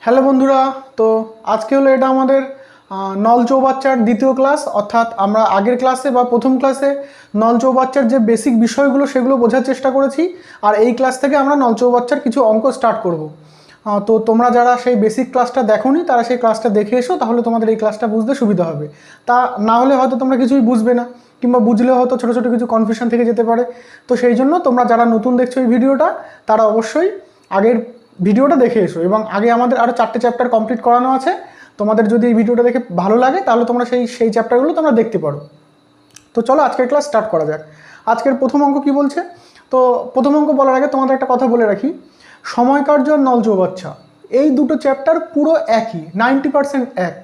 Hello বন্ধুরা, তো আজকে হলো এটা আমাদের নল চৌবাচ্চার দ্বিতীয় ক্লাস। অর্থাৎ আমরা আগের ক্লাসে বা প্রথম ক্লাসে নল চৌবাচ্চার যে বেসিক বিষয়গুলো সেগুলো বোঝার চেষ্টা করেছি। আর এই ক্লাস থেকে আমরা নল চৌবাচ্চার কিছু অঙ্ক স্টার্ট করব। তো তোমরা যারা সেই বেসিক ক্লাসটা দেখোনি তারা সেই ক্লাসটা দেখে এসো, তাহলে তোমাদের এই ক্লাসটা বুঝতে সুবিধা হবে। তা না হলে হয়তো তোমরা কিছুই বুঝবে না, কিংবা বুঝলেও হয়তো ছোটো ছোটো কিছু কনফিউশন থেকে যেতে পারে। তো সেই জন্য তোমরা যারা নতুন দেখছো এই ভিডিওটা, তারা অবশ্যই আগের ভিডিওটা দেখে এসো। এবং আগে আমাদের আরও 4টে চ্যাপ্টার কমপ্লিট করানো আছে। তোমাদের যদি এই ভিডিওটা দেখে ভালো লাগে তাহলে তোমরা সেই চ্যাপ্টারগুলো তোমরা দেখতে পারো। তো চলো আজকের ক্লাস স্টার্ট করা যাক। আজকের প্রথম অঙ্ক কি বলছে? তো প্রথম অঙ্ক বলার আগে তোমাদের একটা কথা বলে রাখি, সময় কার্য আর নল চৌবাচ্চা এই দুটো চ্যাপ্টার পুরো একই, 90% এক।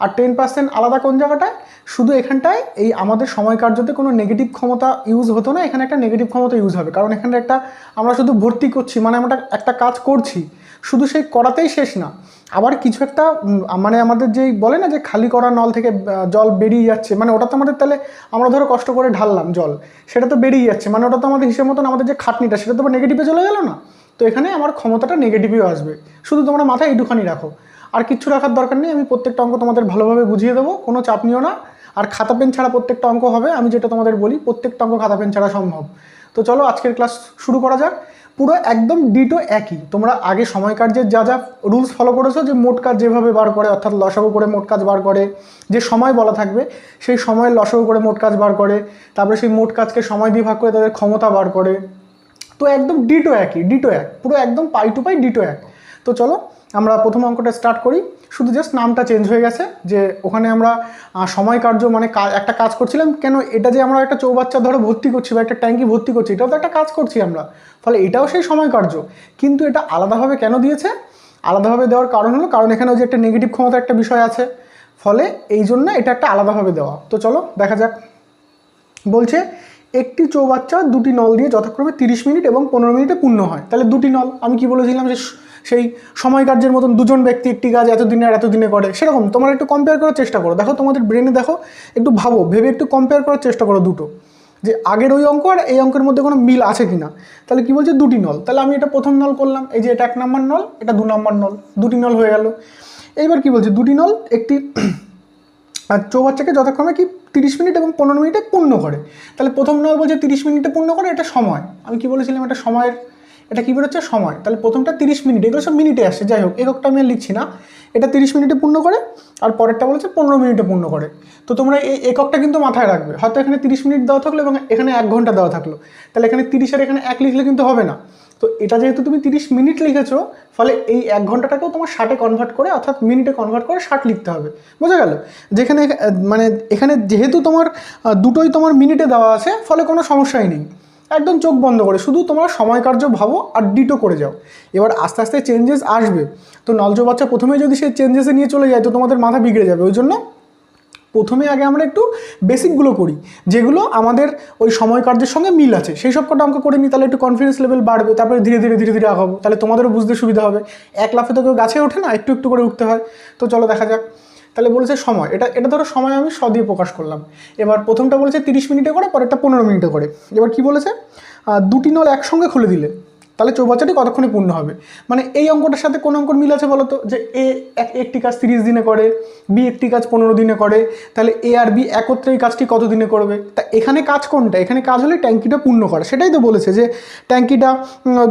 আর 10% আলাদা কোন জায়গাটায়? শুধু এখানটায় এই আমাদের সময় কার্যতে কোনো নেগেটিভ ক্ষমতা ইউজ হতো না, এখানে একটা নেগেটিভ ক্ষমতা ইউজ হবে। কারণ এখানে আমরা শুধু ভর্তি করছি, মানে আমরা একটা কাজ করছি, শুধু সেই করাতেই শেষ না, আবার কিছু একটা মানে আমাদের যেই বলে না যে খালি করা নল থেকে জল বেরিয়ে যাচ্ছে, মানে ওটা তো আমাদের তাহলে আমরা ধরো কষ্ট করে ঢাললাম জল, সেটা তো বেরিয়ে যাচ্ছে, মানে ওটা তো আমাদের হিসেব মতন আমাদের যে খাটনিটা সেটা তো নেগেটিভে চলে গেল না। তো এখানে আমার ক্ষমতাটা নেগেটিভেও আসবে। শুধু তোমরা মাথায় এইটুখানি রাখো, আর কিচ্ছু রাখার দরকার নেই। আমি প্রত্যেকটা অঙ্ক তোমাদের ভালোভাবে বুঝিয়ে দেবো, কোনো চাপ নিও না। আর খাতা পেন ছাড়া প্রত্যেকটা অঙ্ক হবে, আমি যেটা তোমাদের বলি প্রত্যেকটা অঙ্ক খাতা পেন ছাড়া সম্ভব। তো চলো আজকের ক্লাস শুরু করা যাক। পুরো একদম ডিটো একই। তোমরা আগে সময় কার্যের যা যা রুলস ফলো করেছো, যে মোট কাজ যেভাবে বার করে, অর্থাৎ লসাগু করে মোট কাজ বার করে, যে সময় বলা থাকবে সেই সময়ের লসাগু করে মোট কাজ বার করে, তারপরে সেই মোট কাজকে সময় দিয়ে ভাগ করে তাদের ক্ষমতা বার করে। তো একদম ডিটো একই, ডিটো এক, পুরো একদম পাই টু পাই ডিটো এক। তো চলো আমরা প্রথম অঙ্কটা স্টার্ট করি। শুধু জাস্ট নামটা চেঞ্জ হয়ে গেছে, যে ওখানে আমরা সময় কার্য মানে একটা কাজ করছিলাম। কেন এটা যে আমরা একটা চৌবাচ্চা ধরো ভর্তি করছি বা একটা ট্যাঙ্কি ভর্তি করছি, এটাও তো একটা কাজ করছি আমরা, ফলে এটাও সেই সময় কার্য। কিন্তু এটা আলাদাভাবে কেন দিয়েছে? আলাদাভাবে দেওয়ার কারণ হলো, কারণ এখানে ওই যে একটা নেগেটিভ ক্ষমতার একটা বিষয় আছে, ফলে এই জন্য এটা একটা আলাদাভাবে দেওয়া। তো চলো দেখা যাক। বলছে একটি চৌবাচ্চা দুটি নল দিয়ে যথাক্রমে 30 মিনিট এবং 15 মিনিটে পূর্ণ হয়। তাহলে দুটি নল, আমি কি বলেছিলাম যে সেই সময় কার্যের মতন দুজন ব্যক্তি একটি কাজ এতদিনে আর এতদিনে করে, সেরকম তোমরা একটু কম্পেয়ার করার চেষ্টা করো। দেখো তোমাদের ব্রেনে দেখো, একটু ভাবো, ভেবে একটু কম্পেয়ার করার চেষ্টা করো দুটো, যে আগের ওই অঙ্ক আর এই অঙ্কের মধ্যে কোনো মিল আছে কিনা। তাহলে কি বলছে? দুটি নল। তাহলে আমি এটা প্রথম নল করলাম, এই যে এটা 1 নম্বর নল, এটা 2 নম্বর নল, দুটি নল হয়ে গেল। এইবার কি বলছে? দুটি নল একটি আর চৌবাচ্চাকে যথাক্রমে কি 30 মিনিট এবং 15 মিনিটে পূর্ণ করে। তাহলে প্রথম নল বলছে 30 মিনিটে পূর্ণ করে, এটা সময়। আমি কি বলেছিলাম? এটা সময়ের, এটা কী বেরোচ্ছে? সময়। তাহলে প্রথমটা 30 মিনিট, এগুলো সব মিনিটে আসছে, যাই হোক এককটা আমি আর লিখছি না। এটা 30 মিনিটে পূর্ণ করে, আর পরেরটা বলেছে 15 মিনিটে পূর্ণ করে। তো তোমরা এই এককটা কিন্তু মাথায় রাখবে। হয়তো এখানে 30 মিনিট দেওয়া থাকলো এবং এখানে 1 ঘন্টা দেওয়া থাকলো, তাহলে এখানে 30 আর এখানে 1 লিখলে কিন্তু হবে না। তো এটা যেহেতু তুমি 30 মিনিট লিখেছো, ফলে এই 1 ঘন্টাটাকেও তোমার 60-এ কনভার্ট করে, অর্থাৎ মিনিটে কনভার্ট করে 60 লিখতে হবে। বোঝা গেল? যেখানে মানে এখানে যেহেতু তোমার দুটোই তোমার মিনিটে দেওয়া আছে, ফলে কোনো সমস্যাই নেই। একদম চোখ বন্ধ করে শুধু তোমার সময় কার্য ভাবো আর ডিটো করে যাও। এবার আস্তে আস্তে চেঞ্জেস আসবে। তো নল চৌবাচ্চা প্রথমে যদি সেই চেঞ্জেসে নিয়ে চলে যায়, তো তোমাদের মাথা বিগড়ে যাবে। ওই জন্য প্রথমে আগে আমরা একটু বেসিকগুলো করি, যেগুলো আমাদের ওই সময় কার্যের সঙ্গে মিল আছে, সেই সব কটা অঙ্ক করে নিই, তাহলে একটু কনফিডেন্স লেভেল বাড়বে। তারপরে ধীরে ধীরে ধীরে ধীরে আগাবো, তাহলে তোমাদেরও বুঝতে সুবিধা হবে। এক লাফে তো কেউ গাছে ওঠে না, একটু একটু করে উঠতে হয়। তো চলো দেখা যাক। তাহলে বলেছে সময়, এটা ধরো সময় আমি দিয়ে প্রকাশ করলাম। এবার প্রথমটা বলেছে 30 মিনিটে করে, পরেরটা 15 মিনিটে করে। এবার কি বলেছে? দুটি নল একসঙ্গে খুলে দিলে তাহলে চৌবাচ্চাটি কতক্ষণে পূর্ণ হবে। মানে এই অঙ্কটার সাথে কোন অঙ্কর মিল আছে বলো তো? যে একটি কাজ 30 দিনে করে, বি একটি কাজ 15 দিনে করে, তাহলে এ আর বি একত্রে এই কাজটি কত দিনে করবে? তা এখানে কাজ কোনটা? এখানে কাজ হলে ট্যাঙ্কিটা পূর্ণ করা, সেটাই তো বলেছে যে ট্যাঙ্কিটা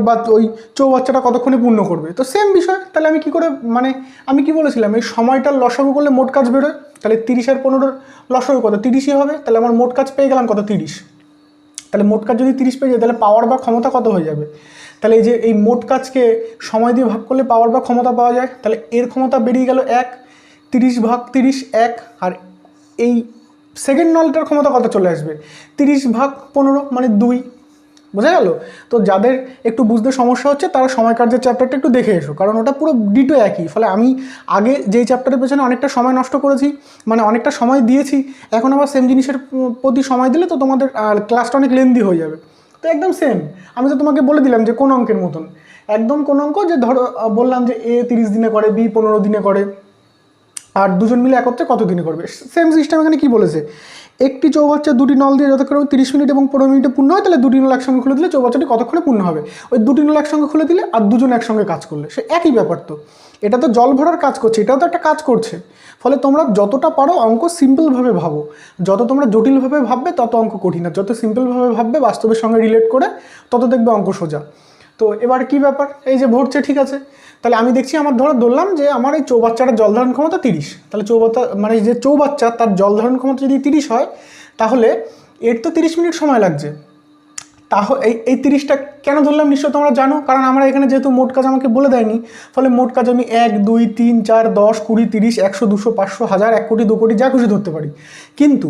বা ওই চৌবাচ্চাটা কতক্ষণে পূর্ণ করবে। তো সেম বিষয়। তাহলে আমি কি করে, মানে আমি কি বলেছিলাম, এই সময়টার লসাগু করলে মোট কাজ বেরোয়। তাহলে 30 আর 15 লসাগু কত? 30ই হবে। তাহলে আমার মোট কাজ পেয়ে গেলাম কত? 30। তাহলে মোট কাজ যদি 30 পেয়ে যায়, তাহলে পাওয়ার বা ক্ষমতা কত হয়ে যাবে? তাহলে এই যে এই মোট কাজকে সময় দিয়ে ভাগ করলে পাওয়ার বা ক্ষমতা পাওয়া যায়। তাহলে এর ক্ষমতা বেরিয়ে গেল 1, 30 ভাগ 30 1। আর এই সেকেন্ড নলটার ক্ষমতা কত চলে আসবে? 30 ভাগ 15 মানে 2। বোঝা গেল? তো যাদের একটু বুঝতে সমস্যা হচ্ছে তারা সময় কার্যের চ্যাপ্টারটা একটু দেখে এসো, কারণ ওটা পুরো ডিটো একই। ফলে আমি আগে যেই চ্যাপ্টারের পেছনে অনেকটা সময় নষ্ট করেছি, মানে অনেকটা সময় দিয়েছি, এখন আবার সেম জিনিসের প্রতি সময় দিলে তো তোমাদের ক্লাসটা অনেক লেন্দি হয়ে যাবে। তো একদম সেম। আমি তো তোমাকে বলে দিলাম যে কোন অঙ্কের মতন, একদম কোন অঙ্ক, যে ধরো বললাম যে এ 30 দিনে করে, বি 15 দিনে করে, আর দুজন মিলে একত্রে কত দিনে করবে। সেম সিস্টেম এখানে কি বলেছে? একটি চৌবাচ্চা দুটি নল দিয়ে যতক্ষণ 30 মিনিট এবং 15 মিনিটে পূর্ণ হয়, তাহলে দুটি নল একসঙ্গে খুলে দিলে চৌবাচ্চাটি কতক্ষণে পূর্ণ হবে? ওই দুটি নল একসঙ্গে খুলে দিলে আর দুজন একসঙ্গে কাজ করলে সে একই ব্যাপার। তো এটা তো জল ভরার কাজ করছে, এটাও তো একটা কাজ করছে। ফলে তোমরা যতটা পারো অঙ্ক সিম্পলভাবে ভাবো। যত তোমরা জটিলভাবে ভাববে তত অঙ্ক কঠিন, আর যত সিম্পলভাবে ভাববে বাস্তবের সঙ্গে রিলেট করে তত দেখবে অঙ্ক সোজা। তো এবার কি ব্যাপার, এই যে ভরছে ঠিক আছে, তাহলে আমি দেখছি আমার ধরলাম যে আমার এই চৌবাচ্চাটার জল ধারণ ক্ষমতা 30, তাহলে চৌবাচ্চা মানে যে চৌবাচ্চা তার জল ধারণ ক্ষমতা যদি 30 হয়, তাহলে এর তো 30 মিনিট সময় লাগছে। তাহলে এই 30টা কেন ধরলাম নিশ্চয় তোমরা জানো, কারণ আমরা এখানে যেহেতু মোট কাজ আমাকে বলে দেয়নি, ফলে মোট কাজ আমি 1 2 3 4 10 20 30 100 200 500 1000 1 কোটি 2 কোটি যা খুশি ধরতে পারি, কিন্তু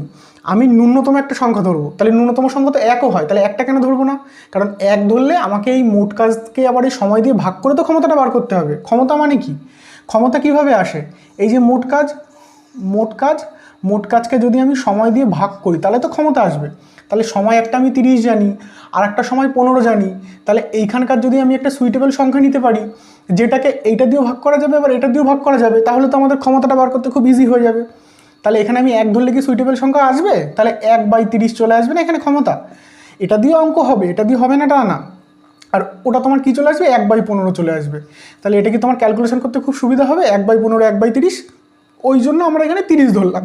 আমি ন্যূনতম একটা সংখ্যা ধরবো। তাহলে ন্যূনতম সংখ্যা তো 1ও হয়, তাহলে একটা কেন ধরবো না? কারণ 1 ধরলে আমাকে এই মোট কাজকে আবার এই সময় দিয়ে ভাগ করে তো ক্ষমতাটা বার করতে হবে। ক্ষমতা মানে কি? ক্ষমতা কিভাবে আসে? এই যে মোট কাজকে যদি আমি সময় দিয়ে ভাগ করি তাহলে তো ক্ষমতা আসবে। তাহলে সময় একটা আমি 30 জানি, আর একটা সময় 15 জানি, তাহলে এইখানকার যদি আমি একটা সুইটেবল সংখ্যা নিতে পারি যেটাকে এইটা দিয়েও ভাগ করা যাবে আবার এটা দিয়েও ভাগ করা যাবে, তাহলে তো আমাদের ক্ষমতাটা বার করতে খুব ইজি হয়ে যাবে। তাহলে এখানে আমি 1 ধরলে কি সুইটেবল সংখ্যা আসবে? তাহলে 1/30 চলে আসবে না এখানে ক্ষমতা? এটা দিয়ে অঙ্ক হবে, এটা দিয়ে হবে না তা না। আর ওটা তোমার কি চলে আসবে? 1/15 চলে আসবে। তাহলে এটা কি তোমার ক্যালকুলেশন করতে খুব সুবিধা হবে? 1/15 1/30, ওই জন্য আমরা এখানে 30 ধরলাম।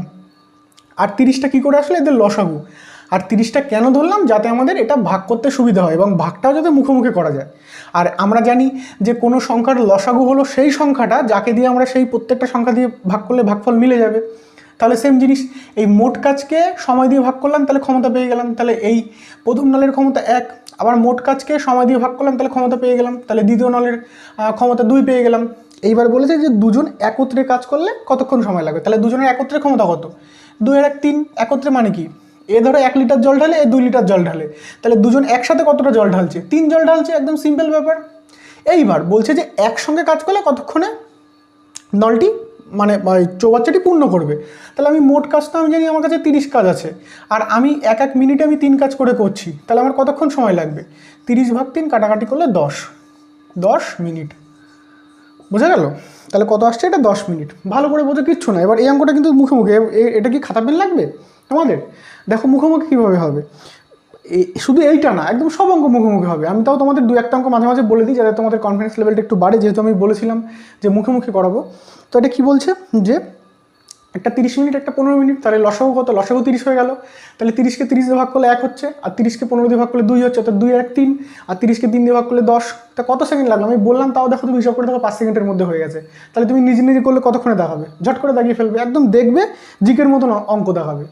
আর 30টা কী করে আসলে? এদের লসাগু। আর 30টা কেন ধরলাম? যাতে আমাদের এটা ভাগ করতে সুবিধা হয় এবং ভাগটাও যাতে মুখে মুখে করা যায়। আর আমরা জানি যে কোনো সংখ্যার লসাগু হলো সেই সংখ্যাটা যাকে দিয়ে আমরা সেই প্রত্যেকটা সংখ্যা দিয়ে ভাগ করলে ভাগফল মিলে যাবে। তাহলে সেম জিনিস, এই মোট কাজকে সময় দিয়ে ভাগ করলাম তাহলে ক্ষমতা পেয়ে গেলাম, তাহলে এই প্রথম নলের ক্ষমতা 1, আবার মোট কাজকে সময় দিয়ে ভাগ করলাম তাহলে ক্ষমতা পেয়ে গেলাম, তাহলে দ্বিতীয় নলের ক্ষমতা 2 পেয়ে গেলাম। এইবার বলেছে যে দুজন একত্রে কাজ করলে কতক্ষণ সময় লাগবে, তাহলে দুজনের একত্রে ক্ষমতা কত? 2 আর 1 3, একত্রে মানে কি? এ ধরো 1 লিটার জল ঢালে, এ 2 লিটার জল ঢালে, তাহলে দুজন একসাথে কতটা জল ঢালছে? 3 জল ঢালছে, একদম সিম্পল ব্যাপার। এইবার বলছে যে একসঙ্গে কাজ করলে কতক্ষণে নলটি মানে চৌবাচ্চাটি পূর্ণ করবে। তাহলে আমি মোট কাজটা আমি জানি আমার কাছে 30 কাজ আছে, আর আমি এক মিনিটে আমি 3 কাজ করে করছি, তাহলে আমার কতক্ষণ সময় লাগবে? 30/3 কাটাকাটি করলে 10 মিনিট। বোঝা গেল? তাহলে কত আসছে? এটা 10 মিনিট। ভালো করে বোঝো, কিচ্ছু না। এবার এই অঙ্কটা কিন্তু মুখে মুখে, এটা কি খাতা পেন লাগবে তোমাদের? দেখো মুখোমুখি কীভাবে হবে। শুধু এইটা না, একদম সব অঙ্ক মুখোমুখি হবে। আমি তাও তোমাদের 2-1টা অঙ্ক মাঝে মাঝে বলে দিই যাতে তোমাদের কনফিডেন্স লেভেলটা একটু বাড়ে, যেহেতু আমি বলেছিলাম যে মুখোমুখি করাবো। তো এটা কী বলছে যে একটা 30 মিনিট, একটা 15 মিনিট, তাহলে লসাগু কত? লসাগু 30 হয়ে গেল। তাহলে 30কে 30 দিয়ে ভাগ করলে 1 হচ্ছে, আর 30কে 15 দিয়ে ভাগ করলে 2 হচ্ছে, অর্থাৎ 2 আর 1 3, আর 30কে 3 দিয়ে ভাগ করলে 10। তা কত সেকেন্ড লাগলো? আমি বললাম, তাও দেখো তুমি হিসাব করে দেখো 5 সেকেন্ডের মধ্যে হয়ে গেছে। তাহলে তুমি নিজে নিজে করলে কতক্ষণে দেখাবে? ঝট করে দাগিয়ে ফেলবে, একদম দেখবে জিকের মতন অঙ্ক দেখাবে।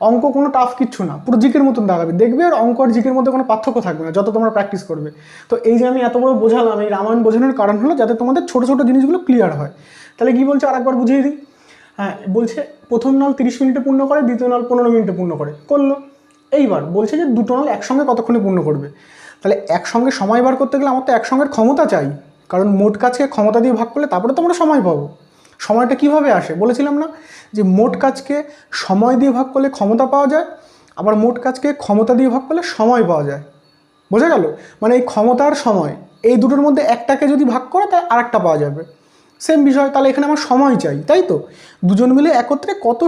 অঙ্ক কোনো টাফ কিচ্ছু না, পুরো জিকের মতন দেখাবে, দেখবে। আর অঙ্ক আর জিকের মধ্যে কোনো পার্থক্য থাকবে না যত তোমরা প্র্যাকটিস করবে। তো এই যে আমি এত বড় বোঝালাম, এই রামায়ণ বোঝানোর কারণ হলো যাতে তোমাদের ছোটো ছোটো জিনিসগুলো ক্লিয়ার হয়। তাহলে কী বলছে আরেকবার বুঝিয়ে দিই। হ্যাঁ, বলছে প্রথম নল 30 মিনিটে পূর্ণ করে, দ্বিতীয় নল 15 মিনিটে পূর্ণ করলো। এইবার বলছে যে দুটো নল একসঙ্গে কতক্ষণে পূর্ণ করবে। তাহলে একসঙ্গে সময় বার করতে গেলে আমার তো একসঙ্গের ক্ষমতা চাই, কারণ মোট কাজকে ক্ষমতা দিয়ে ভাগ করলে তারপরে তো আমরা সময় পাবো। সময়টা কিভাবে আসে বলেছিলাম না, যে মোট কাজকে সময় দিয়ে ভাগ করলে ক্ষমতা পাওয়া যায়, আবার মোট কাজকে ক্ষমতা দিয়ে ভাগ করলে সময় পাওয়া যায়। বোঝা গেল? মানে এই ক্ষমতার সময়, এই দুটোর মধ্যে একটাকে যদি ভাগ করে তাই আরেকটা পাওয়া যাবে। সেম বিষয়। তাহলে এখানে আমার সময় চাই, তাই তো? দুজন মিলে একত্রে কত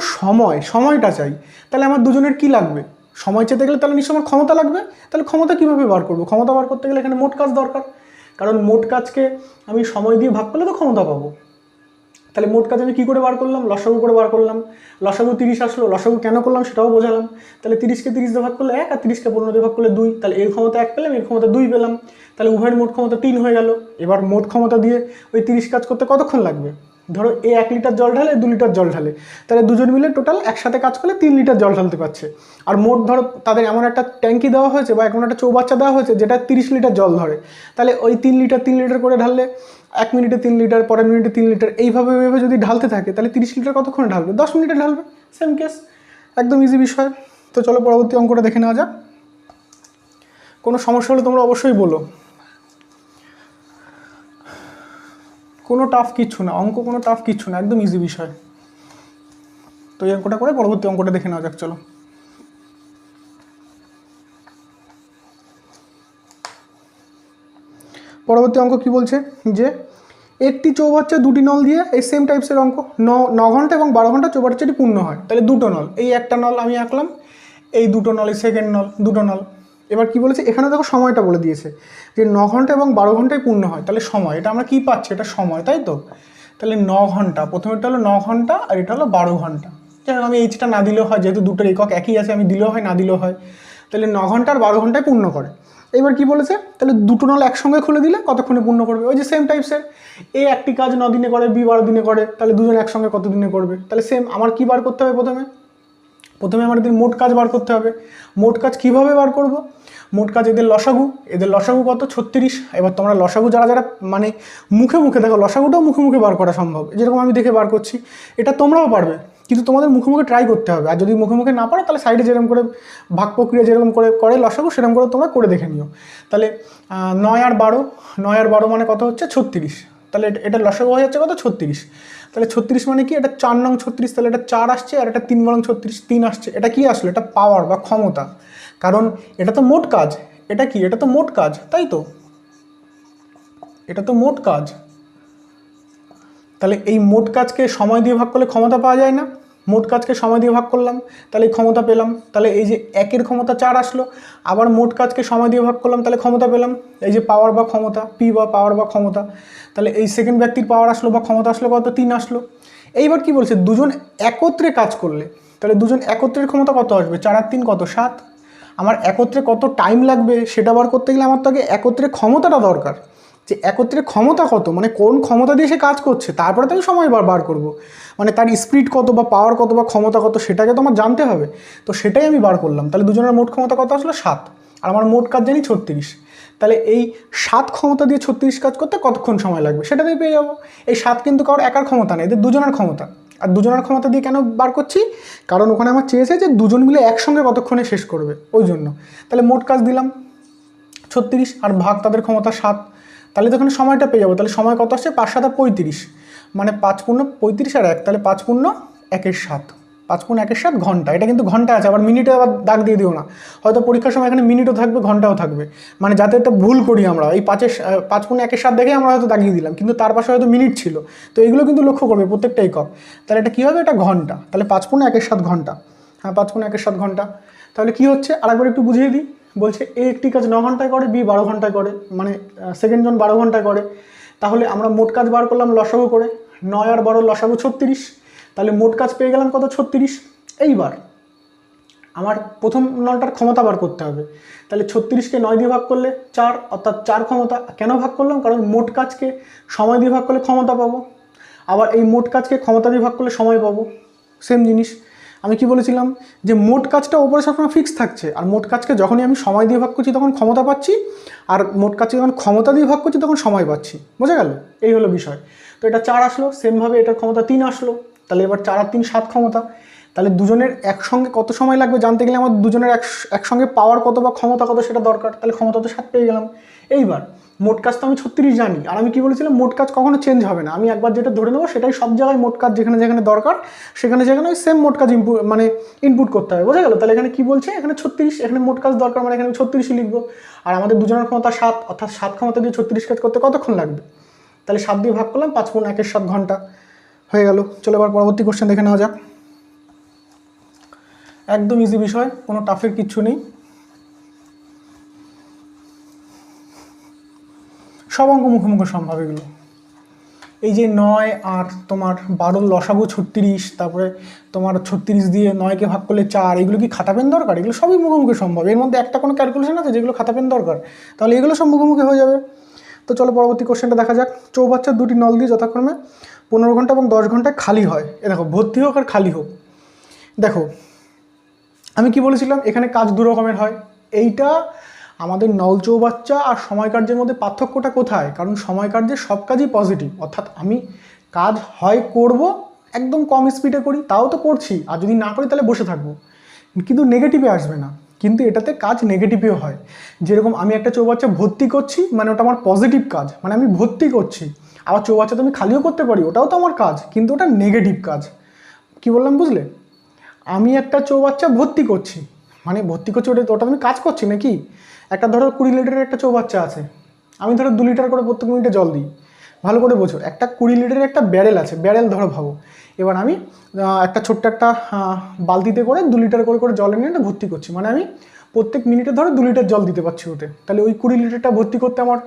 সময়টা চাই। তাহলে আমার দুজনের কি লাগবে? সময় চেতে গেলে তাহলে নিশ্চয় আমার ক্ষমতা লাগবে। তাহলে ক্ষমতা কীভাবে বার করবো? ক্ষমতা বার করতে গেলে এখানে মোট কাজ দরকার, কারণ মোট কাজকে আমি সময় দিয়ে ভাগ করলে তো ক্ষমতা পাবো। তাহলে মোট কাজ আমি কী করে বার করলাম? লসাগু করে বার করলাম। লসাগু 30 আসলো, লসাগু কেন করলাম সেটাও বোঝালাম। তাহলে 30কে 30 দিয়ে ভাগ করলে 1, আর 30কে 15 দিয়ে ভাগ করলে 2, তাহলে এর ক্ষমতা 1 পেলাম, এর ক্ষমতা 2 পেলাম। তাহলে উভয়ের মোট ক্ষমতা 3 হয়ে গেল। এবার মোট ক্ষমতা দিয়ে ওই 30 কাজ করতে কতক্ষণ লাগবে? ধরো এ 1 লিটার জল ঢালে, 2 লিটার জল ঢালে, তাহলে দুজন মিলে টোটাল একসাথে কাজ করলে 3 লিটার জল ঢালতে পারছে। আর মোট ধরো তাদের এমন একটা ট্যাঙ্কি দেওয়া হয়েছে বা এমন একটা চৌবাচ্চা দেওয়া হয়েছে যেটা 30 লিটার জল ধরে, তাহলে ওই 3 লিটার করে ঢাললে 1 মিনিটে 3 লিটার, পরের মিনিটে 3 লিটার, এইভাবে যদি ঢালতে থাকে তাহলে 30 লিটার কতক্ষণে ঢালবে? 10 মিনিটে ঢালবে। সেম কেস, একদম ইজি বিষয়। তো চলো পরবর্তী অঙ্কটা দেখে নেওয়া যাক। কোনো সমস্যা হলে তোমরা অবশ্যই বলো। কোনো টাফ কিচ্ছু না, অঙ্ক কোনো টাফ কিচ্ছু না, একদম ইজি বিষয়। তো এই অঙ্কটা করে পরবর্তী অঙ্কটা দেখে নেওয়া যাক। চলো পরবর্তী অঙ্ক কি বলছে, যে একটি চৌবাচ্চা দুটি নল দিয়ে, এই সেম টাইপসের অঙ্ক, 9 ঘন্টা এবং 12 ঘন্টা চৌবাচ্চাটি পূর্ণ হয়। তাহলে দুটো নল, এই একটা নল আমি আঁকলাম, এই দুটো নল, এই সেকেন্ড নল, দুটো নল। এবার কি বলেছে এখানে দেখো সময়টা বলে দিয়েছে যে 9 ঘন্টা এবং 12 ঘন্টায় পূর্ণ হয়, তাহলে সময় এটা আমরা কি পাচ্ছি, এটা সময়, তাই তো। তাহলে 9 ঘন্টা, প্রথমেরটা হলো 9 ঘন্টা আর এটা হলো 12 ঘন্টা। যাই হোক আমি এইচটা না দিলেও হয়, যেহেতু দুটোর একক একই আছে, আমি দিলেও হয় না দিলেও হয়। তাহলে 9 ঘন্টা আর 12 ঘন্টায় পূর্ণ করে। এবার কি বলেছে, তাহলে দুটো নল একসঙ্গে খুলে দিলে কতক্ষণে পূর্ণ করবে, ওই যে সেম টাইপসের। এ একটি কাজ 9 দিনে করে, বি 12 দিনে করে, তাহলে দুজন একসঙ্গে কত দিনে করবে। তাহলে সেম আমার কি বার করতে হবে, প্রথমে আমাদের মোট কাজ বার করতে হবে। মোট কাজ কিভাবে বার করব, মোট কাজ এদের লসাগু কত, 36। এবার তোমরা লসাগু যারা যারা মানে মুখে মুখে দেখো, লসাগুটাও মুখে মুখে বার করা সম্ভব, যেরকম আমি দেখে বার করছি, এটা তোমরাও পারবে, কিন্তু তোমাদের মুখে মুখে ট্রাই করতে হবে। আর যদি মুখে মুখে না পারো তাহলে সাইডে যেরকম করে ভাগ প্রক্রিয়া যেরকম করে লসাগু, সেরকম করে তোমরা করে দেখে নিও। তাহলে 9 আর 12 মানে কত হচ্ছে, 36। তাহলে এটা লসাগু হয়ে যাচ্ছে কত, 36। তাহলে 36 মানে কি, এটা 4 নং 36, তাহলে এটা 4 আসছে, আর এটা 3 নং 36, 3 আসছে। এটা কি আসলো, এটা পাওয়ার বা ক্ষমতা, কারণ এটা তো মোট কাজ। এটা কি, এটা তো মোট কাজ, তাই তো, এটা তো মোট কাজ। তাহলে এই মোট কাজকে সময় দিয়ে ভাগ করলে ক্ষমতা পাওয়া যায় না, মোট কাজকে সময় দিয়ে ভাগ করলাম, তাহলে এই ক্ষমতা পেলাম। তাহলে এই যে 1-এর ক্ষমতা 4 আসলো, আবার মোট কাজকে সময় দিয়ে ভাগ করলাম, তাহলে ক্ষমতা পেলাম, এই যে পাওয়ার বা ক্ষমতা, পি বা পাওয়ার বা ক্ষমতা। তাহলে এই সেকেন্ড ব্যক্তির পাওয়ার আসলো বা ক্ষমতা আসলো কত, 3 আসলো। এইবার কি বলছে, দুজন একত্রে কাজ করলে, তাহলে দুজন একত্রের ক্ষমতা কত আসবে, 4 আর 3 কত, 7। আমার একত্রে কত টাইম লাগবে সেটা বার করতে গেলে আমার তো আগে একত্রে ক্ষমতাটা দরকার, যে একত্রে ক্ষমতা কত, মানে কোন ক্ষমতা দিয়ে সে কাজ করছে, তারপরে তো আমি সময় বার করবো। মানে তার স্পিড কত বা পাওয়ার কত বা ক্ষমতা কত সেটাকে তো আমার জানতে হবে। তো সেটাই আমি বার করলাম। তাহলে দুজনের মোট ক্ষমতা কত আসলো, 7, আর আমার মোট কাজ জানি 36। তাহলে এই 7 ক্ষমতা দিয়ে 36 কাজ করতে কতক্ষণ সময় লাগবে সেটা দিয়ে পেয়ে যাবো। এই 7 কিন্তু কারোর একার ক্ষমতা নেই, এদের দুজনের ক্ষমতা। আর দুজনের ক্ষমতা দিয়ে কেন বার করছি, কারণ ওখানে আমার চেয়েছে যে দুজন মিলে একসঙ্গে কতক্ষণে শেষ করবে, ওই জন্য। তাহলে মোট কাজ দিলাম 36, আর ভাগ তাদের ক্ষমতা 7, তাহলে তো এখানে সময়টা পেয়ে যাবো। তাহলে সময় কত আসছে, 5 7 35, মানে 5 পূর্ণ 35 আর 1, তাহলে 5 পূর্ণ 1-এর 7, 5 পূর্ণ 1-এর 7 ঘন্টা। এটা কিন্তু ঘন্টা আছে, আবার মিনিটে আবার দাগ দিয়ে দিও না, হয়তো পরীক্ষার সময় এখানে মিনিটও থাকবে ঘন্টাও থাকবে, মানে যাতে একটা ভুল করি আমরা, এই 5 পূর্ণ 1-এর 7 দেখে আমরা হয়তো দাগিয়ে দিলাম, কিন্তু তার পাশে হয়তো মিনিট ছিল। তো এইগুলো কিন্তু লক্ষ্য করবে প্রত্যেকটা একক। তাহলে এটা কী হবে, এটা ঘন্টা। তাহলে 5 পূর্ণ 1-এর 7 ঘন্টা, হ্যাঁ 5 পূর্ণ 1-এর 7 ঘন্টা। তাহলে কি হচ্ছে আরেকবার একটু বুঝিয়ে দিই। বলছে এ একটি কাজ 9 ঘন্টায় করে, বি 12 ঘন্টায় করে, মানে সেকেন্ড জন 12 ঘন্টায় করে। তাহলে আমরা মোট কাজ বার করলাম লসাগু করে, 9 আর 12 লসাগু 36, তাহলে মোট কাজ পেয়ে গেলাম কত, 36। এইবার আমার প্রথম নলটার ক্ষমতা বার করতে হবে। তাহলে 36কে 9 দিয়ে ভাগ করলে 4, অর্থাৎ 4 ক্ষমতা। কেন ভাগ করলাম, কারণ মোট কাজকে সময় দিয়ে ভাগ করলে ক্ষমতা পাবো, আবার এই মোট কাজকে ক্ষমতা দিয়ে ভাগ করলে সময় পাবো, সেম জিনিস। আমি কি বলেছিলাম, যে মোট কাজটা ওপরে সবসময় ফিক্স থাকছে, আর মোট কাজকে যখনই আমি সময় দিয়ে ভাগ করছি তখন ক্ষমতা পাচ্ছি, আর মোট কাজকে যখন ক্ষমতা দিয়ে ভাগ করছি তখন সময় পাচ্ছি। বোঝা গেল, এই হলো বিষয়। তো এটা 4 আসলো, সেমভাবে এটার ক্ষমতা 3 আসলো। তাহলে এবার 4 আর 3 7 ক্ষমতা। তাহলে দুজনের একসঙ্গে কত সময় লাগবে জানতে গেলে আমার দুজনের একসঙ্গে পাওয়ার কত বা ক্ষমতা কত সেটা দরকার। তাহলে ক্ষমতা তো 7 পেয়ে গেলাম। এইবার মোট কাজ তো আমি 36 জানি, আর আমি কি বলেছিলাম, মোট কাজ কখনো চেঞ্জ হবে না, আমি একবার যেটা ধরে নেবো সেটাই সব জায়গায় মোট কাজ, যেখানে যেখানে দরকার সেখানে যেখানে ওই সেম মোট কাজ মানে ইনপুট করতে হবে। বোঝা গেল। তাহলে এখানে কি বলছে, এখানে 36, এখানে মোট কাজ দরকার, মানে এখানে 36ই লিখবো। আর আমাদের দুজনের ক্ষমতা 7, অর্থাৎ 7 ক্ষমতা দিয়ে 36 কাজ করতে কতক্ষণ লাগবে। তাহলে 7 দিয়ে ভাগ করলাম, 5 পূর্ণ 1-এর 7 ঘন্টা হয়ে গেল। চলো এবার পরবর্তী কোশ্চেন দেখে নেওয়া যাক। একদম ইজি বিষয়, কোনো টাফের কিচ্ছু নেই, সব অঙ্ক মুখে মুখে সম্ভব এগুলো। এই যে 9 আর তোমার 12 লসাগু 36, তারপরে তোমার 36 দিয়ে 9কে ভাগ করলে 4, এগুলো কি খাতা পেন দরকার, এগুলো সবই মুখে মুখে সম্ভব। এর মধ্যে একটা কোনো ক্যালকুলেশন আছে যেগুলো খাতা পেন দরকার, তাহলে এগুলো সব মুখে মুখে হয়ে যাবে। তো চলো পরবর্তী কোশ্চেনটা দেখা যাক। চৌবাচ্চার দুটি নল দিয়ে যথাক্রমে 15 ঘন্টা এবং 10 ঘন্টায় খালি হয়। এ দেখো, ভর্তি হোক আর খালি হোক। দেখো আমি কি বলেছিলাম, এখানে কাজ দু রকমের হয়। এইটা আমাদের নল চৌবাচ্চা আর সময় কার্যের মধ্যে পার্থক্যটা কোথায়, কারণ সময় কার্যের সব কাজই পজিটিভ, অর্থাৎ আমি কাজ হয় করব, একদম কম স্পিডে করি তাও তো করছি, আর যদি না করি তাহলে বসে থাকবো, কিন্তু নেগেটিভে আসবে না। কিন্তু এটাতে কাজ নেগেটিভেও হয়। যেরকম আমি একটা চৌবাচ্চা ভর্তি করছি, মানে ওটা আমার পজিটিভ কাজ, মানে আমি ভর্তি করছি। আবার চৌবাচ্চা তো আমি খালিও করতে পারি, ওটাও তো আমার কাজ, কিন্তু ওটা নেগেটিভ কাজ। কি বললাম বুঝলে, আমি একটা চৌবাচ্চা ভর্তি করছি, মানে ভর্তি করছি ওটা আমি কাজ করছি নাকি। একটা ধরো 20 লিটারের একটা চৌবাচ্চা আছে, আমি ধরো 2 লিটার করে প্রত্যেক মিনিটে জল দিই। ভালো করে বোঝো, একটা 20 লিটারের একটা ব্যারেল আছে, ব্যারেল ধরো ভাবো, এবার আমি একটা ছোট্ট একটা বালতিতে করে 2 লিটার করে করে জল এনে এটা ভর্তি করছি, মানে আমি প্রত্যেক মিনিটে ধরো 2 লিটার জল দিতে পারছি ওতে। তাহলে ওই 20 লিটারটা ভর্তি করতে আমার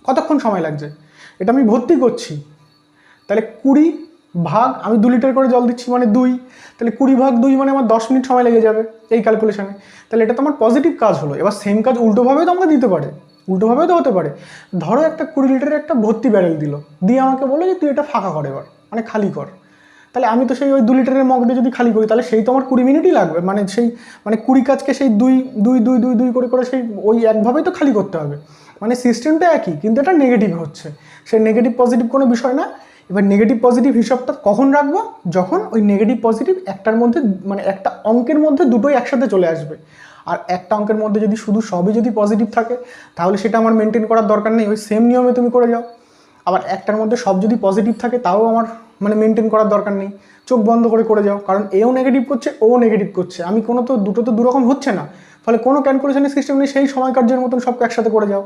কতক্ষণ সময় লাগছে, এটা আমি ভর্তি করছি। তাহলে 20 ভাগ আমি 2 লিটার করে জল দিচ্ছি মানে 2, তাহলে 20 ভাগ 2 মানে আমার 10 মিনিট সময় লেগে যাবে এই ক্যালকুলেশনে। তাহলে এটা তো আমার পজিটিভ কাজ হলো। এবার সেম কাজ উল্টোভাবেও তো আমাকে দিতে পারে, উল্টোভাবেও তো হতে পারে। ধরো একটা 20 লিটারের একটা ভর্তি ব্যারেল দিল, দিয়ে আমাকে বললো যে তুই এটা ফাঁকা কর এবার, মানে খালি কর। তাহলে আমি তো সেই ওই 2 লিটারের মগ দিয়ে যদি খালি করি তাহলে সেই তো আমার 20 মিনিটই লাগবে, মানে সেই 20 কাজকে সেই 2 2 2 2 2 করে করে সেই ওই একভাবেই তো খালি করতে হবে। মানে সিস্টেমটা একই, কিন্তু এটা নেগেটিভ হচ্ছে। সেই নেগেটিভ পজিটিভ কোনো বিষয় না। এবার নেগেটিভ পজিটিভ হিসাবটা কখন রাখবো, যখন ওই নেগেটিভ পজিটিভ একটার মধ্যে মানে একটা অঙ্কের মধ্যে দুটোই একসাথে চলে আসবে। আর একটা অঙ্কের মধ্যে যদি শুধু সবই যদি পজিটিভ থাকে তাহলে সেটা আমার মেনটেন করার দরকার নেই, ওই সেম নিয়মে তুমি করে যাও। আবার একটার মধ্যে সব যদি পজিটিভ থাকে তাও আমার মানে মেনটেন করার দরকার নেই, চোখ বন্ধ করে করে যাও। কারণ এও নেগেটিভ করছে ও নেগেটিভ করছে, আমি কোনো তো দুটো তো দুরকম হচ্ছে না, ফলে কোনো ক্যালকুলেশনের সিস্টেম নেই, সেই সময় কার্যের মতন সবকে একসাথে করে যাও।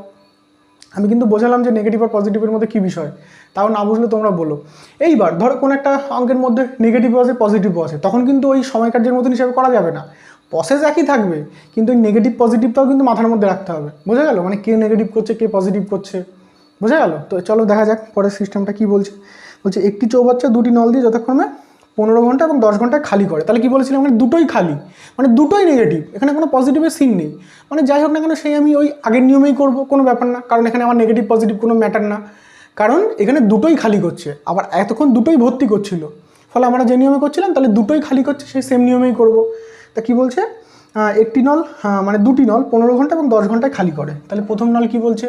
আমি কিন্তু বোঝালাম যে নেগেটিভ আর পজিটিভের মধ্যে কী বিষয়, তাও না বুঝলে তোমরা বলো। এইবার ধরো কোনো একটা অঙ্কের মধ্যে নেগেটিভও আছে পজিটিভও আছে, তখন কিন্তু ওই সময় কার্যের মতন হিসাবে করা যাবে না, প্রসেস একই থাকবে, কিন্তু ওই নেগেটিভ পজিটিভটাও কিন্তু মাথার মধ্যে রাখতে হবে। বোঝা গেল, মানে কে নেগেটিভ করছে কে পজিটিভ করছে, বোঝা গেল? তো চলো দেখা যাক পরের সিস্টেমটা কী বলছে। বলছে একটি চৌবাচ্চা 2টি নল দিয়ে যথাক্রমে 15 ঘন্টা এবং 10 ঘন্টায় খালি করে। তাহলে কি বলেছিলাম, মানে দুটোই খালি, মানে দুটোই নেগেটিভ, এখানে কোনো পজিটিভের সিন নেই। মানে যাই হোক না কেন সেই আমি ওই আগের নিয়মেই করব, কোনো ব্যাপার না, কারণ এখানে আমার নেগেটিভ পজিটিভ কোনো ম্যাটার না, কারণ এখানে দুটোই খালি করছে, আবার এতক্ষণ দুটোই ভর্তি করছিল। ফলে আমরা যে নিয়মে করছিলাম তাহলে দুটোই খালি করছে, সেই সেম নিয়মেই করব। তা কি বলছে, একটি নল মানে 2টি নল 15 ঘন্টা এবং 10 ঘন্টায় খালি করে। তাহলে প্রথম নল কি বলছে,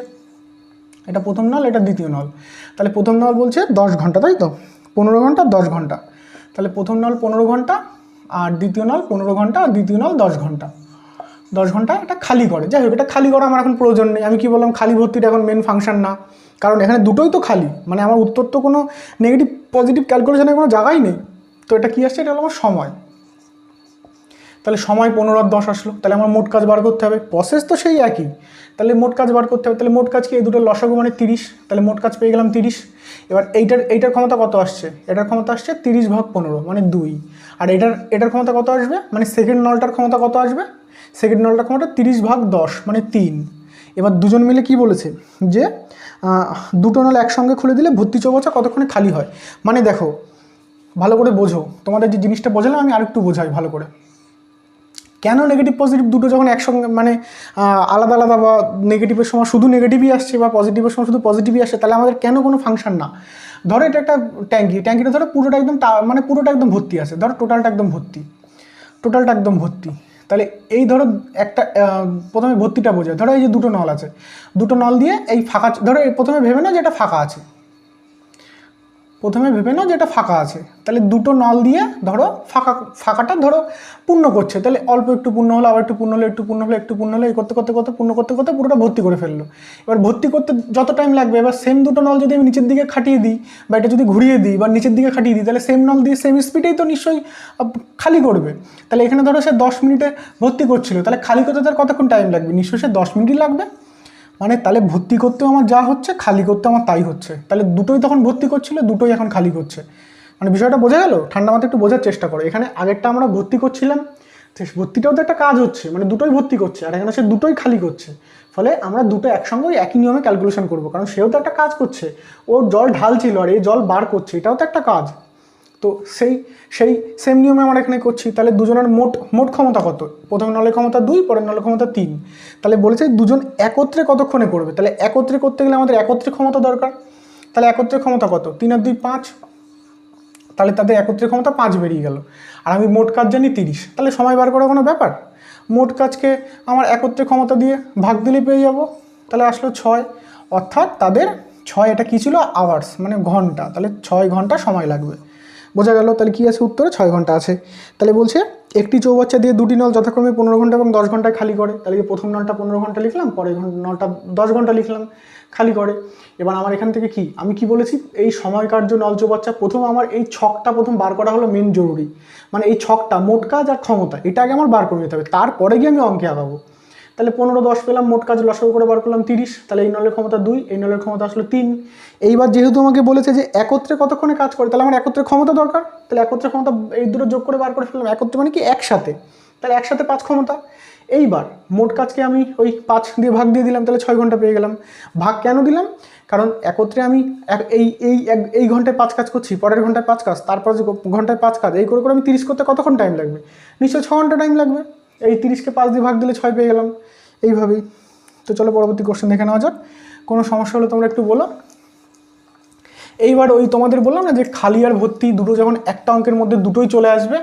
এটা প্রথম নল, এটা দ্বিতীয় নল। তাহলে প্রথম নল বলছে 10 ঘন্টা, তাই তো, 15 ঘন্টা 10 ঘন্টা। তাহলে প্রথম নল 15 ঘন্টা আর দ্বিতীয় নল 15 ঘন্টা আর দ্বিতীয় নল 10 ঘন্টা। 10 ঘন্টা এটা খালি করে। যাই হোক, এটা খালি করা আমার এখন প্রয়োজন নেই। আমি কি বললাম, খালি ভর্তিটা এখন মেন ফাংশন না, কারণ এখানে দুটোই তো খালি, মানে আমার উত্তর তো কোনো নেগেটিভ পজিটিভ ক্যালকুলেশনের কোনো জায়গাই নেই। তো এটা কী আসছে, এটা হলো আমার সময়। তাহলে সময় 15 আর 10 আসলো, তাহলে আমার মোট কাজ বার করতে হবে, প্রসেস তো সেই একই, তাহলে মোট কাজ বার করতে হবে। তাহলে মোট কাজ কি, এই দুটো লসাগু মানে 30, তাহলে মোট কাজ পেয়ে গেলাম 30। এবার এইটার ক্ষমতা কত আসছে, এটার ক্ষমতা আসছে 30 ভাগ 15 মানে 2। আর এটার ক্ষমতা কত আসবে, মানে সেকেন্ড নলটার ক্ষমতা কত আসবে, সেকেন্ড নলটার ক্ষমতা 30 ভাগ 10 মানে 3। এবার দুজন মিলে কি বলেছে যে দুটো নল একসঙ্গে খুলে দিলে ভর্তি চৌবাচ্চা কতক্ষণে খালি হয়। মানে দেখো ভালো করে বোঝো, তোমাদের যে জিনিসটা বোঝালাম আমি আরেকটু বোঝাই ভালো করে। কেন নেগেটিভ পজিটিভ দুটো যখন একসঙ্গে মানে আলাদা আলাদা, বা নেগেটিভের সময় শুধু নেগেটিভই আসছে বা পজিটিভের সময় শুধু পজিটিভই আসছে, তাহলে আমাদের কেন কোনো ফাংশন না। ধরো এটা একটা ট্যাঙ্কিটা ধরো পুরোটা একদম মানে পুরোটা একদম ভর্তি আছে, ধরো টোটালটা একদম ভর্তি। তাহলে এই ধরো একটা প্রথমে ভর্তিটা বোঝায়, ধরো এই যে দুটো নল আছে, দুটো নল দিয়ে এই ফাঁকা, ধরো প্রথমে ভেবে নাও যে এটা ফাঁকা আছে, তাহলে দুটো নল দিয়ে ধরো ফাঁকাটা ধরো পূর্ণ করছে, তাহলে অল্প একটু পূর্ণ হলো, আবার একটু পূর্ণ হলো, একটু পূর্ণ হলো, একটু পূর্ণ হলো, এই করতে পূর্ণ করতে পুরোটা ভর্তি করে ফেললো। এবার ভর্তি করতে যত টাইম লাগবে, এবার সেম দুটো নল যদি আমি নিচের দিকে খাটিয়ে দিই বা এটা যদি ঘুরিয়ে দিই বা নিচের দিকে খাটিয়ে দিই, তাহলে সেম নল দিয়ে সেম স্পিডেই তো নিশ্চয়ই খালি করবে। তাহলে এখানে ধরো সে 10 মিনিটে ভর্তি করছিল, তাহলে খালি করতে তার কতক্ষণ টাইম লাগবে, নিশ্চয়ই সে 10 মিনিটই লাগবে। মানে তাহলে ভর্তি করতেও আমার যা হচ্ছে, খালি করতেও আমার তাই হচ্ছে, তাহলে দুটোই তখন ভর্তি করছিল, দুটোই এখন খালি করছে। মানে বিষয়টা বোঝা গেল, ঠান্ডা মাথায় একটু বোঝার চেষ্টা করো। এখানে আগেরটা আমরা ভর্তি করছিলাম, ভর্তিটাও তো একটা কাজ হচ্ছে, মানে দুটোই ভর্তি করছে, আর এখানে সে দুটোই খালি করছে। ফলে আমরা দুটো একসঙ্গে একই নিয়মে ক্যালকুলেশন করবো, কারণ সেও তো একটা কাজ করছে, ও জল ঢালছিল আর এই জল বার করছে, এটাও তো একটা কাজ। তো সেই সেম নিয়মে আমরা এখানে করছি। তাহলে দুজনের মোট ক্ষমতা কত, প্রথম নলের ক্ষমতা 2, পরের নলের ক্ষমতা 3। তাহলে বলেছে দুজন একত্রে কতক্ষণে করবে, তাহলে একত্রে করতে গেলে আমাদের একত্রে ক্ষমতা দরকার। তাহলে একত্রে ক্ষমতা কত, 3 আর 2 5, তাহলে তাদের একত্রে ক্ষমতা 5 বেরিয়ে গেল। আর আমি মোট কাজ জানি 30, তাহলে সময় বার করা কোনো ব্যাপার। মোট কাজকে আমার একত্রে ক্ষমতা দিয়ে ভাগ দিলে পেয়ে যাব, তাহলে আসলো 6। অর্থাৎ তাদের 6, এটা কী ছিল, আওয়ার্স মানে ঘন্টা, তাহলে 6 ঘন্টা সময় লাগবে। বোঝা গেল, তাহলে কী আছে উত্তরে 6 ঘন্টা আছে। তাহলে বলছে একটি চৌবাচ্চা দিয়ে 2টি নল যথাক্রমে 15 ঘন্টা এবং 10 ঘন্টায় খালি করে। তাহলে প্রথম নলটা 15 ঘন্টা লিখলাম, পরে নলটা 10 ঘন্টা লিখলাম, খালি করে। এবার আমার এখান থেকে কি, আমি কি বলেছি, এই সময় কার্য নল চৌবাচ্চা প্রথম আমার এই ছকটা প্রথম বার করা হলো মেন জরুরি। মানে এই ছকটা মোট কাজ আর ক্ষমতা, এটা আগে আমার বার করে নিতে হবে, তারপরে গিয়ে আমি অঙ্কে আগাবো। তাহলে 15 10 পেলাম, মোট কাজ লসাগু করে বার করলাম 30, তাহলে এই নলের ক্ষমতা 2, এই নলের ক্ষমতা আসলো 3। এইবার যেহেতু আমাকে বলেছে যে একত্রে কতক্ষণে কাজ করে, তাহলে আমার একত্রে ক্ষমতা দরকার, তাহলে একত্রে ক্ষমতা এই দুটো যোগ করে বার করে ফেললাম। একত্রে মানে কি একসাথে, তাহলে একসাথে 5 ক্ষমতা। এইবার মোট কাজকে আমি ওই 5 দিয়ে ভাগ দিয়ে দিলাম, তাহলে 6 ঘন্টা পেয়ে গেলাম। ভাগ কেন দিলাম? কারণ একত্রে আমি এই ঘন্টায় 5 কাজ করছি, পরের ঘন্টায় 5 কাজ, তারপর যে ঘন্টায় 5 কাজ, এই করে করে আমি 30 করতে কতক্ষণ টাইম লাগবে? নিশ্চয়ই 6 ঘন্টা টাইম লাগবে। এই 30কে 5 দিয়ে ভাগ দিলে 6 পেয়ে গেলাম, এইভাবেই। তো চলো পরবর্তী কোশ্চেন দেখে নেওয়া যাক। কোনো সমস্যা হলে তোমরা একটু বলো। এইবার ওই তোমাদের বললাম না যে খালি আর ভর্তি দুটো যখন একটা অঙ্কের মধ্যে দুটোই চলে আসবে,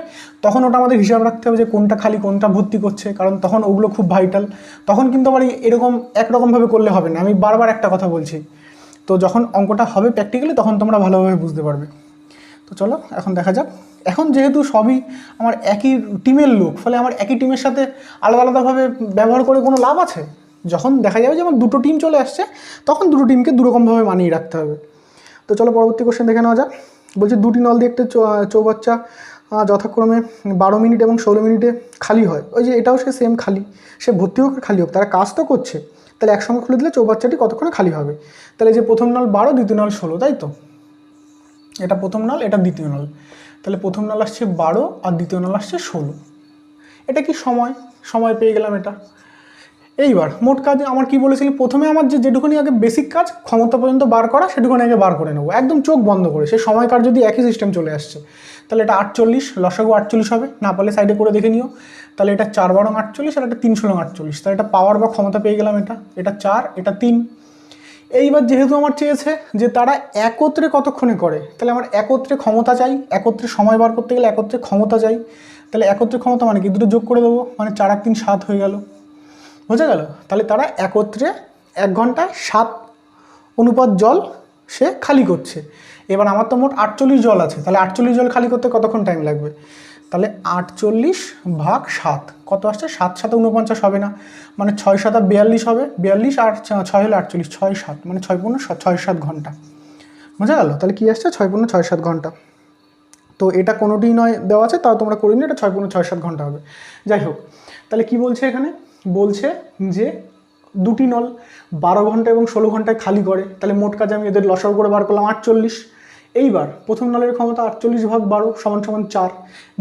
তখন ওটা আমাদের হিসাব রাখতে হবে যে কোনটা খালি কোনটা ভর্তি করছে, কারণ তখন ওগুলো খুব ভাইটাল। তখন কিন্তু আবার এরকম একরকমভাবে করলে হবে না, আমি বারবার একটা কথা বলছি। তো যখন অঙ্কটা হবে প্র্যাকটিক্যালি তখন তোমরা ভালোভাবে বুঝতে পারবে। তো চলো এখন দেখা যাক। এখন যেহেতু সবই আমার একই টিমের লোক, ফলে আমার একই টিমের সাথে আলাদা আলাদাভাবে ব্যবহার করে কোনো লাভ আছে? যখন দেখা যাবে যে আমার দুটো টিম চলে আসছে, তখন দুটো টিমকে দুরকমভাবে মানিয়ে রাখতে হবে। তো চলো পরবর্তী কোশ্চেন দেখে নেওয়া যাক। বলছে দুটি নল দিয়ে একটা চৌবাচ্চা যথাক্রমে 12 মিনিট এবং 16 মিনিটে খালি হয়। ওই যে এটাও সে সেম খালি, সে ভর্তি হোক আর খালি হোক, তারা কাজ তো করছে। তাহলে একসঙ্গে খুলে দিলে চৌবাচ্চাটি কতক্ষণে খালি হবে? তাহলে যে প্রথম নল 12, দ্বিতীয় নল 16, তাই তো? এটা প্রথম নল, এটা দ্বিতীয় নল। তাহলে প্রথম নল আসছে 12 আর দ্বিতীয় নল আসছে 16। এটা কি সময় পেয়ে গেলাম এটা। এইবার মোট কাজ আমার কি বলেছিলি, প্রথমে আমার যেটুকুনি আগে বেসিক কাজ ক্ষমতা পর্যন্ত বার করা, সেটুকুনি আগে বার করে নেবো একদম চোখ বন্ধ করে। সে সময় কার যদি একই সিস্টেম চলে আসছে, তাহলে এটা 48, লসাগু 48 হবে, না পারলে সাইডে করে দেখে নিও। তাহলে এটা 4 12 48 আর এটা 3 16 48, তাহলে এটা পাওয়ার বা ক্ষমতা পেয়ে গেলাম। এটা 4, এটা 3। এইবার যেহেতু আমার চেয়েছে যে তারা একত্রে কতক্ষণে করে, তাহলে আমার একত্রে ক্ষমতা চাই, একত্রে সময় বার করতে গেলে একত্রে ক্ষমতা চাই। তাহলে একত্রে ক্ষমতা মানে কি, দুটো যোগ করে দেবো, মানে 4 আর 3 7 হয়ে গেল, বোঝা গেল? তাহলে তারা একত্রে 1 ঘন্টায় 7 অনুপাত জল সে খালি করছে। এবার আমার তো মোট 48 জল আছে, তাহলে 48 জল খালি করতে কতক্ষণ টাইম লাগবে? তাহলে 48 ভাগ 7 কত আসছে? 7 7 49 হবে না, মানে 6 7 42 হবে, 42 আর 6 হলে 48, 6 7 মানে 6 পূর্ণ 6 7 ঘন্টা, বোঝা গেল? তাহলে কি আসছে? 6 পূর্ণ 6 7 ঘন্টা। তো এটা কোনোটিই নয় দেওয়া আছে, তাও তোমরা করে নিও, এটা 6 পূর্ণ 6 7 ঘন্টা হবে। যাই হোক, তাহলে কি বলছে এখানে? বলছে যে দুটি নল 12 ঘন্টা এবং 16 ঘন্টায় খালি করে, তাহলে মোট কাজ আমি এদের লসাগু করে বার করলাম 48। এইবার প্রথম নলের ক্ষমতা 48 ভাগ 12 সমান সমান 4,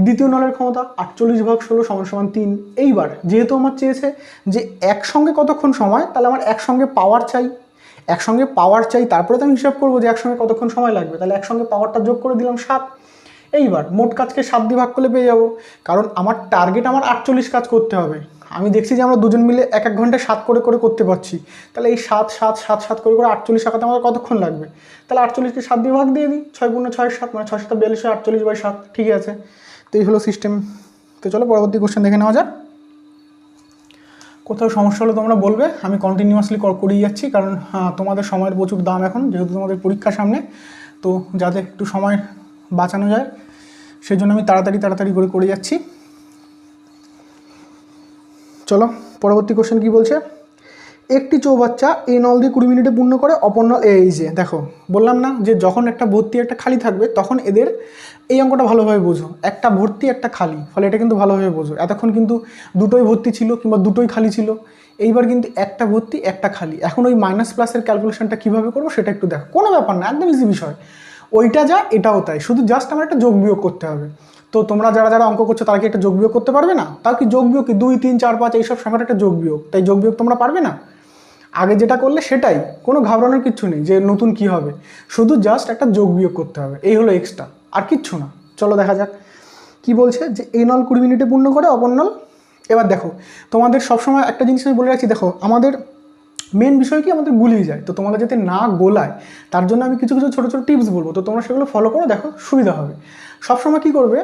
দ্বিতীয় নলের ক্ষমতা 48 ভাগ 16 সমান সমান 3। এইবার যেহেতু আমার চেয়েছে যে একসঙ্গে কতক্ষণ সময়, তাহলে আমার একসঙ্গে পাওয়ার চাই, তারপরে তো আমি হিসাব করবো যে একসঙ্গে কতক্ষণ সময় লাগবে। তাহলে একসঙ্গে পাওয়ারটা যোগ করে দিলাম 7। এইবার মোট কাজকে 7 দিয়ে ভাগ করলে পেয়ে যাবো, কারণ আমার টার্গেট আমার 48 কাজ করতে হবে। আমি দেখছি যে আমরা দুজন মিলে 1 1 ঘন্টায় 7 করে করে করতে পারছি, তাহলে এই 7 7 7 7 করে করে 48 আঁকাতে আমাদের কতক্ষণ লাগবে? তাহলে 48কে 7 দিয়ে ভাগ দিয়ে দিই, 6 পূর্ণ 6 7 মানে 6 7 42, 48/7, ঠিক আছে? তো এই হলো সিস্টেম। তো চলো পরবর্তী কোশ্চেন দেখে নেওয়া যাক। কোথাও সমস্যা হলে তোমরা বলবে, আমি কন্টিনিউয়াসলি করিয়ে যাচ্ছি, কারণ তোমাদের সময়ের প্রচুর দাম এখন, যেহেতু তোমাদের পরীক্ষা সামনে। তো যাতে একটু সময় বাঁচানো যায় সেই জন্য আমি তাড়াতাড়ি করে যাচ্ছি। চলো পরবর্তী কোশ্চেন কি বলছে। একটি চৌবাচ্চা এই নল দিয়ে 20 মিনিটে পূর্ণ করে, অপর নল এই যে দেখো বললাম না যে যখন একটা ভর্তি একটা খালি থাকবে, তখন এদের এই অঙ্কটা ভালোভাবে বোঝো, একটা ভর্তি একটা খালি, ফলে এটা কিন্তু ভালোভাবে বোঝো। এতক্ষণ কিন্তু দুটোই ভর্তি ছিল কিংবা দুটোই খালি ছিল, এইবার কিন্তু একটা ভর্তি একটা খালি। এখন ওই মাইনাস প্লাসের ক্যালকুলেশনটা কীভাবে করবো সেটা একটু দেখো, কোনো ব্যাপার না, একদম ইজি বিষয়। ওইটা যা এটাও তাই, শুধু জাস্ট আমার একটা যোগ বিয়োগ করতে হবে। তো তোমরা যারা অঙ্ক করছো তারা কি একটা যোগ বিয়োগ করতে পারবে না? তাও কি যোগ বিয়োগ কি 2 3 4 5 এইসব সংখ্যার একটা যোগ বিয়োগ, তাই যোগ বিয়োগ তোমরা পারবে না? আগে যেটা করলে সেটাই, কোনো ঘাবড়ানোর কিচ্ছু নেই যে নতুন কি হবে, শুধু জাস্ট একটা যোগ বিয়োগ করতে হবে, এই হলো এক্সট্রা, আর কিচ্ছু না। চলো দেখা যাক কি বলছে। যে এই নল 20 মিনিটে পূর্ণ করে, অপর নল। এবার দেখো তোমাদের সবসময় একটা জিনিস আমি বলে রাখছি, দেখো আমাদের মেন বিষয় কি, আমাদের গুলিয়ে যায়। তো তোমাদের যাতে না গোলায় তার জন্য আমি কিছু কিছু ছোটো ছোটো টিপস বলবো, তো তোমরা সেগুলো ফলো করো, দেখো সুবিধা হবে। সবসময় কি করবে,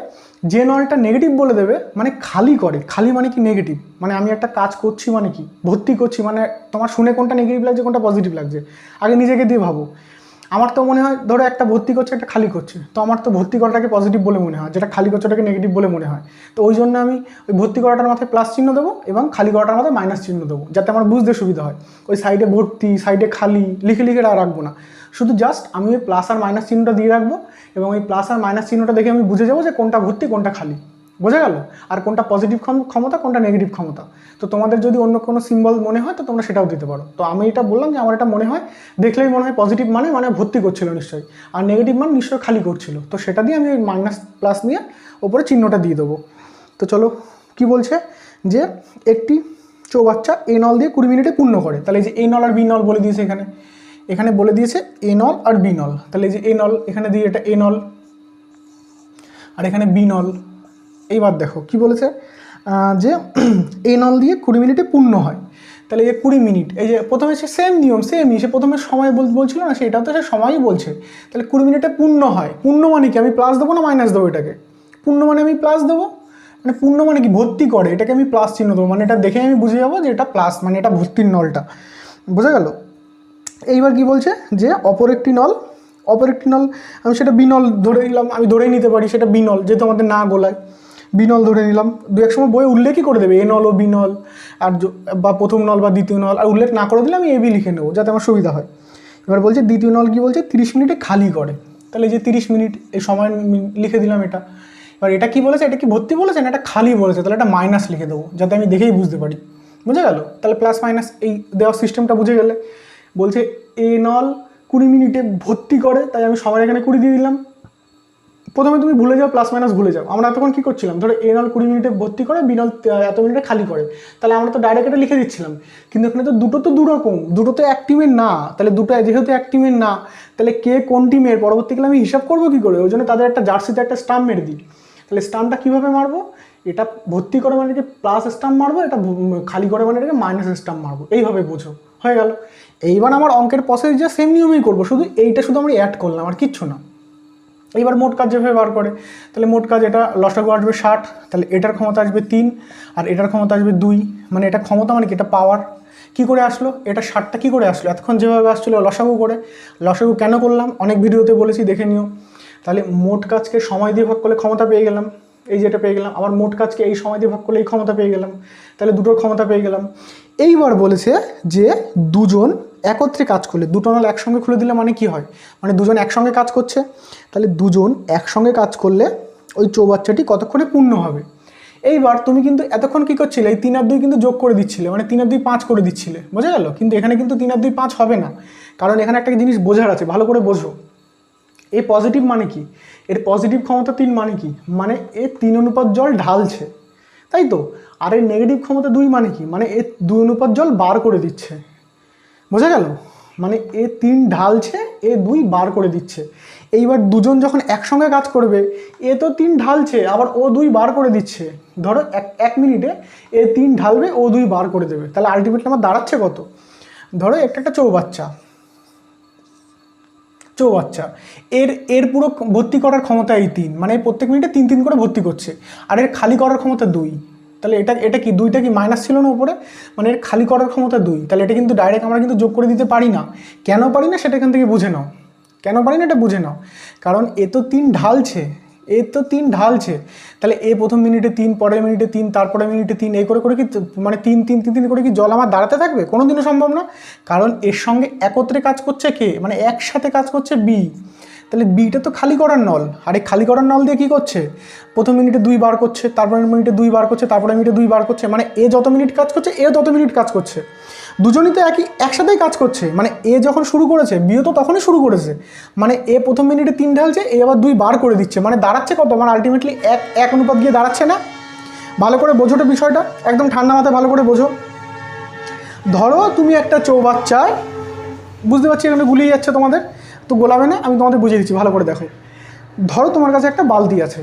যে নলটা নেগেটিভ বলে দেবে, মানে খালি করে, খালি মানে কি নেগেটিভ, মানে আমি একটা কাজ করছি মানে কি, ভর্তি করছি মানে তোমার শুনে কোনটা নেগেটিভ লাগছে কোনটা পজিটিভ লাগছে আগে নিজেকে দিয়ে ভাবো। আমার তো মনে হয় ধরো একটা ভর্তি করছে একটা খালি করছে, তো আমার তো ভর্তি করাটাকে পজিটিভ বলে মনে হয়, যেটা খালি করছে ওটাকে নেগেটিভ বলে মনে হয়। তো ওই জন্য আমি ওই ভর্তি করাটার মাথায় প্লাস চিহ্ন দেবো এবং খালি করাটার মাথায় মাইনাস চিহ্ন দেবো, যাতে আমার বুঝতে সুবিধা হয়। ওই সাইডে ভর্তি সাইডে খালি লিখে লিখে রাখবো না, শুধু জাস্ট আমি ওই প্লাস আর মাইনাস চিহ্নটা দিয়ে রাখবো, এবং ওই প্লাস আর মাইনাস চিহ্নটা দেখে আমি বুঝে যাবো যে কোনটা ভর্তি কোনটা খালি, বোঝা গেল? আর কোনটা পজিটিভ ক্ষমতা, কোনটা নেগেটিভ ক্ষমতা। তো তোমাদের যদি অন্য কোনো সিম্বল মনে হয় তো তোমরা সেটাও দিতে পারো। তো আমি এটা বললাম যে আমার এটা মনে হয়, দেখলেই মনে হয় পজিটিভ মানে ভর্তি করছিল নিশ্চয়ই, আর নেগেটিভ মানে নিশ্চয়ই খালি করছিল। তো সেটা দিয়ে আমি ওই মাইনাস প্লাস নিয়ে ওপরে চিহ্নটা দিয়ে দেবো। তো চলো কি বলছে, যে একটি চৌবাচ্চা এ নল দিয়ে 20 মিনিটে পূর্ণ করে। তাহলে এই যে এ নল আর বি নল বলে দিয়েছে, এখানে বলে দিয়েছে এ নল আর বি নল। তাহলে এই যে এ নল এখানে দিয়ে, এটা এ নল আর এখানে বি নল। এইবার দেখো কি বলেছে, যে এ নল দিয়ে 20 মিনিটে পূর্ণ হয়। তাহলে এই 20 মিনিট, এই যে প্রথমে সে সেম নিয়ম, সেমই, সে প্রথমে সময় বলছিল না, সেটাও তো সে সময়ই বলছে। তাহলে 20 মিনিটে পূর্ণ হয়, পূর্ণ মানে কি, আমি প্লাস দেবো না মাইনাস দেবো? এটাকে পূর্ণ মানে আমি প্লাস দেবো, মানে পূর্ণ মানে কি ভর্তি করে, এটাকে আমি প্লাস চিহ্ন দেবো, মানে এটা দেখে আমি বুঝে যাবো যে এটা প্লাস, মানে এটা ভর্তির নলটা। বোঝা গেল? এইবার কি বলছে, যে অপর একটি নল আমি সেটা বিনল ধরে নিলাম, আমি ধরেই নিতে পারি সেটা বিনল, যেহেতু আমাদের না গোলায় বিনল ধরে নিলাম। দু এক সময় বইয়ে উল্লেখই করে দেবে এ নল ও বিনল, আর বা প্রথম নল বা দ্বিতীয় নল, আর উল্লেখ না করে দিলে আমি এবি লিখে নেবো যাতে আমার সুবিধা হয়। এবার বলছে দ্বিতীয় নল কি বলছে, 30 মিনিটে খালি করে। তাহলে এই যে 30 মিনিট এই সময় লিখে দিলাম এটা। এবার এটা কি বলেছে, এটা কি ভর্তি বলেছে না এটা খালি বলেছে, তাহলে এটা মাইনাস লিখে দেবো যাতে আমি দেখেই বুঝতে পারি। বুঝে গেল? তাহলে প্লাস মাইনাস এই দেওয়ার সিস্টেমটা বুঝে গেলে। বলছে এ নল 20 মিনিটে ভর্তি করে, তাই আমি সময় এখানে 20 দিয়ে দিলাম। প্রথমে তুমি ভুলে যাও, প্লাস মাইনাস ভুলে যাও। আমরা এতক্ষণ কী করছিলাম, ধরো এ নল 20 মিনিটে ভর্তি করে, বি নল এত মিনিটে খালি করে, তাহলে আমরা তো ডাইরেক্ট এটা লিখে দিচ্ছিলাম। কিন্তু এখানে তো দু রকম, দুটো তো এক টিমের না। তাহলে দুটো যেহেতু এক টিমের না, তাহলে কে কোন টিমের পরবর্তীকালে আমি হিসাব করবো কী করে? ওই জন্য তাদের একটা জার্সিতে একটা স্টাম্প মেরে দিই। তাহলে স্টাম্পটা কীভাবে মারবো, এটা ভর্তি করে মানে এটাকে প্লাস স্টাম্প মারবো, এটা খালি করে মানে এটাকে মাইনাস স্টাম্প মারবো, এইভাবে বোঝো। হয়ে গেল? এইবার আমার অঙ্কের প্রসেস যে সেম নিয়মেই করবো, শুধু এইটা শুধু আমরা অ্যাড করলাম, আর কিচ্ছু না। এইবার মোট কাজ যেভাবে বার করে, তাহলে মোট কাজ এটা লসাগু আসবে 60, তাহলে এটার ক্ষমতা আসবে 3 আর এটার ক্ষমতা আসবে 2। মানে এটা ক্ষমতা মানে কি, এটা পাওয়ার। কী করে আসলো এটা 60টা, কী করে আসলো? এতক্ষণ যেভাবে আসছিলো লসাগু করে। লসাগু কেন করলাম অনেক ভিডিওতে বলেছি, দেখে নিও। তাহলে মোট কাজকে সময় দিয়ে ভাগ করলে ক্ষমতা পেয়ে গেলাম, এই যে এটা পেয়ে গেলাম। আবার মোট কাজকে এই সময় দিয়ে ভাগ করলে এই ক্ষমতা পেয়ে গেলাম, তাহলে দুটোর ক্ষমতা পেয়ে গেলাম। এইবার বলেছে যে দুজন একত্রে কাজ করলে, দুটো নল একসঙ্গে খুলে দিলে মানে কি হয়, মানে দুজন একসঙ্গে কাজ করছে। তাহলে দুজন একসঙ্গে কাজ করলে ওই চৌবাচ্চাটি কতক্ষণে পূর্ণ হবে। এইবার তুমি কিন্তু এতক্ষণ কী করছিলে, এই 3 আর 2 কিন্তু যোগ করে দিচ্ছিলে, মানে 3 আর 2 5 করে দিচ্ছিলে। বোঝা গেল? কিন্তু এখানে কিন্তু 3 আর 2 5 হবে না, কারণ এখানে একটা জিনিস বোঝার আছে, ভালো করে বোঝো। এ পজিটিভ মানে কি, এর পজিটিভ ক্ষমতা 3 মানে কি, মানে এ 3 অনুপাত জল ঢালছে, তাই তো। আর এর নেগেটিভ ক্ষমতা 2 মানে কি, মানে এ 2 অনুপাত জল বার করে দিচ্ছে। বোঝা গেল? মানে এ 3 ঢালছে, এ 2 বার করে দিচ্ছে। এইবার দুজন যখন একসঙ্গে কাজ করবে, এ তো 3 ঢালছে, আবার ও 2 বার করে দিচ্ছে। ধরো এক মিনিটে এ 3 ঢালবে, ও 2 বার করে দেবে, তাহলে আলটিমেটলি আমার দাঁড়াচ্ছে কত? ধরো একটা চৌবাচ্চা, এর পুরো ভর্তি করার ক্ষমতা এই 3, মানে প্রত্যেক মিনিটে 3 করে ভর্তি করছে। আর এর খালি করার ক্ষমতা 2। তাহলে এটা কি 2টা কি মাইনাস ছিল না উপরে, মানে এর খালি করার ক্ষমতা 2। তাহলে এটা কিন্তু ডাইরেক্ট আমরা কিন্তু যোগ করে দিতে পারি না। কেন পারি না সেটা এখান থেকে বুঝে নাও, কেন পারি না এটা বুঝে নাও। কারণ এ তো 3 ঢালছে, তাহলে এ প্রথম মিনিটে 3, পরের মিনিটে 3, তারপরে মিনিটে 3, এই করে কি মানে 3 করে কি জল আমার দাঁড়াতে থাকবে? কোনোদিনও সম্ভব না। কারণ এর সঙ্গে একত্রে কাজ করছে কে, মানে একসাথে কাজ করছে বি। তাহলে বিটা তো খালি করার নল, আর এই খালি করার নল দিয়ে কী করছে, প্রথম মিনিটে 2 বার করছে, তারপরের মিনিটে 2 বার করছে, তারপরে মিনিটে 2 বার করছে। মানে এ যত মিনিট কাজ করছে, এ তত মিনিট কাজ করছে। দুজনই তো একসাথেই কাজ করছে, মানে এ যখন শুরু করেছে, বিও তো তখনই শুরু করেছে। মানে এ প্রথম মিনিটে 3 ঢালছে, এ আবার 2 বার করে দিচ্ছে, মানে দাঁড়াচ্ছে কত, মানে আলটিমেটলি এক অনুপাত গিয়ে দাঁড়াচ্ছে না। ভালো করে বোঝোটা বিষয়টা, একদম ঠান্ডা মাথায় ভালো করে বোঝো। ধরো তুমি একটা চৌবাচ্চায়, বুঝতে পারছি এখানে গুলিয়ে যাচ্ছে তোমাদের, তো গোলাবে না, আমি তোমাদের বুঝিয়ে দিচ্ছি, ভালো করে দেখো। ধরো তোমার কাছে একটা বালতি আছে,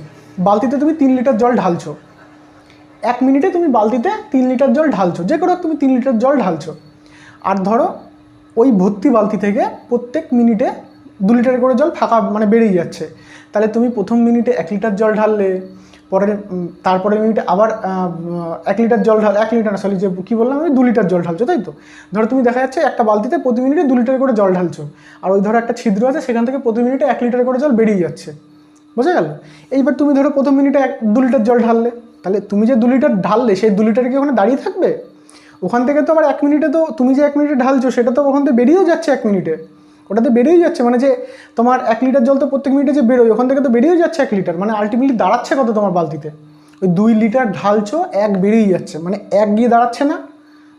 বালতিতে তুমি 3 লিটার জল ঢালছো। 1 মিনিটে তুমি বালতিতে 3 লিটার জল ঢালছো, যে কোনো তুমি 3 লিটার জল ঢালছো। আর ধরো ওই ভর্তি বালতি থেকে প্রত্যেক মিনিটে 2 লিটার করে জল ফাঁকা মানে বেরিয়ে যাচ্ছে। তাহলে তুমি প্রথম মিনিটে 1 লিটার জল ঢাললে, তারপরের মিনিটে আবার 1 লিটার জল 1 লিটার সরি যে কী বললাম আমি, 2 লিটার জল ঢালছো, তাই তো। ধরো তুমি দেখা যাচ্ছে একটা বালতিতে প্রতি মিনিটে 2 লিটার করে জল ঢালছো, আর ওই ধরো একটা ছিদ্র আছে, সেখান থেকে প্রতি মিনিটে 1 লিটার করে জল বেরিয়ে যাচ্ছে। বোঝা গেল? এইবার তুমি ধরো প্রথম মিনিটে 2 লিটার জল ঢাললে, তাহলে তুমি যে 2 লিটার ঢাললে, সেই 2 লিটার কি ওখানে দাঁড়িয়ে থাকবে? ওখান থেকে তো আবার 1 মিনিটে, তো তুমি যে 1 মিনিটে ঢালছো সেটা তো ওখান থেকে বেরিয়েও যাচ্ছে 1 মিনিটে, ওটাতে বেরিয়েই যাচ্ছে। মানে যে তোমার 1 লিটার জল তো প্রত্যেক মিনিটে যে বেরোয়, ওখান থেকে তো বেরিয়েও যাচ্ছে 1 লিটার, মানে আলটিমেটলি দাঁড়াচ্ছে কত তোমার বালতিতে? ওই 2 লিটার ঢালছো, 1 বেরিয়ে যাচ্ছে, মানে 1 গিয়ে দাঁড়াচ্ছে না,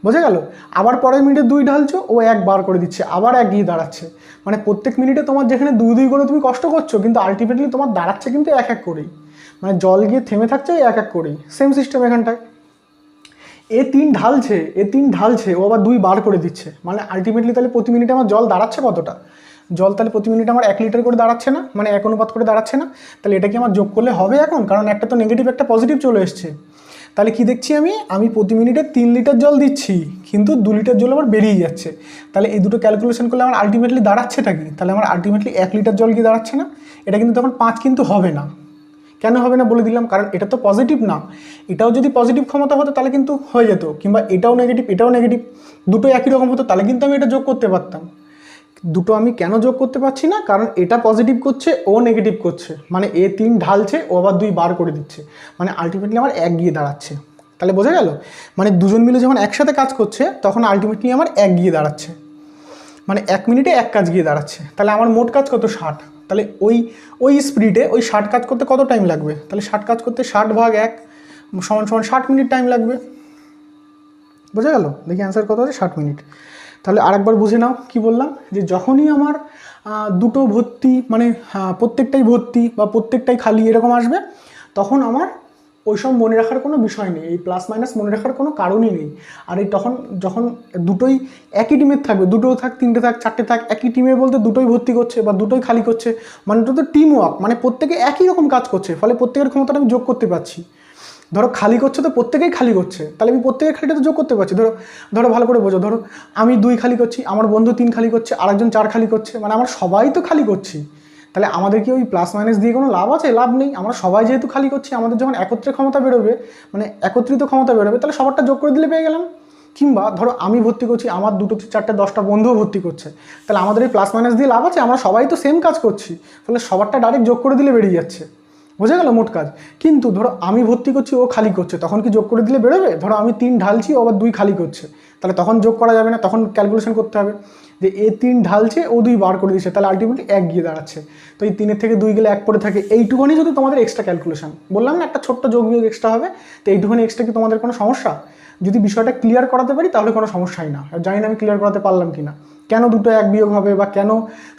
বোঝা গেল? আবার পরের মিনিটে 2 ঢালছো, ও 1 বার করে দিচ্ছে, আবার 1 গিয়ে দাঁড়াচ্ছে, মানে প্রত্যেক মিনিটে তোমার যেখানে 2 করে তুমি কষ্ট করছো, কিন্তু আলটিমেটলি তোমার দাঁড়াচ্ছে কিন্তু 1 করেই, মানে জল গিয়ে থেমে থাকছে 1 করেই। সেম সিস্টেম এখানটায়, এ 3 ঢালছে, ও আবার 2 বার করে দিচ্ছে, মানে আলটিমেটলি তাহলে প্রতি মিনিটে আমার জল দাঁড়াচ্ছে কতটা? জল তাহলে প্রতি মিনিটে আমার 1 লিটার করে দাঁড়াচ্ছে না, মানে 1 অনুপাত করে দাঁড়াচ্ছে না? তাহলে এটা কি আমার যোগ করলে হবে এখন? কারণ একটা তো নেগেটিভ একটা পজিটিভ চলে এসছে। তাহলে কি দেখছি আমি প্রতি মিনিটে 3 লিটার জল দিচ্ছি, কিন্তু 2 লিটার জল আবার বেরিয়ে যাচ্ছে। তাহলে এই দুটো ক্যালকুলেশন করলে আমার আলটিমেটলি দাঁড়াচ্ছেটা কি? তাহলে আমার আলটিমেটলি 1 লিটার জল কি দাঁড়াচ্ছে না? এটা কিন্তু তখন 5 কিন্তু হবে না। কেন হবে না বলে দিলাম, কারণ এটা তো পজিটিভ না। এটাও যদি পজিটিভ ক্ষমতা হতো তাহলে কিন্তু হয়ে যেত, কিংবা এটাও নেগেটিভ, দুটো একই রকম হতো, তাহলে কিন্তু আমি এটা যোগ করতে পারতাম। দুটো আমি কেন যোগ করতে পারছি না? কারণ এটা পজিটিভ করছে, ও নেগেটিভ করছে, মানে এ 3 ঢালছে, ও আবার 2 বার করে দিচ্ছে, মানে আলটিমেটলি আমার 1 গিয়ে দাঁড়াচ্ছে। তাহলে বোঝা গেল, মানে দুজন মিলে যখন একসাথে কাজ করছে তখন আলটিমেটলি আমার 1 গিয়ে দাঁড়াচ্ছে, মানে 1 মিনিটে 1 কাজ গিয়ে দাঁড়াচ্ছে। তাহলে আমার মোট কাজ কত? 60। তাহলে ওই স্পিডে ওই 60 কাজ করতে কত টাইম লাগবে? তাহলে 60 কাজ করতে 60 ভাগ 1 সমান 60 মিনিট টাইম লাগবে। বোঝা গেল? দেখি অ্যান্সার কত আছে, 60 মিনিট। তাহলে আরেকবার বুঝে নাও কি বললাম, যে যখনই আমার দুটো ভর্তি, মানে প্রত্যেকটাই ভর্তি বা প্রত্যেকটাই খালি এরকম আসবে, তখন আমার ওইসব মনে রাখার কোনো বিষয় নেই, এই প্লাস মাইনাস মনে রাখার কোনো কারণই নেই। আর এই যখন দুটোই একই টিমের থাকবে, দুটো থাক, 3টে থাক, 4টে থাক, একই টিমে বলতে দুটোই ভর্তি করছে বা দুটোই খালি করছে, মানে দুটো টিম ওয়ার্ক, মানে প্রত্যেকে একই রকম কাজ করছে, ফলে প্রত্যেকের ক্ষমতাটা আমি যোগ করতে পারছি। ধরো খালি করছে তো প্রত্যেকেই খালি করছে, তাহলে আমি প্রত্যেকের খালিটা তো যোগ করতে পারছি। ধরো ভালো করে বোঝো, ধরো আমি 2 খালি করছি, আমার বন্ধু 3 খালি করছে, আরেকজন 4 খালি করছে, মানে আমরা সবাই তো খালি করছি। তাহলে আমাদের কি ওই প্লাস মাইনাস দিয়ে কোনো লাভ আছে? লাভ নেই। আমরা সবাই যেহেতু খালি করছি, আমাদের যখন একত্রে ক্ষমতা বেরোবে, মানে একত্রিত ক্ষমতা বেরোবে, তাহলে সবারটা যোগ করে দিলে পেয়ে গেলাম। কিংবা ধরো আমি ভর্তি করছি, আমার 2, 4, 10টা বন্ধুও ভর্তি করছে, তাহলে আমাদের এই প্লাস মাইনাস দিয়ে লাভ আছে? আমরা সবাই তো সেম কাজ করছি, ফলে সবারটা ডাইরেক্ট যোগ করে দিলে বেরিয়ে যাচ্ছে। বোঝা গেল মোট কাজ। কিন্তু ধরো আমি ভর্তি করছি, ও খালি করছে, তখন কি যোগ করে দিলে বেরোবে? ধরো আমি 3 ঢালছি, ও আবার 2 খালি করছে, তাহলে তখন যোগ করা যাবে না, তখন ক্যালকুলেশন করতে হবে যে এ 3 ঢালছে, ও 2 বার করে দিচ্ছে, তাহলে আলটিমেটলি 1 গিয়ে দাঁড়াচ্ছে। তো এই 3-এর থেকে 2 গেলে 1 পড়ে থাকে, এইটুখানি যদি তোমাদের এক্সট্রা ক্যালকুলেশন, বললাম না একটা ছোট্ট যোগ বিয়োগ এক্সট্রা হবে, তো এইটুখানি এক্সট্রা কি তোমাদের কোনো সমস্যা? যদি বিষয়টা ক্লিয়ার করাতে পারি তাহলে কোনো সমস্যাই না। জানি না আমি ক্লিয়ার করাতে পারলাম কি না, কেন দুটো 1 বিয়োগ হবে, বা কেন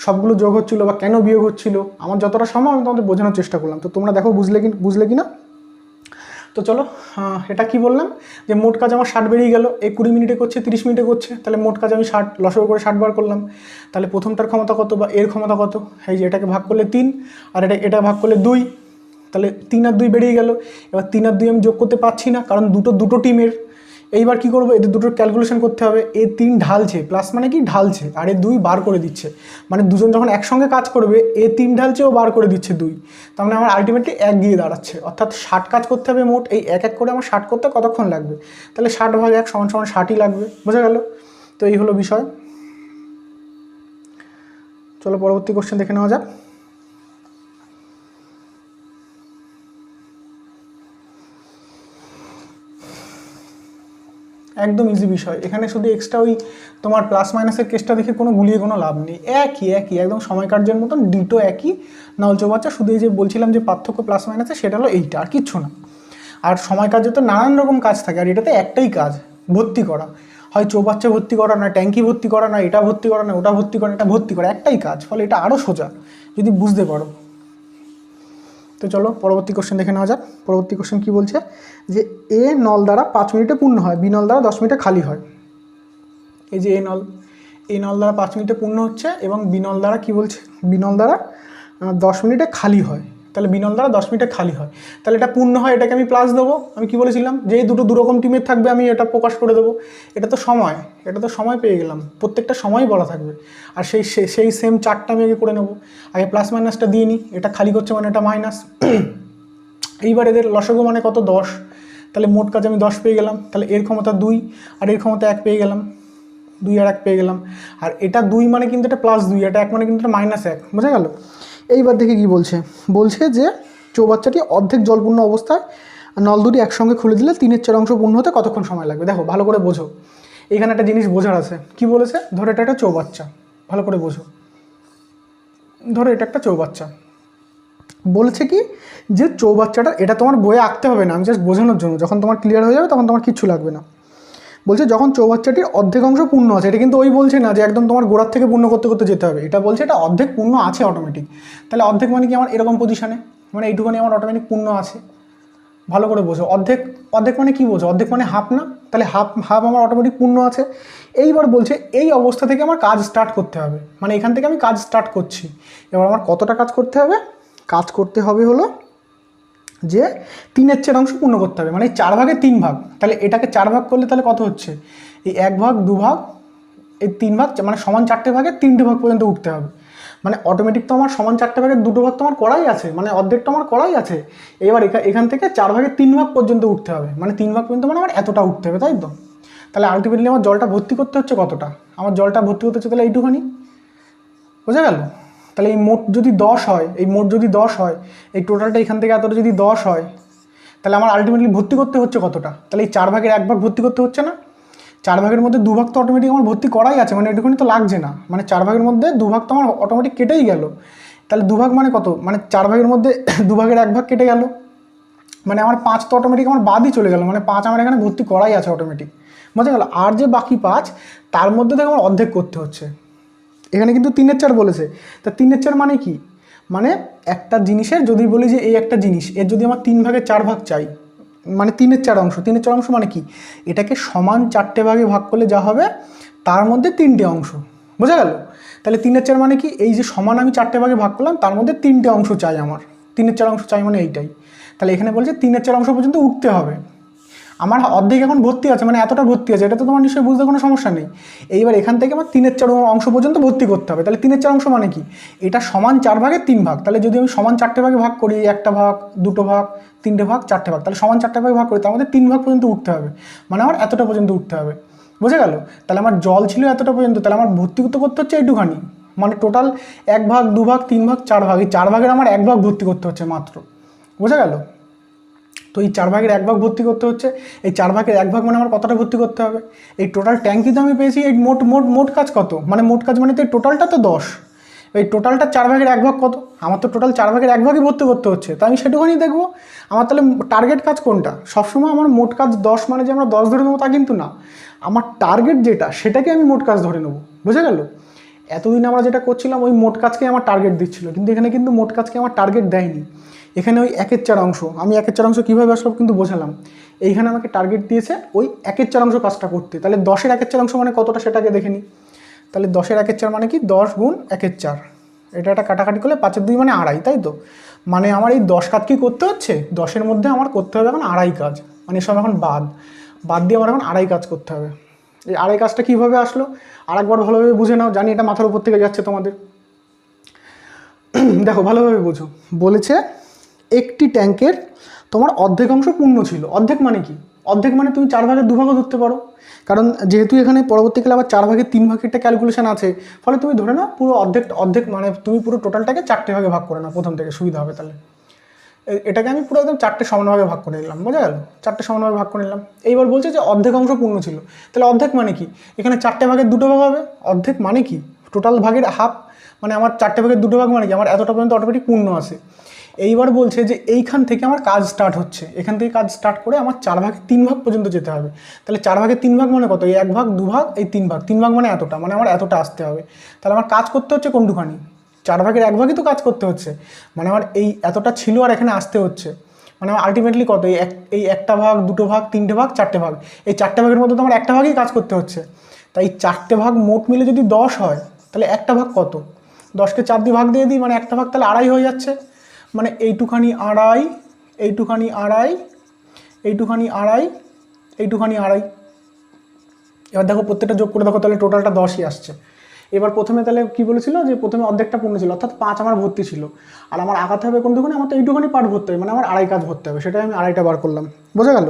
সবগুলো যোগ হচ্ছিলো, বা কেন বিয়োগ হচ্ছিলো, আমার যতটা সম্ভব আমি তোমাদের বোঝানোর চেষ্টা করলাম। তো তোমরা দেখো বুঝলে কি না? তো চলো, এটা কি বললাম, যে মোট কাজ আমার 60 বেরিয়ে গেল, এই 20 মিনিটে করছে, 30 মিনিটে করছে, তাহলে মোট কাজ আমি 60 লসও করে 60 বার করলাম। তাহলে প্রথমটার ক্ষমতা কত, বা এর ক্ষমতা কত? এই যে এটাকে ভাগ করলে 3, আর এটা ভাগ করলে 2, তাহলে 3 আর 2 বেরিয়ে গেল। এবার 3 আর 2 আমি যোগ করতে পারছি না, কারণ দুটো টিমের। এইবার কি করবো, এদের দুটোর ক্যালকুলেশন করতে হবে। এ 3 ঢালছে, প্লাস মানে কি ঢালছে, আর এ 2 বার করে দিচ্ছে, মানে দুজন যখন একসঙ্গে কাজ করবে, এ 3 ঢালছে, ও বার করে দিচ্ছে 2, তার মানে আমার আলটিমেটলি 1 গিয়ে দাঁড়াচ্ছে। অর্থাৎ 60 কাজ করতে হবে মোট, এই 1 করে আমার 60 করতে কতক্ষণ লাগবে? তাহলে 60 ভাগ 1 সমান 60ই লাগবে। বোঝা গেল? তো এই হলো বিষয়। চলো পরবর্তী কোশ্চেন দেখে নেওয়া যাক। একদম ইজি বিষয়, এখানে শুধু এক্সট্রা ওই তোমার প্লাস মাইনাসের কেসটা দেখে কোনো গুলিয়ে কোনো লাভ নেই, একই একদম সময় কার্যের মতন ডিটো একই নল চৌবাচ্চা। শুধু এই যে বলছিলাম যে পার্থক্য প্লাস মাইনাসে, সেটা হলো এইটা, আর কিচ্ছু না। আর সময় কার্যে তো নানান রকম কাজ থাকে, আর এটাতে একটাই কাজ, ভর্তি করা। হয় চৌবাচ্চা ভর্তি করা, না ট্যাঙ্কি ভর্তি করা, না এটা ভর্তি করা, না ওটা ভর্তি করা, এটা ভর্তি করা, একটাই কাজ। ফলে এটা আরও সোজা যদি বুঝতে পারো। তো চলো পরবর্তী কোশ্চেন দেখে নেওয়া যাক। পরবর্তী কোশ্চেন কী বলছে, যে এ নল দ্বারা 5 মিনিটে পূর্ণ হয়, বি নল দ্বারা 10 মিনিটে খালি হয়। এই যে এই নল দ্বারা 5 মিনিটে পূর্ণ হচ্ছে, এবং বি নল দ্বারা কী বলছে, বি নল দ্বারা 10 মিনিটে খালি হয়। তাহলে বি নল দ্বারা 10 মিনিটে খালি হয়, তাহলে এটা পূর্ণ হয়, এটাকে আমি প্লাস দেবো। আমি কি বলেছিলাম, যে এই দুটো দুরকম টিমের থাকবে আমি এটা প্রকাশ করে দেবো। এটা তো সময় পেয়ে গেলাম, প্রত্যেকটা সময় বলা থাকবে। আর সেই সেম চারটা আমি আগে করে নেবো, আগে প্লাস মাইনাসটা দিয়ে নিই, এটা খালি করছে মানে এটা মাইনাস। এইবার এদের লসগু মানে কত, 10, তাহলে মোট কাজ আমি 10 পেয়ে গেলাম। তাহলে এর ক্ষমতা 2 আর এর ক্ষমতা 1 পেয়ে গেলাম, 2 আর 1 পেয়ে গেলাম। আর এটা 2 মানে কিন্তু এটা +2, এটা 1 মানে কিন্তু এটা -1। বোঝা গেল? এইবার দেখে কি বলছে যে চৌবাচ্চাটি অর্ধেক জলপূর্ণ অবস্থায় নল দুটি একসঙ্গে খুলে দিলে 3/4 অংশ পূর্ণ হতে কতক্ষণ সময় লাগবে? দেখো ভালো করে বোঝো, এখানে একটা জিনিস বোঝার আছে। কি বলেছে, ধরো এটা একটা চৌবাচ্চা, ভালো করে বোঝো। ধরো এটা একটা চৌবাচ্চা, বলেছে কি যে চৌবাচ্চাটা, এটা তোমার বইয়ে আঁকতে হবে না, আমি জাস্ট বোঝানোর জন্য, যখন তোমার ক্লিয়ার হয়ে যাবে তখন তোমার কিচ্ছু লাগবে না। বলছে যখন চৌবাচ্চাটির অর্ধেক অংশ পূর্ণ আছে, এটা কিন্তু ওই বলছে না যে একদম তোমার গোড়ার থেকে পূর্ণ করতে করতে যেতে হবে, এটা বলছে এটা অর্ধেক পূর্ণ আছে অটোমেটিক। তাহলে অর্ধেক মানে কি আমার এরকম পজিশানে, মানে এইটুখানি আমার অটোমেটিক পূর্ণ আছে। ভালো করে বোঝো, অর্ধেক অর্ধেক মানে কি বোঝো, অর্ধেক মানে হাফ না, তাহলে হাফ হাফ আমার অটোমেটিক পূর্ণ আছে। এইবার বলছে এই অবস্থা থেকে আমার কাজ স্টার্ট করতে হবে, মানে এখান থেকে আমি কাজ স্টার্ট করছি। এবার আমার কতটা কাজ করতে হবে? কাজ করতে হবে হলো যে 3/4 অংশ পূর্ণ করতে হবে, মানে 4 ভাগে 3 ভাগ। তাহলে এটাকে 4 ভাগ করলে তাহলে কত হচ্ছে? এই 1 ভাগ 2 ভাগ এই 3 ভাগ, মানে সমান 4টে ভাগে 3টে ভাগ পর্যন্ত উঠতে হবে। মানে অটোমেটিক তো আমার সমান 4টে ভাগের 2টো ভাগ তো আমার করাই আছে, মানে অর্ধেকটা আমার করাই আছে। এবার এখান থেকে 4 ভাগে 3 ভাগ পর্যন্ত উঠতে হবে, মানে 3 ভাগ পর্যন্ত মানে আমার এতটা উঠতে হবে, তাই তো? তাহলে আলটিমেটলি আমার জলটা ভর্তি করতে হচ্ছে কতটা? আমার জলটা ভর্তি করতে হচ্ছে তাহলে এইটুখানি, বোঝা গেল? তাহলে এই মোট যদি 10 হয়, এই মোট যদি 10 হয়, এই টোটালটা এখান থেকে এতটা যদি 10 হয়, তাহলে আমার আলটিমেটলি ভর্তি করতে হচ্ছে কতটা? তাহলে এই 4 ভাগের 1 ভাগ ভর্তি করতে হচ্ছে না? 4 ভাগের মধ্যে 2 ভাগ তো অটোমেটিক আমার ভর্তি করাই আছে, মানে এটুকুনি তো লাগছে না, মানে 4 ভাগের মধ্যে 2 ভাগ তো আমার অটোমেটিক কেটেই গেল। তাহলে 2 ভাগ মানে কত? মানে 4 ভাগের মধ্যে 2 ভাগের 1 ভাগ কেটে গেল, মানে আমার 5 তো অটোমেটিক আমার বাদই চলে গেল, মানে 5 আমার এখানে ভর্তি করাই আছে অটোমেটিক, বোঝা গেল? আর যে বাকি 5, তার মধ্যে থেকে আমার অর্ধেক করতে হচ্ছে। এখানে কিন্তু 3/4 বলেছে, তা 3/4 মানে কি? মানে একটা জিনিসের যদি বলি যে এই একটা জিনিস, এর যদি আমার 3 ভাগে 4 ভাগ চাই, মানে 3/4 অংশ, 3/4 অংশ মানে কি? এটাকে সমান 4টে ভাগে ভাগ করলে যা হবে তার মধ্যে 3টে অংশ, বোঝা গেল? তাহলে 3/4 মানে কি? এই যে সমান আমি 4টে ভাগে ভাগ করলাম তার মধ্যে 3টে অংশ চাই আমার, 3/4 অংশ চাই মানে এইটাই। তাহলে এখানে বলছে 3/4 অংশ পর্যন্ত উঠতে হবে। আমার অর্ধেক এখন ভর্তি আছে, মানে এতটা ভর্তি আছে, এটা তো তোমার নিশ্চয়ই বুঝতে কোনো সমস্যা নেই। এইবার এখান থেকে আমার 3/4 অংশ পর্যন্ত ভর্তি করতে হবে। তাহলে 3/4 অংশ মানে কি? এটা সমান 4 ভাগে 3 ভাগ। তাহলে যদি আমি সমান 4টে ভাগে ভাগ করি, 1টা ভাগ, 2টো ভাগ, 3টে ভাগ, 4টে ভাগ, তাহলে সমান 4টে ভাগে ভাগ করি, তার মধ্যে 3 ভাগ পর্যন্ত উঠতে হবে, মানে আমার এতটা পর্যন্ত উঠতে হবে, বোঝা গেল? তাহলে আমার জল ছিল এতটা পর্যন্ত, তাহলে আমার ভর্তি করতে হচ্ছে এইটুখানি, মানে টোটাল 1 ভাগ 2 ভাগ 3 ভাগ 4 ভাগ, এই 4 ভাগের আমার 1 ভাগ ভর্তি করতে হচ্ছে মাত্র, বোঝা গেল? তো এই 4 ভাগের 1 ভাগ ভর্তি করতে হচ্ছে, এই 4 ভাগের 1 ভাগ মানে আমার কতটা ভর্তি করতে হবে? এই টোটাল ট্যাঙ্কি তো আমি পেয়েছি, এই মোট মোট মোট কাজ কত? মানে মোট কাজ মানে তো এই টোটালটা তো 10, এই টোটালটা 4 ভাগের 1 ভাগ কত? আমার তো টোটাল 4 ভাগের 1 ভাগই ভর্তি করতে হচ্ছে, তো আমি সেটুকুনি দেখবো। আমার তাহলে টার্গেট কাজ কোনটা? সবসময় আমার মোট কাজ 10 মানে যে আমরা 10 ধরে নেবো তা কিন্তু না, আমার টার্গেট যেটা সেটাকে আমি মোট কাজ ধরে নেবো, বোঝা গেল? এতদিন আমরা যেটা করছিলাম ওই মোট কাজকে আমার টার্গেট দিচ্ছিল, কিন্তু এখানে কিন্তু মোট কাজকে আমার টার্গেট দেয়নি। এখানে ওই 1/4 অংশ, আমি 1/4 অংশ কীভাবে আসলো কিন্তু বোঝালাম। এইখানে আমাকে টার্গেট দিয়েছে ওই 1/4 অংশ কাজটা করতে। তাহলে 10-এর 1/4 অংশ মানে কতটা সেটাকে দেখে নিই। তাহলে 10-এর 1/4 মানে কি? 10 গুণ 1/4, এটা একটা কাটাকাটি করলে 5-এর 2 মানে 2.5, তাই তো? মানে আমার এই 10 কাজ কি করতে হচ্ছে? 10-এর মধ্যে আমার করতে হবে এখন 2.5 কাজ, মানে এসব এখন বাদ দিয়ে আমার এখন 2.5 কাজ করতে হবে। এই 2.5 কাজটা কীভাবে আসলো আরেকবার ভালোভাবে বুঝে নাও, জানি এটা মাথার উপর থেকে যাচ্ছে তোমাদের। দেখো ভালোভাবে বোঝো, বলেছে একটি ট্যাঙ্কের তোমার অর্ধেক অংশ পূর্ণ ছিল। অর্ধেক মানে কি? অর্ধেক মানে তুমি 4 ভাগের 2 ভাগও ধরতে পারো, কারণ যেহেতু এখানে পরবর্তীকালে আবার 4 ভাগের 3 ভাগের একটা ক্যালকুলেশন আছে, ফলে তুমি ধরে নাও পুরো অর্ধেক মানে তুমি পুরো টোটালটাকে 4টে ভাগে ভাগ করে নাও প্রথম থেকে, সুবিধা হবে। তাহলে এটাকে আমি পুরো একদম 4টে সমানভাবে ভাগ করে নিলাম, বোঝা গেল? 4টে সমানভাবে ভাগ করে নিলাম। এইবার বলছে যে অর্ধেক অংশ পূর্ণ ছিল, তাহলে অর্ধেক মানে কি? এখানে 4টে ভাগের 2টো ভাগ হবে। অর্ধেক মানে কি? টোটাল ভাগের হাফ, মানে আমার 4টে ভাগের 2টো ভাগ মানে কি? আমার এতটা পর্যন্ত অটোমেটিক পূর্ণ আছে। এইবার বলছে যে এইখান থেকে আমার কাজ স্টার্ট হচ্ছে, এখান থেকে কাজ স্টার্ট করে আমার 4 ভাগের 3 ভাগ পর্যন্ত যেতে হবে। তাহলে 4 ভাগের 3 ভাগ মানে কত? এই 1 ভাগ 2 ভাগ এই 3 ভাগ, 3 ভাগ মানে এতটা, মানে আমার এতটা আসতে হবে। তাহলে আমার কাজ করতে হচ্ছে কোনটুখানি? 4 ভাগের 1 ভাগই তো কাজ করতে হচ্ছে, মানে আমার এই এতটা ছিল আর এখানে আসতে হচ্ছে, মানে আমার আলটিমেটলি কত? এই 1টা ভাগ 2টো ভাগ 3টে ভাগ 4টে ভাগ, এই 4টে ভাগের মধ্যে তো আমার 1টা ভাগই কাজ করতে হচ্ছে। তাই 4টে ভাগ মোট মিলে যদি 10 হয়, তাহলে 1টা ভাগ কত? 10কে 4 দিয়ে ভাগ দিয়ে দিই, মানে 1টা ভাগ তাহলে 2.5 হয়ে যাচ্ছে, মানে এইটুখানি 2.5, এইটুখানি 2.5, এইটুখানি 2.5, এইটুখানি 2.5। এবার দেখো প্রত্যেকটা যোগ করে দেখো, তাহলে টোটালটা 10ই আসছে। এবার প্রথমে তাহলে কী বলেছিল যে প্রথমে অর্ধেকটা পূর্ণ ছিল, অর্থাৎ 5 আমার ভর্তি ছিল, আর আমার আগাতে হবে কোনটুকুনি? আমার তো এইটুখানি পার্ট ভরতে হবে, মানে আমার 2.5 কাজ ভরতে হবে, সেটাই আমি 2.5টা বার করলাম, বোঝা গেল?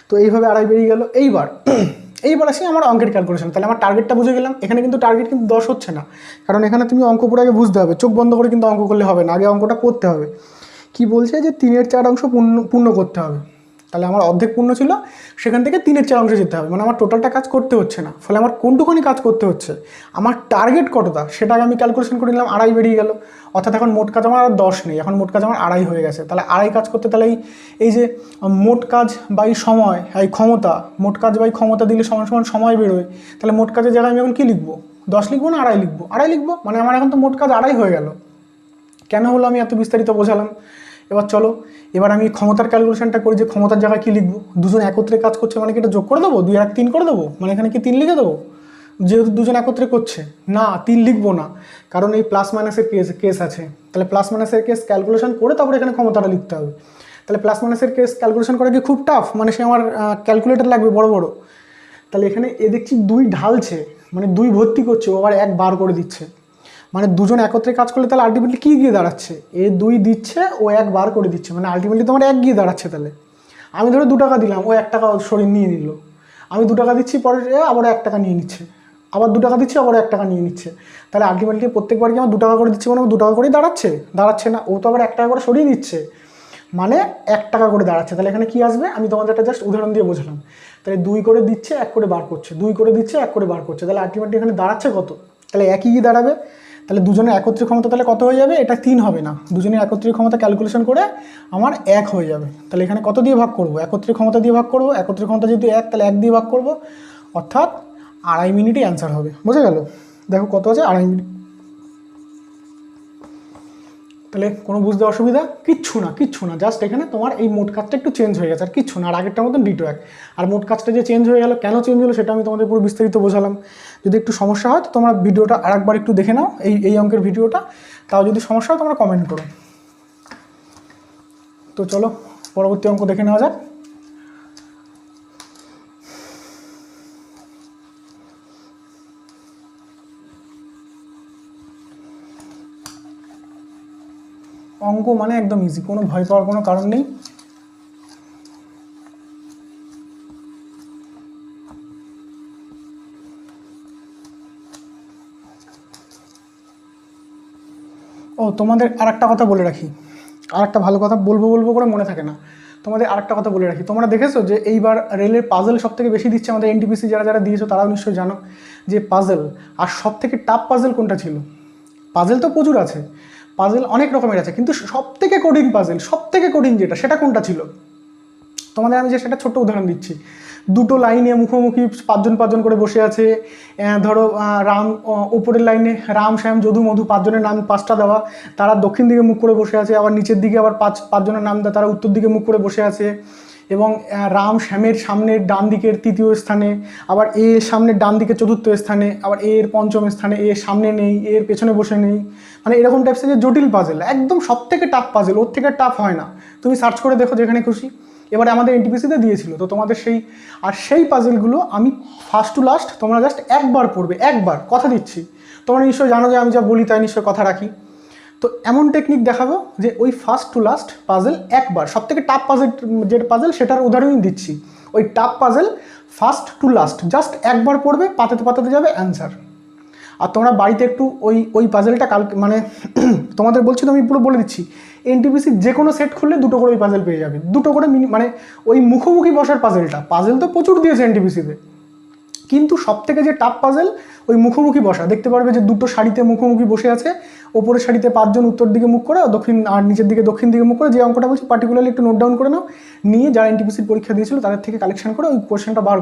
তো এইভাবে 2.5 বেরিয়ে গেল। এইবার আসি আমার অঙ্কের ক্যালকুলেশন। তাহলে আমার টার্গেটটা বুঝে গেলাম। এখানে কিন্তু টার্গেট কিন্তু 10 হচ্ছে না, কারণ এখানে তুমি অঙ্ক পুরো আগে বুঝতে হবে, চোখ বন্ধ করে কিন্তু অঙ্ক করলে হবে না, আগে অঙ্কটা করতে হবে। কি বলছে যে 3/4 অংশ পূর্ণ করতে হবে। তাহলে আমার অর্ধেক পূর্ণ ছিল, সেখান থেকে 3/4 অংশে যেতে হবে, মানে আমার টোটালটা কাজ করতে হচ্ছে না। ফলে আমার কোনটুকুনি কাজ করতে হচ্ছে, আমার টার্গেট কতটা সেটাকে আমি ক্যালকুলেশন করে নিলাম, 2.5 বেরিয়ে গেল। অর্থাৎ এখন মোট কাজ আমার আর 10 নেই, এখন মোট কাজ আমার 2.5 হয়ে গেছে। তাহলে 2.5 কাজ করতে, তাহলে এই যে মোট কাজ বাই সময়, এই ক্ষমতা, মোট কাজ বাই ক্ষমতা দিলে সমান সমান সময় বেরোয়। তাহলে মোট কাজের জায়গায় আমি এখন কী লিখবো, 10 লিখবো না 2.5 লিখবো? 2.5 লিখবো, মানে আমার এখন তো মোট কাজ 2.5 হয়ে গেল। কেন হলো আমি এত বিস্তারিত বোঝালাম। এবার চলো, এবার আমি ক্ষমতার ক্যালকুলেশনটা করি, যে ক্ষমতার জায়গায় কী লিখবো। দুজন একত্রে কাজ করছে মানে কি এটা যোগ করে দেবো, 2 আর 3 করে দেবো, মানে এখানে কি 3 লিখে দেবো? যেহেতু দুজন একত্রে করছে, না 3 লিখবো না, কারণ এই প্লাস মাইনাসের কেস আছে। তাহলে প্লাস মাইনাসের কেস ক্যালকুলেশন করে তারপরে এখানে ক্ষমতাটা লিখতে হবে। তাহলে প্লাস মাইনাসের কেস ক্যালকুলেশন করা কি খুব টাফ, মানে সে আমার ক্যালকুলেটর লাগবে বড় বড়। তাহলে এখানে এ দেখছি 2 ঢালছে, মানে 2 ভর্তি করছে, ও আবার 1 বার করে দিচ্ছে। মানে দুজন একত্রে কাজ করলে তাহলে আলটিমেটলি কী গিয়ে দাঁড়াচ্ছে, এ 2 দিচ্ছে, ও 1 বার করে দিচ্ছে, মানে আলটিমেটলি তোমার 1 গিয়ে দাঁড়াচ্ছে। তাহলে আমি ধরো 2 টাকা দিলাম, ও 1 টাকা সরিয়ে নিয়ে নিল। আমি 2 টাকা দিচ্ছি, পরে আবার 1 টাকা নিয়ে নিচ্ছে, আবার 2 টাকা দিচ্ছি, আবার 1 টাকা নিয়ে নিচ্ছে। তাহলে আলটিমেটলি প্রত্যেকবার কি আমার 2 টাকা করে দিচ্ছে, মানে 2 টাকা করেই দাঁড়াচ্ছে না, ও তো আবার 1 টাকা করে সরিয়ে দিচ্ছে, মানে 1 টাকা করে দাঁড়াচ্ছে। তাহলে এখানে কি আসবে, আমি তোমাদের একটা জাস্ট উদাহরণ দিয়ে বোঝালাম। তাহলে 2 করে দিচ্ছে, 1 করে বার করছে, 2 করে দিচ্ছে, 1 করে বার করছে, তাহলে আলটিমেটলি এখানে দাঁড়াচ্ছে কত? তাহলে একই গিয়ে দাঁড়াবে। তাহলে দুজনের একত্রিত ক্ষমতা তাহলে কত হয়ে যাবে, এটা 3 হবে না, দুজনের একত্রিত ক্ষমতা ক্যালকুলেশন করে আমার 1 হয়ে যাবে। তাহলে এখানে কত দিয়ে ভাগ করবো, একত্রিত ক্ষমতা দিয়ে ভাগ করবো, একত্রিত ক্ষমতা যেহেতু 1, তাহলে 1 দিয়ে ভাগ করবো, অর্থাৎ 2.5 মিনিটই অ্যান্সার হবে। বোঝা গেল? দেখো কত আছে, 2.5 মিনিট। তাহলে কোনো বুঝতে অসুবিধা কিচ্ছু না, জাস্ট এখানে তোমার এই মোট কাজটা একটু চেঞ্জ হয়ে গেছে, আর কিচ্ছু না, আর আগেরটার মতন ডিটো এক। আর মোট কাজটা যে চেঞ্জ হয়ে গেল, কেন চেঞ্জ হলো সেটা আমি তোমাদের পুরো বিস্তারিত বোঝালাম। যদি একটু সমস্যা হয় তো তোমরা ভিডিওটা আরেকবার একটু দেখে নাও, এই অঙ্কের ভিডিওটা। তাও যদি সমস্যা হয় তোমরা কমেন্ট করো। তো চলো পরবর্তী অঙ্ক দেখে নেওয়া যাক। অঙ্ক মানে একদম ইজি, কোনো ভয় পাওয়ার কোনো কারণ নেই। ও তোমাদের আর একটা কথা বলে রাখি, আর একটা ভালো কথা বলবো করে মনে থাকে না। তোমাদের আর একটা কথা বলে রাখি, তোমরা দেখেছো যে এইবার রেলের পাজল সব থেকে বেশি দিচ্ছে আমাদের এনটিপিসি, যারা দিয়েছো তারাও নিশ্চয়ই জানো যে পাজল। আর সব থেকে টাফ পাজল কোনটা ছিল? পাজল তো প্রচুর আছে, পাজল অনেক রকমের আছে, কিন্তু সব থেকে কঠিন পাজল, সব থেকে কঠিন যেটা, সেটা কোনটা ছিল? তোমাদের আমি যে সেটা ছোট্ট উদাহরণ দিচ্ছি। 2টো লাইনে মুখোমুখি 5জন করে বসে আছে। ধরো রাম, উপরের লাইনে রাম, শ্যাম, যদু, মধু, 5জনের নাম 5টা দেওয়া, তারা দক্ষিণ দিকে মুখ করে বসে আছে। আবার নিচের দিকে আবার 5জনের নাম দেওয়া, তারা উত্তর দিকে মুখ করে বসে আছে। এবং রাম শ্যামের সামনের ডান দিকের 3য় স্থানে, আবার এ সামনের ডান দিকে 4র্থ স্থানে, আবার এর 5ম স্থানে, এর সামনে নেই, এর পেছনে বসে নেই। মানে এরকম টাইপসের যে জটিল পাজেল, একদম সব থেকে টাফ পাজেল, ওর থেকে টাফ হয় না। তুমি সার্চ করে দেখো যেখানে খুশি। এবারে আমাদের এনটিপিসিতে দিয়েছিল, তো তোমাদের সেই পাজেলগুলো আমি ফার্স্ট টু লাস্ট তোমরা জাস্ট একবার পড়বে, একবার, কথা দিচ্ছি। তোমরা নিশ্চয়ই জানো যে আমি যা বলি তাই নিশ্চয়ই কথা রাখি। তো এমন টেকনিক দেখাবো যে ওই ফার্স্ট টু লাস্ট পাজেল একবার, সব থেকে টাফ পাজেল যেটা পাজেল সেটার উদাহরণই দিচ্ছি। ওই tough puzzle first to last just একবার পড়বে, পাতাতে যাবে অ্যান্সার। আর তোমরা বাড়িতে একটু ওই পাজেলটা মানে তোমাদের বলছি তো, আমি পুরো বলে দিচ্ছি। এনটিপিসি যে কোনো সেট খুললে 2টো করে ওই পাজেল পেয়ে যাবে, 2টো করে মানে ওই মুখোমুখি বসার পাজেল তো প্রচুর দিয়েছে এনটিপিসিতে, কিন্তু সব থেকে যে টাফ পাজেল ওই মুখোমুখি বসা। দেখতে পারবে যে 2টো সারিতে মুখোমুখি বসে আছে, ওপরের সারিতে 5জন উত্তর দিকে মুখ করে, আর নিচের দিকে দক্ষিণ দিকে মুখ করে। যে অঙ্কটা বলছি পার্টিকুলারলি একটু নোট ডাউন করে নাও, নিয়ে যারা এনটিপিসির পরীক্ষা দিয়েছিল তাদের থেকে কালেকশন করে ওই কোশ্চেনটা বার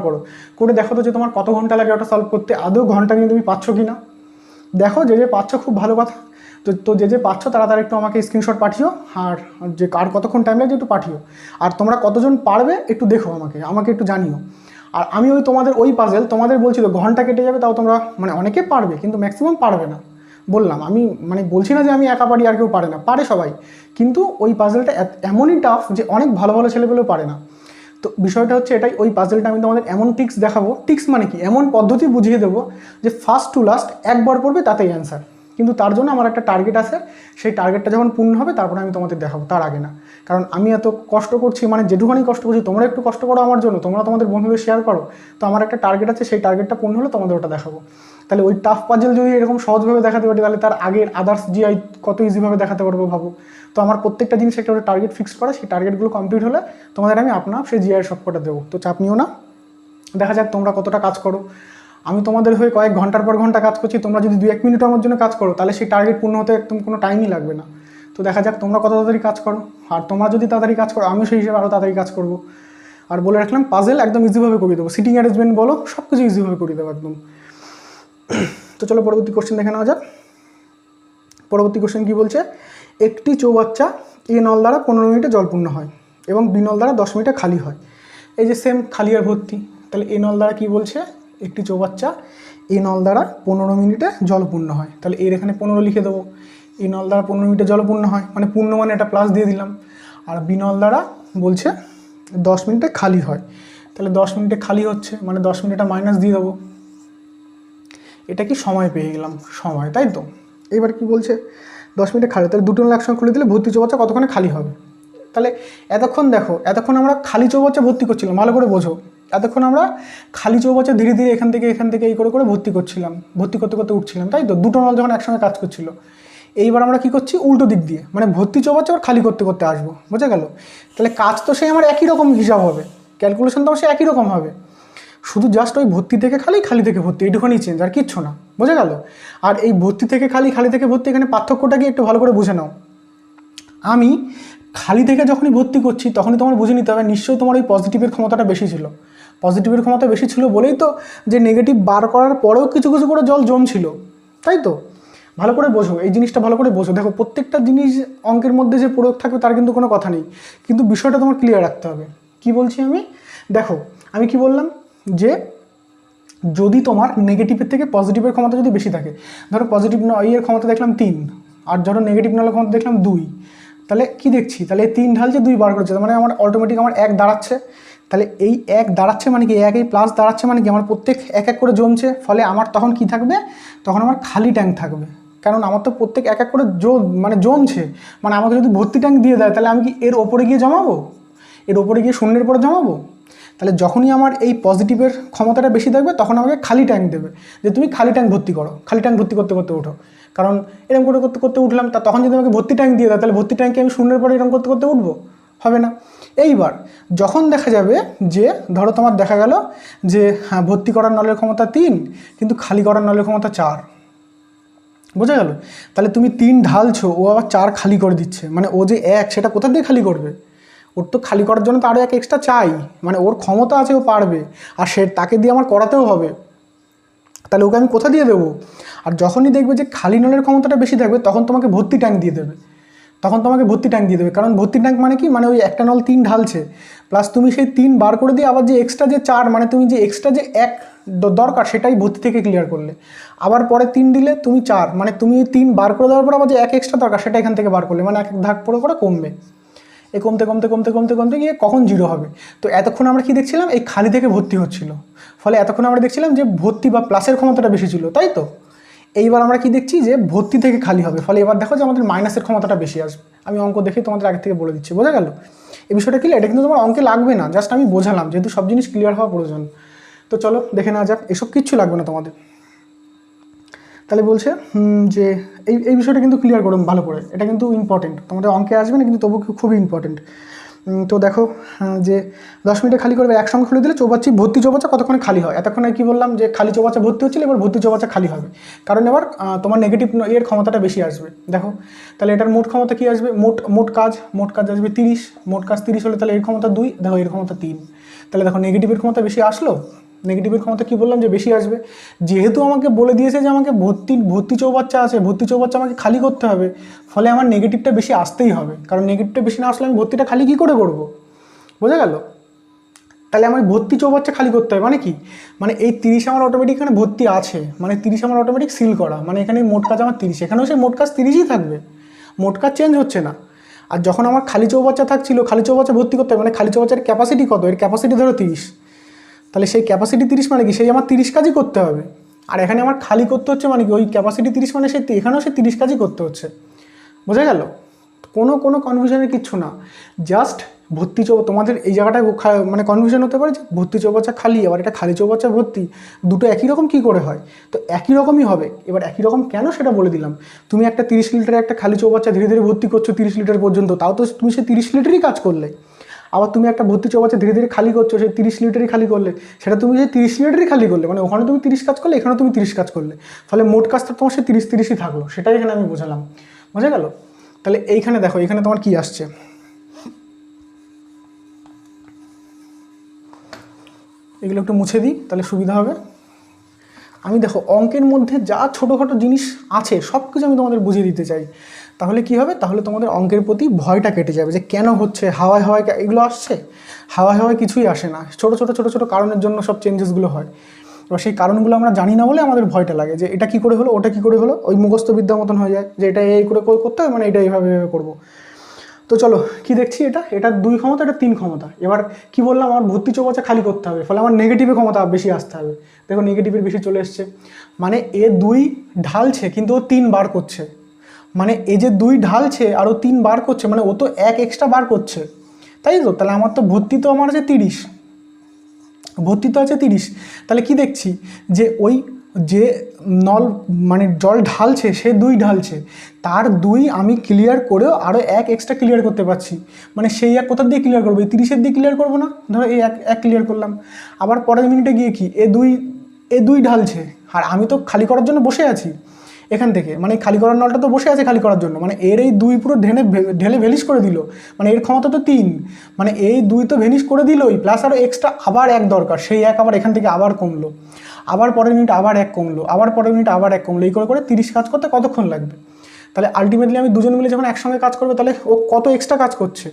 করে দেখো তো যে তোমার কত ঘন্টা লাগে ওটা সলভ করতে, আদৌ ঘন্টা নিয়ে তুমি পাচ্ছ কি না। দেখো যে পাচ্ছ খুব ভালো কথা। তো যে পাচ্ছ তারা একটু আমাকে স্ক্রিনশট পাঠিও, আর যে কার কতক্ষণ টাইম লাগে একটু পাঠিও। আর তোমরা কতজন পারবে একটু দেখো, আমাকে একটু জানিও। আর আমি তোমাদের ওই পাজেল তোমাদের বলছি তো ঘন্টা কেটে যাবে, তাও তোমরা মানে অনেকে পারবে কিন্তু ম্যাক্সিমাম পারবে না। বললাম আমি বলছি না যে আমি একা পারি আর কেউ পারে না, পারে সবাই, কিন্তু ওই পাজেলটা এমনই টাফ যে অনেক ভালো ছেলেপেলেও পারে না। তো বিষয়টা হচ্ছে এটাই, ওই পাজেলটা আমি তোমাদের এমন টিক্স দেখাবো, টিক্স মানে কি, এমন পদ্ধতি বুঝিয়ে দেবো যে ফার্স্ট টু লাস্ট একবার পড়বে তাতেই অ্যান্সার। কিন্তু তার জন্য আমার একটা টার্গেট আছে, সেই টার্গেটটা যখন পূর্ণ হবে তারপরে আমি তোমাদের দেখাবো, তার আগে না। কারণ আমি এত কষ্ট করছি, মানে যেটুখানি কষ্ট করছি তোমরা একটু কষ্ট করো আমার জন্য, তোমরা তোমাদের বন্ধুদের শেয়ার করো, তো আমার একটা টার্গেট আছে, সেই টার্গেটটা পূর্ণ হলে তোমাদের ওটা দেখাবো। তাহলে ওই টাফ পাজেল যদি এরকম সহজভাবে দেখাতে পারি, তাহলে তার আগের আদার্স জিআই কত ইজিভাবে দেখাতে পারবো ভাবো। তো আমার প্রত্যেকটা জিনিস একটা টার্গেট ফিক্স করা, সেই টার্গেটগুলো কমপ্লিট হলে তোমাদের আমি আপনা সেই জিআই সবকটা দেবো। তো চাপ নিও না, দেখা যাক তোমরা কতটা কাজ করো। আমি তোমাদের হয়ে কয়েক ঘন্টার পর ঘন্টা কাজ করছি, তোমরা যদি 2-1 মিনিট আমার জন্য কাজ করো তাহলে সেই টার্গেট পূর্ণ হতে একদম কোনো টাইমই লাগবে না। তো দেখা যাক তোমরা কত তাড়াতাড়ি কাজ করো, আর তোমরা যদি তাড়াতাড়ি কাজ করো আমিও সেই হিসেবে আরও তাড়াতাড়ি কাজ করবো। আর বলে রাখলাম পাজেল একদম ইজিভাবে করে দেবো, সিটিং অ্যারেঞ্জমেন্ট বলো সব কিছু ইজিভাবে করে দেবো একদম। তো চলো পরবর্তী কোশ্চেন দেখে নেওয়া যাক। পরবর্তী কোশ্চেন কী বলছে, একটি চৌবাচ্চা এ নল দ্বারা 15 মিনিটে জলপূর্ণ হয় এবং বি নল দ্বারা 10 মিনিটে খালি হয়। এই যে সেম খালি আর ভর্তি, তাহলে এ নল দ্বারা কী বলছে, একটি চৌবাচ্চা এ নল দ্বারা 15 মিনিটে জলপূর্ণ হয়, তাহলে এর এখানে 15 লিখে দেবো। এ নল দ্বারা 15 মিনিটে জলপূর্ণ হয় মানে পূর্ণ মানে একটা প্লাস দিয়ে দিলাম। আর বি নল দ্বারা বলছে 10 মিনিটে খালি হয়, তাহলে 10 মিনিটে খালি হচ্ছে মানে 10 মিনিটে মাইনাস দিয়ে দেবো। এটা কি সময় পেয়ে গেলাম, সময়, তাই তো। এবার কি বলছে 10 মিনিটে খালি, তাহলে দুটো নল একসঙ্গে খুলে দিলে ভর্তি চৌবাচ্চা কতক্ষণে খালি হবে। তাহলে এতক্ষণ দেখো, এতক্ষণ আমরা খালি চৌবাচ্চা ভর্তি করছিলাম, ভালো করে বোঝো, এতক্ষণ আমরা খালি চৌবাচ্চা ধীরে ধীরে এখান থেকে এই করে ভর্তি করছিলাম, ভর্তি করতে করতে উঠছিলাম, তাই তো, দুটো নল যখন একসঙ্গে কাজ করছিল। এইবার আমরা কি করছি, উল্টো দিক দিয়ে, মানে ভর্তি চৌবাচ্চা আবার খালি করতে করতে আসবো, বোঝা গেল। তাহলে কাজ তো সেই আমার একই রকম হিসাব হবে, ক্যালকুলেশন তো আমার সে একই রকম হবে, শুধু জাস্ট ওই ভর্তি থেকে খালি, খালি থেকে ভর্তি, এইটুখানি চেঞ্জ, আর কিচ্ছু না, বোঝা গেল। আর এই ভর্তি থেকে খালি, খালি থেকে ভর্তি, এখানে পার্থক্যটা কি একটু ভালো করে বুঝে নাও। আমি খালি থেকে যখনই ভর্তি করছি তখনই তোমার বুঝে নিতে হবে নিশ্চয়ই তোমার ওই পজিটিভের ক্ষমতাটা বেশি ছিল, পজিটিভের ক্ষমতা বেশি ছিল বলেই তো যে নেগেটিভ বার করার পরেও কিছু কিছু করে জল জমছিল, তাই তো। ভালো করে বোঝো, এই জিনিসটা ভালো করে বোঝো। দেখো প্রত্যেকটা জিনিস অঙ্কের মধ্যে যে প্রয়োগ থাকবে তার কিন্তু কোনো কথা নেই, কিন্তু বিষয়টা তোমার ক্লিয়ার রাখতে হবে। কি বলছি আমি, দেখো আমি কি বললাম, যে যদি তোমার নেগেটিভের থেকে পজিটিভের ক্ষমতা যদি বেশি থাকে, ধরো পজিটিভ এর ক্ষমতা দেখলাম 3, আর ধরো নেগেটিভ নলের ক্ষমতা দেখলাম 2, তাহলে কি দেখছি, তাহলে 3 ঢালছে 2 বার করেছে, মানে আমার অটোমেটিক আমার 1 দাঁড়াচ্ছে। তাহলে এই 1 দাঁড়াচ্ছে মানে কি, 1 এই প্লাস দাঁড়াচ্ছে মানে কি, আমার প্রত্যেক এক এক করে জমছে, ফলে আমার তখন কি থাকবে, তখন আমার খালি ট্যাঙ্ক থাকবে, কারণ আমার তো প্রত্যেক এক এক করে মানে জমছে, মানে আমাকে যদি ভর্তি ট্যাঙ্ক দিয়ে দেয় তাহলে আমি কি এর ওপরে গিয়ে জমাবো, এর ওপরে গিয়ে শূন্যের পরে জমাবো। তাহলে যখনই আমার এই পজিটিভের ক্ষমতাটা বেশি থাকবে তখন আমাকে খালি ট্যাঙ্ক দেবে, যে তুমি খালি ট্যাঙ্ক ভর্তি করো, খালি ট্যাঙ্ক ভর্তি করতে করতে ওঠো। কারণ এরকম করে করতে করতে উঠলাম, তা তখন যদি আমাকে ভর্তি ট্যাঙ্ক দিয়ে দেয় তাহলে ভর্তি ট্যাঙ্কে আমি শূন্যের পরে এরকম করতে করতে উঠবো, হবে না। এইবার যখন দেখা যাবে যে ধরো তোমার দেখা গেল যে হ্যাঁ ভর্তি করার নলের ক্ষমতা 3 কিন্তু খালি করার নলের ক্ষমতা 4, বোঝা গেল। তাহলে তুমি 3 ঢালছো, ও আবার 4 খালি করে দিচ্ছে, মানে ও যে 1 সেটা কোথা দিয়ে খালি করবে, ওর তো খালি করার জন্য তো আরও 1 এক্সট্রা চাই, মানে ওর ক্ষমতা আছে, ও পারবে, আর সে তাকে দিয়ে আমার করাতেও হবে, তাহলে ওকে আমি কোথা দিয়ে দেবো। আর যখনই দেখবে যে খালি নলের ক্ষমতাটা বেশি থাকবে তখন তোমাকে ভর্তি ট্যাঙ্ক দিয়ে দেবে, তখন তোমাকে ভর্তি ট্যাঙ্ক দিয়ে দেবে। কারণ ভর্তি ট্যাঙ্ক মানে কি, মানে ওই একটা নল 3 ঢালছে প্লাস তুমি সেই 3 বার করে দিয়ে আবার যে এক্সট্রা যে 4, মানে তুমি যে এক্সট্রা যে 1 দরকার সেটাই ভর্তি থেকে ক্লিয়ার করলে, আবার পরে 3 দিলে তুমি 4, মানে তুমি 3 বার করে দেওয়ার পর আবার যে 1 এক্সট্রা দরকার সেটা এখান থেকে বার করলে, মানে এক ধাক পরে করে কমবে, এই কমতে কমতে কমতে কমতে কমতে গিয়ে কখন 0 হবে। তো এতক্ষণ আমরা কি দেখছিলাম, এই খালি থেকে ভর্তি হচ্ছিল, ফলে এতক্ষণ আমরা দেখছিলাম যে ভর্তি বা প্লাসের ক্ষমতাটা বেশি ছিল, তাই তো। এইবার আমরা কি দেখছি, যে ভর্তি থেকে খালি হবে, ফলে এবার দেখো যে আমাদের মাইনাসের ক্ষমতাটা বেশি আসবে। আমি অঙ্ক দেখে তোমাদের আগে থেকে বলে দিচ্ছি, বোঝা গেল। এই বিষয়টা ক্লিয়ার, এটা কিন্তু তোমার অঙ্কে লাগবে না, জাস্ট আমি বোঝালাম, যেহেতু সব জিনিস ক্লিয়ার হওয়া প্রয়োজন। তো চলো দেখে নেওয়া যাক, এসব কিচ্ছু লাগবে না তোমাদের। তাহলে বলছে যে এই বিষয়টা কিন্তু ক্লিয়ার করুন ভালো করে, এটা কিন্তু ইম্পর্টেন্ট, তোমাদের অঙ্কে আসবে না কিন্তু তবু খুবই ইম্পর্টেন্ট। তো দেখো যে 10 মিনিটে খালি করবে, একসঙ্গে খুলে দিলে ভর্তি চৌবাচ্চা কতক্ষণে খালি হয়। এতক্ষণে কি বললাম, যে খালি চৌবাচ্চা ভর্তি হচ্ছিল, এবার ভর্তি চৌবাচ্চা খালি হবে, কারণ এবার তোমার নেগেটিভ এর ক্ষমতাটা বেশি আসবে। দেখো তাহলে এটার মোট ক্ষমতা কি আসবে, মোট কাজ আসবে 30, মোট কাজ 30 হলে তাহলে এর ক্ষমতা 2, দেখো এর ক্ষমতা 3, তাহলে দেখো নেগেটিভের ক্ষমতা বেশি আসলো, নেগেটিভের ক্ষমতা কি বললাম যে বেশি আসবে, যেহেতু আমাকে বলে দিয়েছে যে আমাকে ভর্তি চৌবাচ্চা আছে, ভর্তি চৌবাচ্চা আমাকে খালি করতে হবে, ফলে আমার নেগেটিভটা বেশি আসতেই হবে, কারণ নেগেটিভটা বেশি না আসলে আমি ভর্তিটা খালি কী করে করবো, বোঝা গেল। তাহলে আমার ভর্তি চৌবাচ্চা খালি করতে হবে, মানে কি, মানে এই 30 আমার অটোমেটিক এখানে ভর্তি আছে, মানে 30 আমার অটোমেটিক সিল করা, মানে এখানে মোট কাজ আমার 30, এখানেও সেই মোট কাজ 30ই থাকবে, মোট কাজ চেঞ্জ হচ্ছে না। আর যখন আমার খালি চৌবাচ্চা থাকছিল, খালি চৌবাচ্চা ভর্তি করতে হবে, মানে খালি চৌবাচ্চার ক্যাপাসিটি কত, এর ক্যাপাসিটি ধরো 30, তাহলে সেই ক্যাপাসিটি 30 মানে কি, সেই আমার 30 কাজই করতে হবে, আর এখানে আমার খালি করতে হচ্ছে মানে কি ওই ক্যাপাসিটি 30 মানে সে এখানেও সে 30 কাজই করতে হচ্ছে, বোঝা গেল? কোনো কনফিউশনের কিচ্ছু না, জাস্ট ভর্তি তোমাদের এই জায়গাটায় মানে কনফিউশন হতে পারে যে ভর্তি চৌবাচ্চা খালি আবার এটা খালি চৌবাচ্চা ভর্তি, দুটো একই রকম কী করে হয়? তো একই রকমই হবে। এবার একই রকম কেন সেটা বলে দিলাম। তুমি একটা 30 লিটারের একটা খালি চৌবাচ্চা ধীরে ধীরে ভর্তি করছো 30 লিটার পর্যন্ত, তাও তো তুমি সে 30 লিটারই কাজ করলে। আবার তুমি একটা ভর্তি চৌবাচ্চা ধীরে ধীরে খালি করছো, সেই 30 লিটারই খালি করলে, সেটা তুমি সেই 30 লিটারই খালি করলে, মানে ওখানে তুমি 30 কাজ করলে, এখানে তুমি 30 কাজ করলে, ফলে মোট কাজটা তোমার সে 30-30ই থাকলো। সেটাই এখানে আমি বোঝালাম, বোঝা গেল? তাহলে এইখানে দেখো, এখানে তোমার কি আসছে, এগুলো একটু মুছে দিই তাহলে সুবিধা হবে। আমি দেখো অঙ্কের মধ্যে যা ছোটোখাটো জিনিস আছে সব কিছু আমি তোমাদের বুঝিয়ে দিতে চাই, তাহলে কি হবে, তাহলে তোমাদের অঙ্কের প্রতি ভয়টা কেটে যাবে যে কেন হচ্ছে, হাওয়ায় হাওয়ায় এগুলো আসছে। হাওয়ায় হাওয়ায় কিছুই আসে না, ছোটো ছোটো ছোটো ছোটো কারণের জন্য সব চেঞ্জেসগুলো হয়। এবার সেই কারণগুলো আমরা জানি না বলে আমাদের ভয়টা লাগে যে এটা কী করে হলো, ওটা কী করে হলো, ওই মুখস্থ বিদ্যার মতন হয়ে যায় যে এটা এই করে করতে হবে, মানে এটা এইভাবে করবো। তো চলো কি দেখছি, এটা 2 ক্ষমতা, এটা 3 ক্ষমতা। এবার কি বললাম, আমার ভর্তি চৌবাচ্চা খালি করতে হবে, ফলে আমার নেগেটিভে ক্ষমতা বেশি আসতে হবে। দেখো নেগেটিভের বেশি চলে এসছে, মানে এ 2 ঢালছে কিন্তু ও 3 বার করছে, মানে এ যে 2 ঢালছে আর ও 3 বার করছে, মানে ও তো 1 এক্সট্রা বার করছে, তাই তো? তাহলে আমার তো ভর্তি তো আমার আছে 30, ভর্তি তো আছে 30। তাহলে কি দেখছি যে ওই যে নল মানে জল ঢালছে সে 2 ঢালছে, তার 2 আমি ক্লিয়ার করেও আরও 1 এক্সট্রা ক্লিয়ার করতে পারছি, মানে সেই 1 কোথার দিয়ে ক্লিয়ার করবো, এই 30-এর দিয়ে ক্লিয়ার করবো না, ধরো এই এক ক্লিয়ার করলাম। আবার পরের মিনিটে গিয়ে কি এ 2 ঢালছে, আর আমি তো খালি করার জন্য বসে আছি এখান থেকে, মানে খালি করার নলটা তো বসে আছে খালি করার জন্য, মানে এর এই 2 পুরো ঢেলে ভেনিশ করে দিল, মানে এর ক্ষমতা তো 3, মানে এই 2 তো ভেনিশ করে দিলই, প্লাস আরও এক্সট্রা আবার 1 দরকার, সেই 1 আবার এখান থেকে আবার কমলো, আবার পরের মিনিট আবার 1 কমলো, আবার পরের মিনিট আবার 1 কমলো, এই করে 30 কাজ করতে কতক্ষণ লাগবে? তাহলে আলটিমেটলি আমি দুজন মিলে যখন একসঙ্গে কাজ করবে তাহলে ও কত এক্সট্রা কাজ করছে,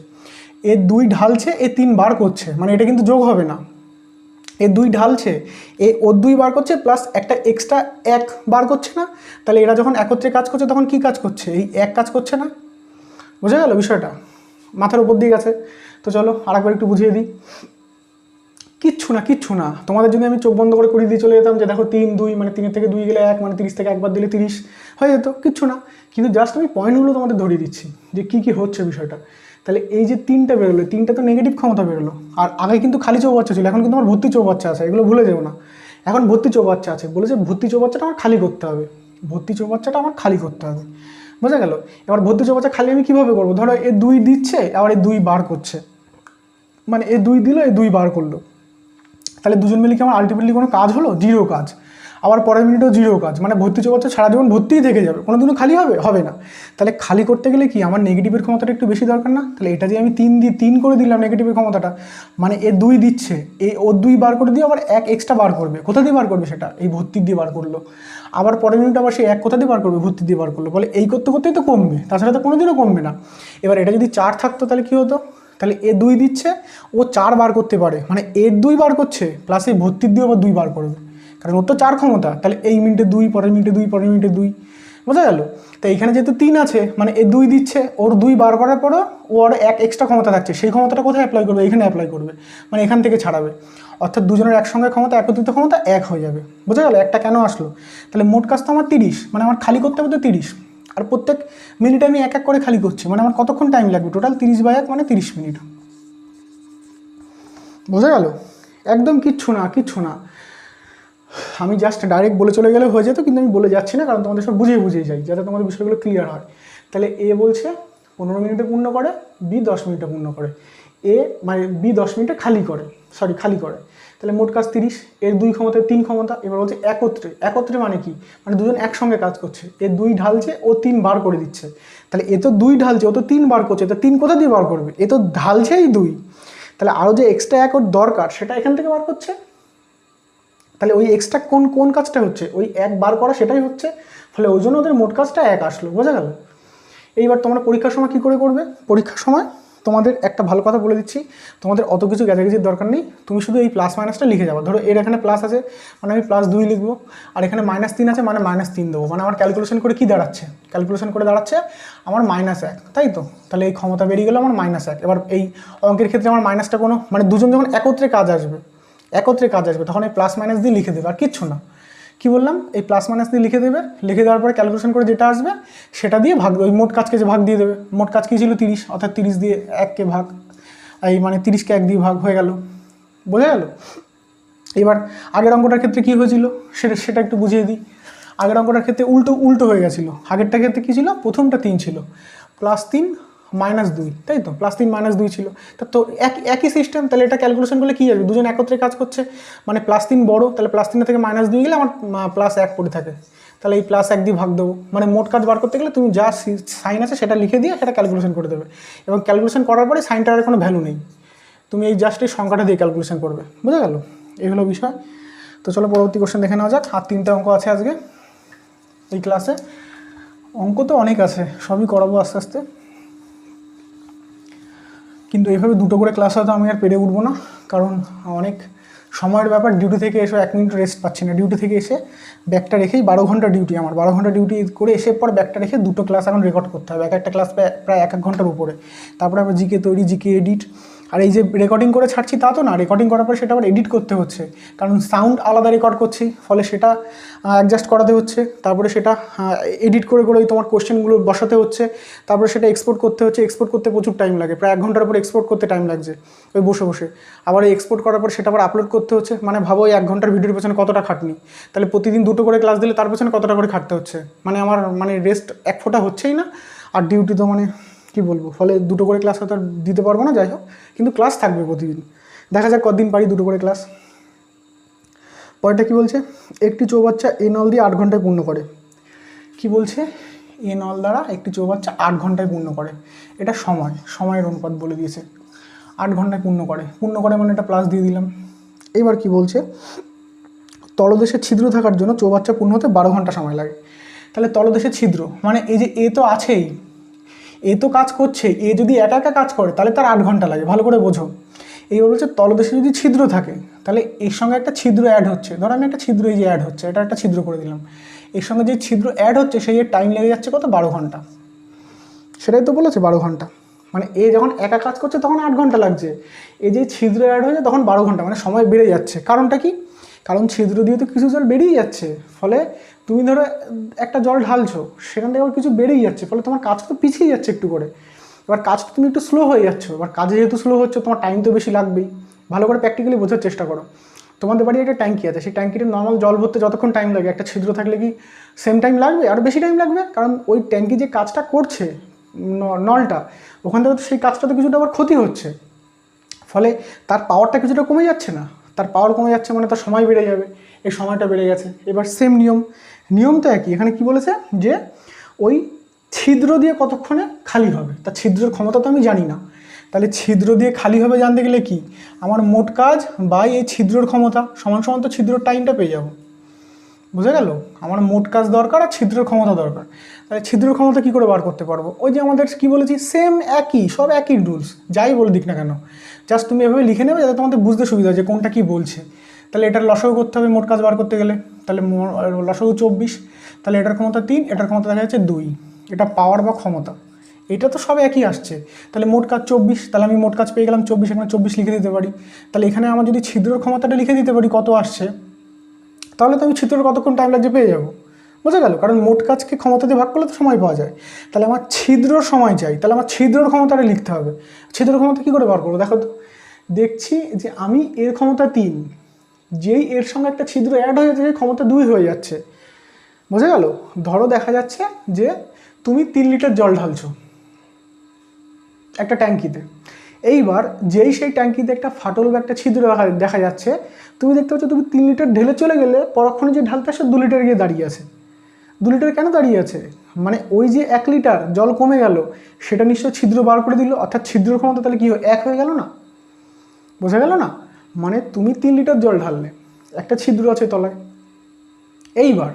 এ 2 ঢালছে এ 3 বার করছে, মানে এটা কিন্তু যোগ হবে না, এ 2 ঢালছে ও 2 বার করছে প্লাস একটা এক্সট্রা 1 বার করছে না, তাহলে এরা যখন একত্রে কাজ করছে তখন কি কাজ করছে, এই 1 কাজ করছে না, বোঝা গেল বিষয়টা? মাথার উপর দিয়ে গেছে। তো চলো আরেকবার একটু বুঝিয়ে দিই। কিচ্ছু না, তোমাদের যদি আমি চোখ বন্ধ করে দিয়ে চলে যেতাম যে দেখো 3-2 মানে 3 থেকে 2 গেলে 1, মানে 30 থেকে একবার দিলে 30 হয়ে যেত, কিচ্ছু না, কিন্তু জাস্ট আমি পয়েন্টগুলো তোমাদের ধরিয়ে দিচ্ছি যে কী হচ্ছে বিষয়টা। তাহলে এই যে 3টা বেরোলো, 3টা তো নেগেটিভ ক্ষমতা বেরোলো, আর আগে কিন্তু খালি চৌবাচ্চা ছিল, এখন কিন্তু আমার ভর্তি চৌবাচ্চা আছে, এগুলো ভুলে যেও না। এখন ভর্তি চৌবাচ্চা আছে, বলেছে ভর্তি চৌবাচ্চাটা আমার খালি করতে হবে, ভর্তি চৌবাচ্চাটা আমার খালি করতে হবে, বোঝা গেল? এবার ভর্তি চৌবাচ্চা খালি আমি কীভাবে করবো, ধরো এ 2 দিচ্ছে আবার এ 2 বার করছে, মানে এ 2 দিল এ 2 বার করলো, তাহলে দুজন মিলে কি আমার আলটিমেটলি কোনো কাজ হলো? 0 কাজ। আবার পরের মিনিটেও 0 কাজ, মানে ভর্তি চৌবাচ্চা সারা জীবন ভর্তিই থেকে যাবে, কোনো দিনও খালি হবে না। তাহলে খালি করতে গেলে কি আমার নেগেটিভের ক্ষমতাটা একটু বেশি দরকার না? তাহলে এটা যে আমি 3 করে দিলাম নেগেটিভের ক্ষমতাটা, মানে এ 2 দিচ্ছে, ও 2 বার করে দিয়ে আবার 1 এক্সট্রা বার করবে, কোথা দিয়ে বার করবে সেটা, এই ভর্তি দিয়ে বার করলো। আবার পরের মিনিট আবার সে 1 কোথা দিয়ে বার করবে, ভর্তি দিয়ে বার করলো, বলে এই করতে করতেই তো কমবে, তাছাড়া তো কোনোদিনও কমবে না। এবার এটা যদি 4 থাকতো তাহলে কী হতো, তাহলে এ 2 দিচ্ছে ও 4 বার করতে পারে, মানে এর 2 বার করছে প্লাস এই ভর্তির দিয়ে আবার 2 বার করবে, কারণ ওর তো 4 ক্ষমতা, তাহলে এই মিনিটে 2, পরের মিনিটে 2, পরের মিনিটে 2, বোঝা গেল? তো এইখানে যেহেতু 3 আছে, মানে এ 2 দিচ্ছে, ওর 2 বার করার পরও ও আর 1 এক্সট্রা ক্ষমতা থাকছে, সেই ক্ষমতাটা কোথায় অ্যাপ্লাই করবে, এখানে অ্যাপ্লাই করবে, মানে এখান থেকে ছাড়াবে, অর্থাৎ দুজনের একসঙ্গে ক্ষমতা একত্রিত ক্ষমতা 1 হয়ে যাবে, বোঝা গেল? একটা কেন আসলো, তাহলে মোট কাজ তো আমার 30, মানে আমার খালি করতে হবে তো 30, আর প্রত্যেক মিনিটে আমি 1 করে খালি করছি, মানে আমার কতক্ষণ টাইম লাগবে, টোটাল 30/1 মানে 30 মিনিট, বোঝা গেল? একদম কিচ্ছু না, আমি জাস্ট ডাইরেক্ট বলে চলে গেলে হয়ে যেত, কিন্তু আমি বলে যাচ্ছি না, কারণ তোমাদের সব বুঝিয়ে যাই, যাতে তোমাদের বিষয়গুলো ক্লিয়ার হয়। তাহলে এ বলছে 15 মিনিটে পূর্ণ করে, বি 10 মিনিটে পূর্ণ করে, এ মানে বি 10 মিনিটে খালি করে, তাহলে মোট কাজ 30, এর 2 ক্ষমতায় 3 ক্ষমতা। এবার বলছে একত্রে মানে কি, মানে দুজন একসঙ্গে কাজ করছে, এ 2 ঢালছে ও 3 বার করে দিচ্ছে, তাহলে এ তো 2 ঢালছে ও তো 3 বার করছে, তো 3 কোথা দিয়ে বার করবে, এ তো ঢালছেই 2, তাহলে আরও যে এক্সট্রা 1 ওর দরকার সেটা এখান থেকে বার করছে, তাহলে ওই এক্সট্রা কোন কাজটা হচ্ছে, ওই 1 বার করা সেটাই হচ্ছে, ফলে ওই জন্য ওদের মোট কাজটা 1 আসলো, বোঝা গেল? এইবার তোমরা পরীক্ষার সময় কী করে করবে, পরীক্ষার সময় তোমাদের একটা ভালো কথা বলে দিচ্ছি, তোমাদের অত কিছু গ্যাজাগেজির দরকার নেই, তুমি শুধু এই প্লাস মাইনাসটা লিখে যাবো, ধরো এর এখানে প্লাস আছে মানে আমি +2 লিখবো, আর এখানে -3 আছে মানে -3 দেবো, মানে আমার ক্যালকুলেশন করে কি দাঁড়াচ্ছে, আমার -1, তাই তো? তাহলে এই ক্ষমতা বেরিয়ে গেলো আমার -1। এবার এই অঙ্কের ক্ষেত্রে আমার মাইনাসটা কোনো, মানে দুজন যখন একত্রে কাজ আসবে তখন এই প্লাস মাইনাস দিয়ে লিখে দেবে, আর কিচ্ছু না, কি বললাম, এই প্লাস মাইনাস দিয়ে লিখে দেবে, লিখে দেওয়ার পরে ক্যালকুলেশন করে যেটা আসবে সেটা দিয়ে ভাগ, ওই মোট কাজকে যে ভাগ দিয়ে দেবে। মোট কাজ কী ছিল 30, অর্থাৎ 30 দিয়ে 1কে ভাগ, এই মানে 30কে 1 দিয়ে ভাগ হয়ে গেল। বোঝা গেল? এবার আগের অঙ্কটার ক্ষেত্রে কী হয়েছিল সেটা একটু বুঝিয়ে দিই। আগের অঙ্কটার ক্ষেত্রে উল্টো হয়ে গেছিলো। আগেরটার ক্ষেত্রে কী ছিল, প্রথমটা 3 ছিল, +3 -2, তাই তো, +3 -2 ছিল। তো একই সিস্টেম। তাহলে এটা ক্যালকুলেশন করলে কী আসবে, দুজন একত্রে কাজ করছে, মানে +3 বড়ো, তাহলে +3 থেকে -2 গেলে আমার +1 পড়ে থাকে, তাহলে এই +1 দিয়ে ভাগ দেবো। মানে মোট কাজ বার করতে গেলে তুমি যা সাইন আছে সেটা লিখে দিয়ে সেটা ক্যালকুলেশন করে দেবে, এবং ক্যালকুলেশন করার পরে সাইনটার কোনো ভ্যালু নেই, তুমি এই জাস্ট এই সংখ্যাটা দিয়ে ক্যালকুলেশন করবে। বুঝা গেল? এই হলো বিষয়। তো চলো পরবর্তী কোশ্চেন দেখে নেওয়া যাক। আর 3টে অঙ্ক আছে আজকে এই ক্লাসে। অঙ্ক তো অনেক আছে, সবই করাবো আস্তে আস্তে, কিন্তু এইভাবে 2টো করে ক্লাস হয়তো আমি আর পেরে উঠবো না, কারণ অনেক সময়ের ব্যাপার। ডিউটি থেকে এসে 1 মিনিট রেস্ট পাচ্ছি না। ডিউটি থেকে এসে ব্যাগটা রেখেই 12 ঘন্টা ডিউটি আমার, 12 ঘন্টা ডিউটি করে এসে পর ব্যাগটা রেখে 2টো ক্লাস এখন রেকর্ড করতে হবে, একটা ক্লাস প্রায় 1 ঘন্টার উপরে। তারপরে আবার জিকে তৈরি, জিকে এডিট, আর এই যে রেকর্ডিং করে ছাড়ছি তা তো না, রেকর্ডিং করার পর সেটা আবার এডিট করতে হচ্ছে, কারণ সাউন্ড আলাদা রেকর্ড করছি, ফলে সেটা অ্যাডজাস্ট করাতে হচ্ছে, তারপরে সেটা এডিট করে তোমার কোশ্চেনগুলো বসাতে হচ্ছে, তারপরে সেটা এক্সপোর্ট করতে হচ্ছে। এক্সপোর্ট করতে প্রচুর টাইম লাগে, প্রায় 1 ঘন্টার উপর এক্সপোর্ট করতে টাইম লাগছে ওই বসে বসে। আবার এই এক্সপোর্ট করার পর সেটা আবার আপলোড করতে হচ্ছে, মানে ভাবো ওই 1 ঘন্টার ভিডিওর পেছনে কতটা খাটনি। তাহলে প্রতিদিন 2টো করে ক্লাস দিলে তার পেছনে কতটা করে খাটতে হচ্ছে, মানে আমার রেস্ট 1 ফোঁটা হচ্ছেই না, আর ডিউটি তো কী বলবো। ফলে 2টো করে ক্লাস হয়তো দিতে পারবো না, যাই হোক, কিন্তু ক্লাস থাকবে প্রতিদিন। দেখা যাক কতদিন পারি 2টো করে ক্লাস। পরেরটা কী বলছে, একটি চৌবাচ্চা এ নল দিয়ে 8 ঘন্টায় পূর্ণ করে। কি বলছে, এ নল দ্বারা একটি চৌবাচ্চা 8 ঘন্টায় পূর্ণ করে। এটা সময়ের অনুপাত বলে দিয়েছে, 8 ঘন্টায় পূর্ণ করে মানে এটা প্লাস দিয়ে দিলাম। এবার কি বলছে, তলদেশে ছিদ্র থাকার জন্য চৌবাচ্চা পূর্ণ হতে 12 ঘন্টা সময় লাগে। তাহলে তলদেশে ছিদ্র মানে এই যে এ তো আছেই, এ তো কাজ করছে, এ যদি একা কাজ করে তাহলে তার 8 ঘন্টা লাগে, ভালো করে বোঝো। এই বলছে তলদেশে যদি ছিদ্র থাকে তাহলে এর সঙ্গে একটা ছিদ্র অ্যাড হচ্ছে, ধরো আমি একটা ছিদ্র এই যে অ্যাড হচ্ছে, এটা একটা ছিদ্র করে দিলাম, এর সঙ্গে যে ছিদ্র অ্যাড হচ্ছে সেই টাইম লেগে যাচ্ছে কত, 12 ঘন্টা। সেটাই তো বলেছে 12 ঘন্টা, মানে এ যখন একা কাজ করছে তখন 8 ঘন্টা লাগছে, এই যে ছিদ্র অ্যাড হয়েছে তখন 12 ঘন্টা, মানে সময় বেড়ে যাচ্ছে। কারণটা কি, কারণ ছিদ্র দিয়ে তো কিছু জল বেরিয়ে যাচ্ছে, ফলে তুমি ধরো একটা জল ঢালছো, সেখান থেকে আবার কিছু বেরিয়ে যাচ্ছে, ফলে তোমার কাজ তো পিছিয়ে যাচ্ছে একটু করে। এবার কাজ তুমি একটু স্লো হয়ে যাচ্ছ, এবার কাজে যেহেতু স্লো হচ্ছে তোমার টাইম তো বেশি লাগবেই। ভালো করে প্র্যাকটিক্যালি বোঝার চেষ্টা করো। তোমাদের বাড়ি একটা ট্যাঙ্কি আছে, সেই ট্যাঙ্কিতে নর্মাল জল ভরতে যতক্ষণ টাইম লাগে, একটা ছিদ্র থাকলে কি সেম টাইম লাগবে, আরও বেশি টাইম লাগবে? কারণ ওই ট্যাঙ্কি যে কাজটা করছে নলটা, ওখান থেকে তো সেই কাজটা তো কিছুটা আবার ক্ষতি হচ্ছে, ফলে তার পাওয়ারটা কিছুটা কমে যাচ্ছে না, তার পাওয়ার কমে যাচ্ছে মানে তার সময় বেড়ে যাবে, এই সময়টা বেড়ে গেছে। এবার সেম নিয়ম তো একই, এখানে কি বলেছে যে ওই ছিদ্র দিয়ে কতক্ষণে খালি হবে, তার ছিদ্রের ক্ষমতা তো আমি জানি না, তাহলে ছিদ্র দিয়ে খালি হবে জানতে গেলে কি, আমার মোট কাজ বা এই ছিদ্রের ক্ষমতা সমান সমান তো ছিদ্রের টাইমটা পেয়ে যাব। বুঝে গেল? আমার মোট কাজ দরকার আর ছিদ্রের ক্ষমতা দরকার। তাহলে ছিদ্রের ক্ষমতা কী করে বার করতে পারবো, ওই যে আমাদের কি বলেছি, সেম একই, সব একই রুলস, যাই বলে দিক না কেন, জাস্ট তুমি এভাবে লিখে নেবে যাতে তোমাদের বুঝতে সুবিধা যে কোনটা কী বলছে। তাহলে এটার লসাগু করতে হবে মোট কাজ বার করতে গেলে, তাহলে লসাগু 24, তাহলে এটার ক্ষমতা 3, এটার ক্ষমতা দেখা যাচ্ছে 2, এটা পাওয়ার বা ক্ষমতা, এটা তো সব একই আসছে। তাহলে মোট কাজ 24, তাহলে আমি মোট কাজ পেয়ে গেলাম 24, এখানে 24 লিখে দিতে পারি। তাহলে এখানে আমার যদি ছিদ্রের ক্ষমতাটা লিখে দিতে পারি কত আসছে, তাহলে তো আমি ছিদ্রের কতক্ষণ টাইম লাগছে পেয়ে যাবো। বোঝা গেল? কারণ মোট কাজকে ক্ষমতা দিয়ে ভাগ করলে তো সময় পাওয়া যায়, তাহলে আমার ছিদ্রর সময় চাই, তাহলে আমার ছিদ্রের ক্ষমতাটা লিখতে হবে। ছিদ্রের ক্ষমতা কী করে বার করবো, দেখো তো, দেখছি যে আমি এর ক্ষমতা 3, যেই এর সঙ্গে একটা ছিদ্র অ্যাড হয়ে যাচ্ছে সেই ক্ষমতা 2 হয়ে যাচ্ছে। বোঝা গেল? ধরো দেখা যাচ্ছে যে তুমি 3 লিটার জল ঢালছো একটা ট্যাঙ্কিতে, এইবার যেই সেই ট্যাঙ্কিতে একটা ফাটল বা একটা ছিদ্র দেখা যাচ্ছে, তুমি দেখতে পাচ্ছ তুমি 3 লিটার ঢেলে চলে গেলে পরক্ষণে যে ঢালতে আসে 2 লিটার গিয়ে দাঁড়িয়ে আছে। 2 লিটার কেন দাঁড়িয়ে আছে, মানে ওই যে 1 লিটার জল কমে গেল, সেটা নিশ্চয় ছিদ্র বার করে দিল, অর্থাৎ ছিদ্রের ক্ষমতা তাহলে কী 1 হয়ে গেল না? বোঝা গেল না? মানে তুমি 3 লিটার জল ঢাললে, একটা ছিদ্র আছে তলায়, এইবার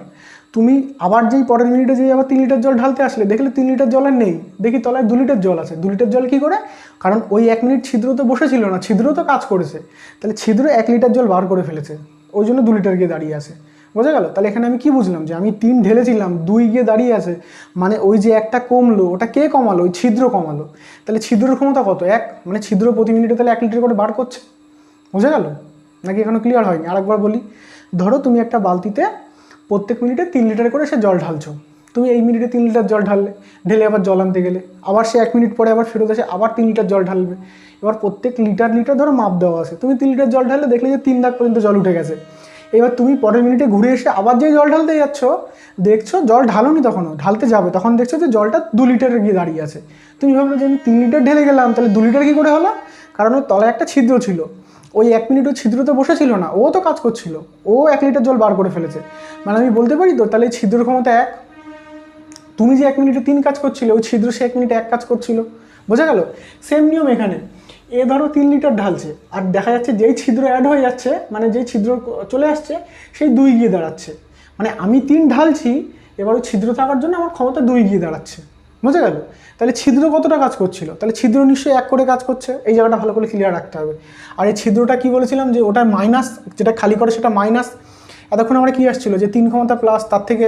তুমি আবার যেই পরের মিনিটে যেই আবার 3 লিটার জল ঢালতে আসলে, দেখলে 3 লিটার জল আর নেই, দেখি তলায় 2 লিটার জল আছে। 2 লিটার জল কী করে, কারণ ওই 1 মিনিট ছিদ্র তো বসেছিল না, ছিদ্র তো কাজ করেছে, তাহলে ছিদ্র 1 লিটার জল বার করে ফেলেছে, ওই জন্য 2 লিটার গিয়ে দাঁড়িয়ে আছে। বোঝা গেল? তাহলে এখানে আমি কি বুঝলাম, যে আমি 3 ঢেলেছিলাম, 2 গিয়ে দাঁড়িয়ে আছে, মানে ওই যে একটা কমলো, ওটা কে কমালো, ওই ছিদ্র কমালো। তাহলে ছিদ্রের ক্ষমতা কত, 1, মানে ছিদ্র প্রতি মিনিটে তাহলে 1 লিটার করে বার করছে। বোঝা গেল নাকি এখনো ক্লিয়ার হয়নি? আরেকবার বলি, ধরো তুমি একটা বালতিতে প্রত্যেক মিনিটে 3 লিটার করে সে জল ঢালছো। তুমি এই মিনিটে 3 লিটার জল ঢাললে, ঢেলে আবার জল আনতে গেলে, আবার সে 1 মিনিট পরে আবার ফেরত এসে আবার 3 লিটার জল ঢালবে। এবার প্রত্যেক লিটার ধরো মাপ দেওয়া আছে, তুমি 3 লিটার জল ঢাললে দেখলে যে 3 দাগ পর্যন্ত জল উঠে গেছে। এবার তুমি পরের মিনিটে ঘুরে এসে আবার যে জল ঢালতে যাচ্ছ, দেখছো জল ঢালোনি, তখনও ঢালতে যাবে, তখন দেখছো যে জলটা 2 লিটারে গিয়ে দাঁড়িয়ে আছে। তুমি ভাবলে যে আমি 3 লিটার ঢেলে গেলাম, তাহলে 2 লিটার কী করে হলো? কারণ ওই তলায় একটা ছিদ্র ছিল, ওই 1 মিনিট ওই ছিদ্রতে বসেছিল না, ও তো কাজ করছিল, ও 1 লিটার জল বার করে ফেলেছে। মানে আমি বলতে পারি তো, তাহলে এই ছিদ্রের ক্ষমতা 1। তুমি যে 1 মিনিটে 3 কাজ করছিলে, ওই ছিদ্র সে 1 মিনিটে 1 কাজ করছিল। বোঝা গেল? সেম নিয়ম এখানে, এ ধরো 3 লিটার ঢালছে, আর দেখা যাচ্ছে যেই ছিদ্র অ্যাড হয়ে যাচ্ছে, মানে যেই ছিদ্র চলে আসছে, সেই 2 গিয়ে দাঁড়াচ্ছে। মানে আমি 3 ঢালছি, এবার ওই ছিদ্র থাকার জন্য আমার ক্ষমতা 2 গিয়ে দাঁড়াচ্ছে। বোঝা গেল? তাহলে ছিদ্র কতটা কাজ করছিল? তাহলে ছিদ্র নিশ্চয়ই 1 করে কাজ করছে। এই জায়গাটা ভালো করে ক্লিয়ার রাখতে হবে। আর এই ছিদ্রটা কি বলেছিলাম, যে ওটা মাইনাস, যেটা খালি করে সেটা মাইনাস। এতক্ষণ আমরা কি আসছিল, যে 3 ক্ষমতা প্লাস, তার থেকে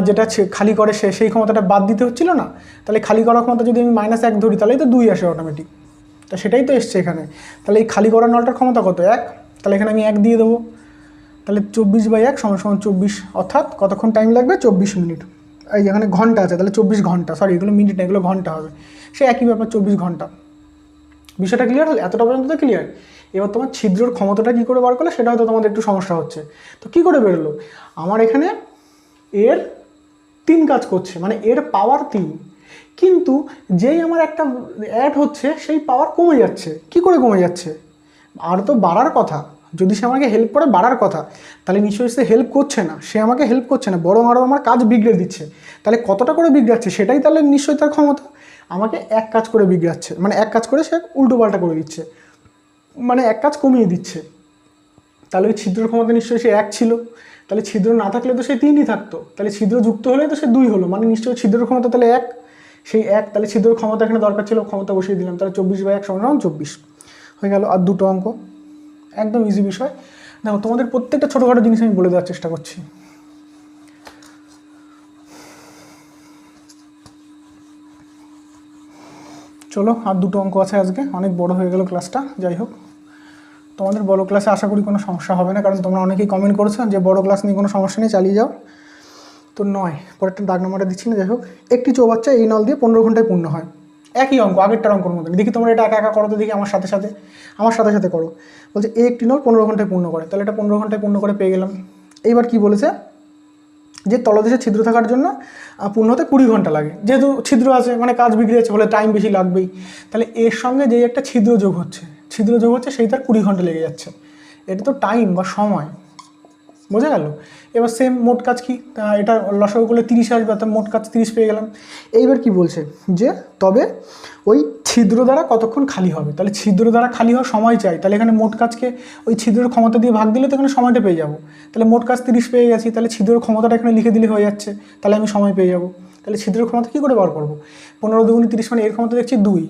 যেটা খালি করে সেই ক্ষমতাটা বাদ দিতে হচ্ছিল না। তাহলে খালি করার ক্ষমতা যদি আমি -1 ধরি, তাহলেই তো 2 আসে অটোমেটিক। তো সেটাই তো এসছে এখানে। তাহলে এই খালি করা নলটার ক্ষমতা কত? 1। তাহলে এখানে আমি 1 দিয়ে দেবো। তাহলে 24/1 = 24, অর্থাৎ কতক্ষণ টাইম লাগবে? 24 মিনিট। এই যেখানে ঘন্টা আছে, তাহলে 24 ঘন্টা, সরি এগুলো মিনিট না, এগুলো ঘন্টা হবে। সে একই ব্যাপার, 24 ঘন্টা। বিষয়টা ক্লিয়ার হলো? এতটা পর্যন্ত তো ক্লিয়ার। এবার তোমার ছিদ্রর ক্ষমতাটা কী করে বার করলে, সেটা হয়তো তোমাদের একটু সমস্যা হচ্ছে। তো কী করে বেরোলো? আমার এখানে এর 3 কাজ করছে, মানে এর পাওয়ার 3, কিন্তু যেই আমার একটা অ্যাড হচ্ছে, সেই পাওয়ার কমে যাচ্ছে। কি করে কমে যাচ্ছে? আর তো বাড়ার কথা, যদি সে আমাকে হেল্প করে বাড়ার কথা, তাহলে নিশ্চয়ই সে হেল্প করছে না, সে আমাকে হেল্প করছে না, বরং আরও আমার কাজ বিগড়ে দিচ্ছে। তাহলে কতটা করে বিগড়াচ্ছে, সেটাই তাহলে নিশ্চয়ই তার ক্ষমতা। আমাকে 1 কাজ করে বিগড়াচ্ছে, মানে 1 কাজ করে সে উল্টোপাল্টা করে দিচ্ছে, মানে 1 কাজ কমিয়ে দিচ্ছে। তাহলে ওই ছিদ্রের ক্ষমতা নিশ্চয়ই সে 1 ছিল। তাহলে ছিদ্র না থাকলে তো সে 3ই থাকতো। তাহলে ছিদ্র যুক্ত হলে তো সে 2 হলো, মানে নিশ্চয়ই ছিদ্রের ক্ষমতা তাহলে 1। সেই 1, তাহলে ছিদ্রের ক্ষমতা এখানে দরকার ছিল, ক্ষমতা বসিয়ে দিলাম। তাহলে 24/1 = 24 হয়ে গেল। আর 2টো অঙ্ক, একদম ইজি বিষয়। দেখো, তোমাদের প্রত্যেকটা ছোটোখাটো জিনিস আমি বলে দেওয়ার চেষ্টা করছি। চলো, আর 2টো অঙ্ক আছে আজকে, অনেক বড় হয়ে গেল ক্লাসটা। যাই হোক, তোমাদের বড় ক্লাসে আশা করি কোনো সমস্যা হবে না, কারণ তোমরা অনেকেই কমেন্ট করেছো যে বড় ক্লাস নিয়ে কোনো সমস্যা নেই, চালিয়ে যাও। তো নয়, পরেরটা দাগ নাম্বারটা দিচ্ছি না। যাই হোক, একটি চৌবাচ্চা এই নল দিয়ে 15 ঘন্টায় পূর্ণ হয়। একই অঙ্ক, আগেরটার অঙ্কর মতো। দেখি তোমরা এটা একা একা করো তো, দেখি আমার সাথে সাথে করো। বলছে একটি নল 15 ঘন্টায় পূর্ণ করে, তাহলে এটা 15 ঘন্টায় পূর্ণ করে পেয়ে গেলাম। এইবার কি বলেছে, যে তলদেশে ছিদ্র থাকার জন্য পূর্ণ হতে 20 ঘন্টা লাগে। যেহেতু ছিদ্র আছে, মানে কাজ বিগড়ে যাচ্ছে, বলে টাইম বেশি লাগবেই। তাহলে এর সঙ্গে যেই একটা ছিদ্র যোগ হচ্ছে, সেই তার 20 ঘন্টা লেগে যাচ্ছে। এটা তো টাইম বা সময়। বোঝা গেল? এবার সেম মোট কাজ কি, এটা লসাগু করলে 30 আসবে, অর্থাৎ মোট কাজ 30 পেয়ে গেলাম। এইবার কি বলছে, যে তবে ওই ছিদ্র দ্বারা কতক্ষণ খালি হবে। তাহলে ছিদ্র দ্বারা খালি হওয়ার সময় চাই, তাহলে এখানে মোট কাজকে ওই ছিদ্রের ক্ষমতা দিয়ে ভাগ দিলে তো এখানে সময়টা পেয়ে যাবো। তাহলে মোট কাজ 30 পেয়ে গেছি, তাহলে ছিদ্রের ক্ষমতাটা এখানে লিখে দিলে হয়ে যাচ্ছে, তাহলে আমি সময় পেয়ে যাবো। তাহলে ছিদ্রের ক্ষমতা কী করে বার করবো? 15 × 2 = 30, মানে এর ক্ষমতা দেখছি 2।